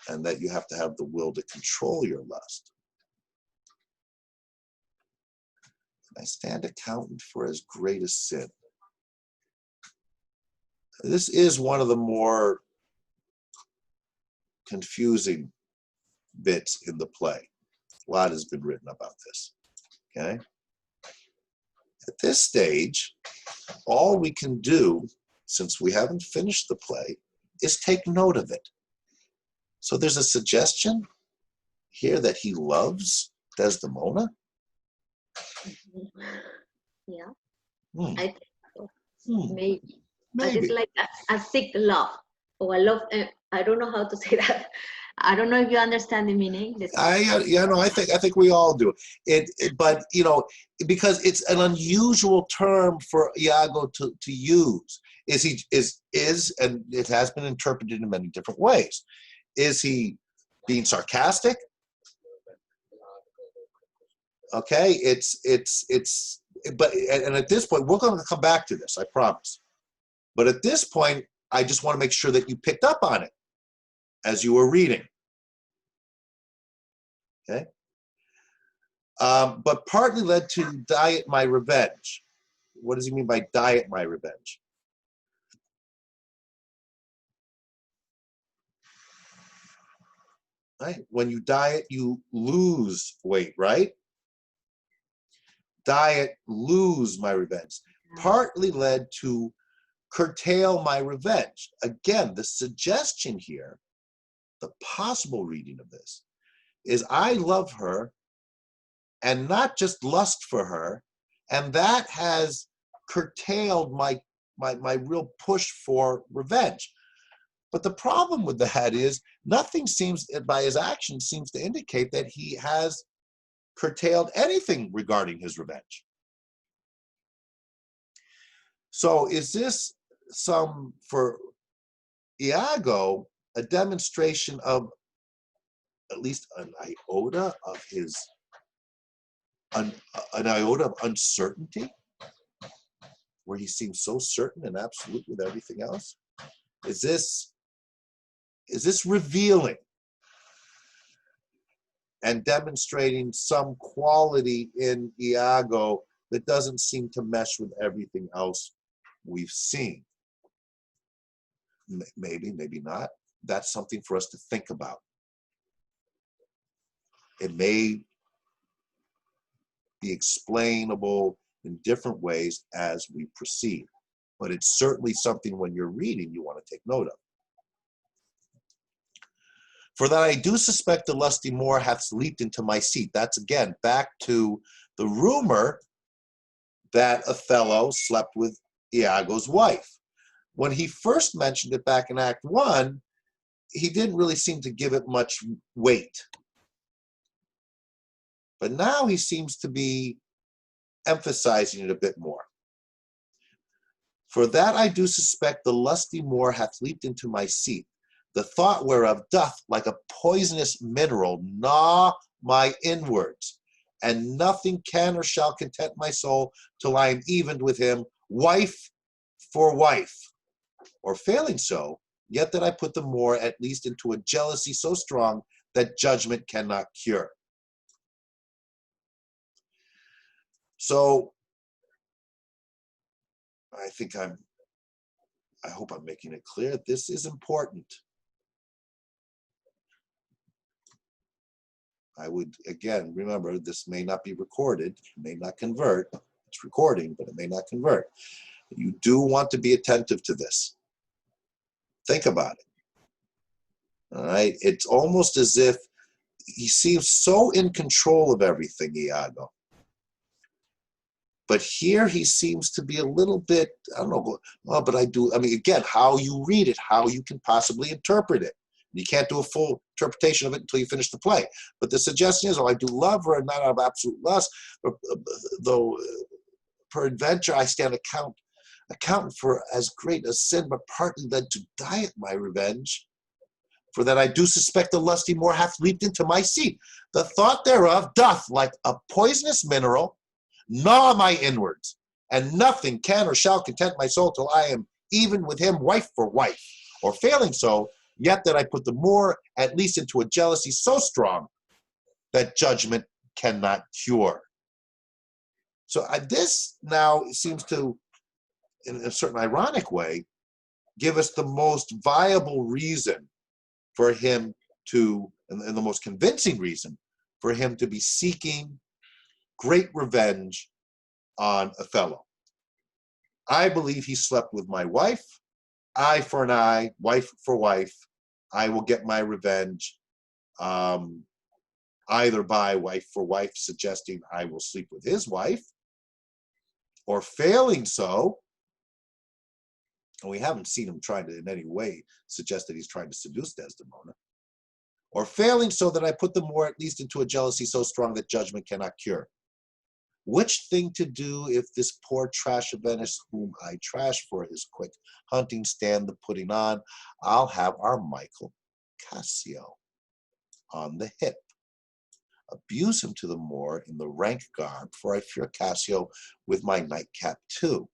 and that you have to have the will to control your lust. I stand accounted for as great a sin. This is one of the more confusing bits in the play. A lot has been written about this, okay? At this stage, all we can do, since we haven't finished the play, is take note of it. So there's a suggestion here that he loves Desdemona. Yeah, Hmm. I think so. Hmm. Maybe. But Maybe. it's like a sick love, or a love. I don't know how to say that. I don't know if you understand the meaning. I think we all do. But you know, because it's an unusual term for Iago to use. And it has been interpreted in many different ways. Is he being sarcastic? Okay, but at this point, we're going to come back to this, I promise. But at this point, I just want to make sure that you picked up on it as you were reading. Okay? But partly led to die at my revenge. What does he mean by die at my revenge? Right? When you diet, you lose weight, right? Diet, lose my revenge. Partly led to curtail my revenge. Again, the suggestion here, the possible reading of this, is I love her and not just lust for her, and that has curtailed my real push for revenge. But the problem with that is nothing seems, by his actions, seems to indicate that he has curtailed anything regarding his revenge. So is this for Iago, a demonstration of at least an iota of his, an iota of uncertainty, where he seems so certain and absolute with everything else? Is this revealing and demonstrating some quality in Iago that doesn't seem to mesh with everything else we've seen? Maybe, maybe not. That's something for us to think about. It may be explainable in different ways as we proceed, but it's certainly something when you're reading you want to take note of. For that I do suspect the lusty Moor hath leaped into my seat. That's again back to the rumor that Othello slept with Iago's wife. When he first mentioned it back in Act 1, he didn't really seem to give it much weight. But now he seems to be emphasizing it a bit more. For that I do suspect the lusty Moor hath leaped into my seat, the thought whereof doth, like a poisonous mineral, gnaw my inwards, and nothing can or shall content my soul till I am evened with him, wife for wife. Or failing so, yet that I put the more at least into a jealousy so strong that judgment cannot cure. So I hope I'm making it clear. This is important. I would, again, remember, this may not be recorded, may not convert. It's recording, but it may not convert. You do want to be attentive to this. Think about it. All right? It's almost as if he seems so in control of everything, Iago. But here he seems to be a little bit, I don't know, well, but I mean, again, how you read it, how you can possibly interpret it. You can't do a full interpretation of it until you finish the play. But the suggestion is, oh, I do love her, and not out of absolute lust, but, though peradventure I stand account for as great a sin, but partly led to die at my revenge. For that I do suspect the lusty Moor hath leaped into my seat. The thought thereof doth, like a poisonous mineral, gnaw my inwards, and nothing can or shall content my soul till I am even with him, wife for wife. Or failing so, yet that I put the more at least into a jealousy so strong that judgment cannot cure. So this now seems to, in a certain ironic way, give us the most viable reason for him to, and the most convincing reason for him to be seeking great revenge on Othello. I believe he slept with my wife. Eye for an eye, wife for wife. I will get my revenge, either by wife for wife, suggesting I will sleep with his wife, or failing so, and we haven't seen him trying to in any way suggest that he's trying to seduce Desdemona, or failing so that I put the more at least into a jealousy so strong that judgment cannot cure. Which thing to do if this poor trash of Venice, whom I trash for his quick hunting stand the putting on, I'll have our Michael Cassio on the hip. Abuse him to the more in the rank garb, for I fear Cassio with my nightcap too.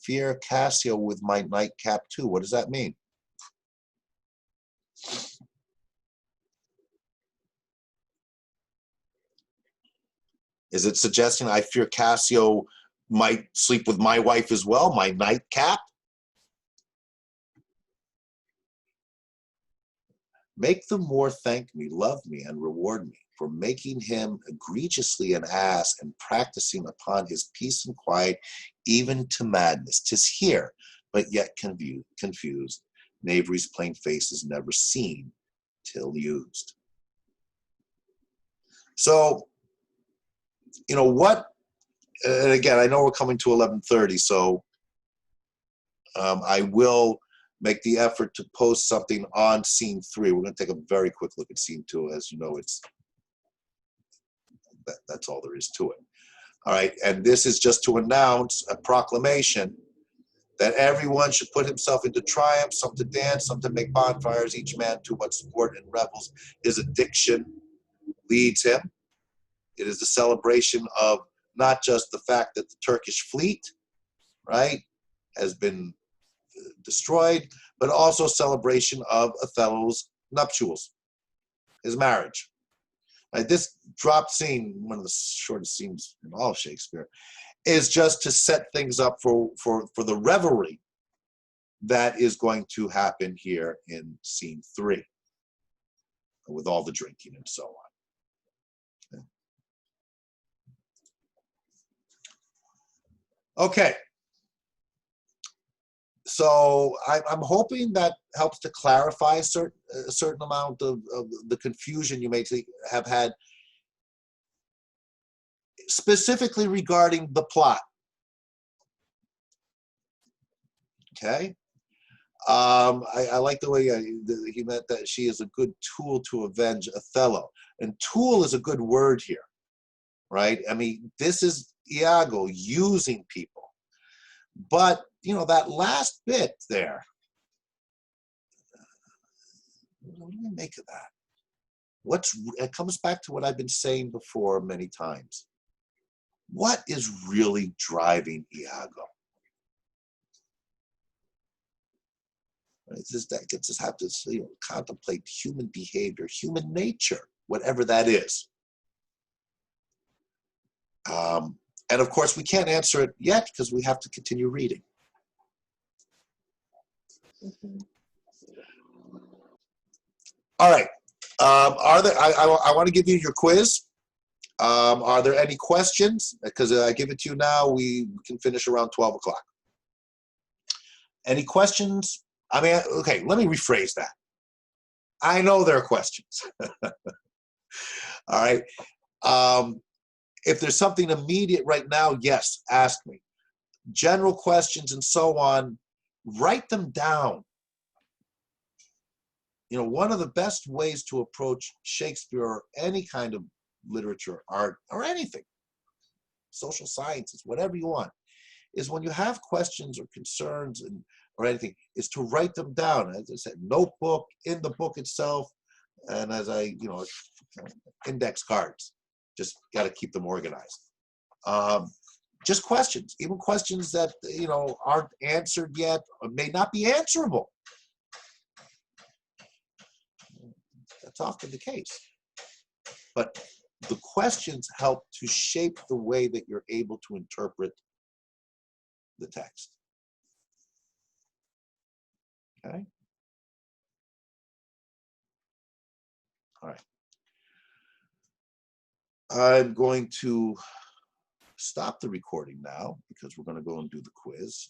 Fear Cassio with my nightcap too. What does that mean? Is it suggesting I fear Cassio might sleep with my wife as well, my nightcap? Make the Moor thank me, love me, and reward me for making him egregiously an ass and practicing upon his peace and quiet, even to madness. 'Tis here, but yet confused. Knavery's plain face is never seen till used. So, you know what? And again, I know we're coming to 11:30, so I will make the effort to post something on scene 3. We're going to take a very quick look at scene 2. As you know, that's all there is to it. All right, and this is just to announce a proclamation that everyone should put himself into triumph, some to dance, some to make bonfires, each man to what sport and revels his addiction leads him. It is the celebration of not just the fact that the Turkish fleet, right, has been destroyed, but also celebration of Othello's nuptials, his marriage. Right, this drop scene, one of the shortest scenes in all of Shakespeare, is just to set things up for the revelry that is going to happen here in scene 3, with all the drinking and so on. Okay. So I'm hoping that helps to clarify a certain amount of the confusion you may have had, specifically regarding the plot. Okay. I like the way he meant that she is a good tool to avenge Othello. And tool is a good word here, right? I mean, this is Iago using people. But, you know, that last bit there, what do we make of that? it comes back to what I've been saying before many times. What is really driving Iago? It's just that gets us have to contemplate human behavior, human nature, whatever that is. And of course, we can't answer it yet because we have to continue reading. All right. Are there? I want to give you your quiz. Are there any questions? Because I give it to you now, we can finish around 12 o'clock. Any questions? I mean, okay, let me rephrase that. I know there are questions. All right. If there's something immediate right now, yes, ask me. General questions and so on, write them down. You know, one of the best ways to approach Shakespeare or any kind of literature, art, or anything, social sciences, whatever you want, is when you have questions or concerns or anything, is to write them down. As I said, notebook, in the book itself, and as index cards. Just got to keep them organized. Just questions, even questions that, aren't answered yet or may not be answerable. That's often the case. But the questions help to shape the way that you're able to interpret the text. Okay? All right. I'm going to stop the recording now because we're going to go and do the quiz.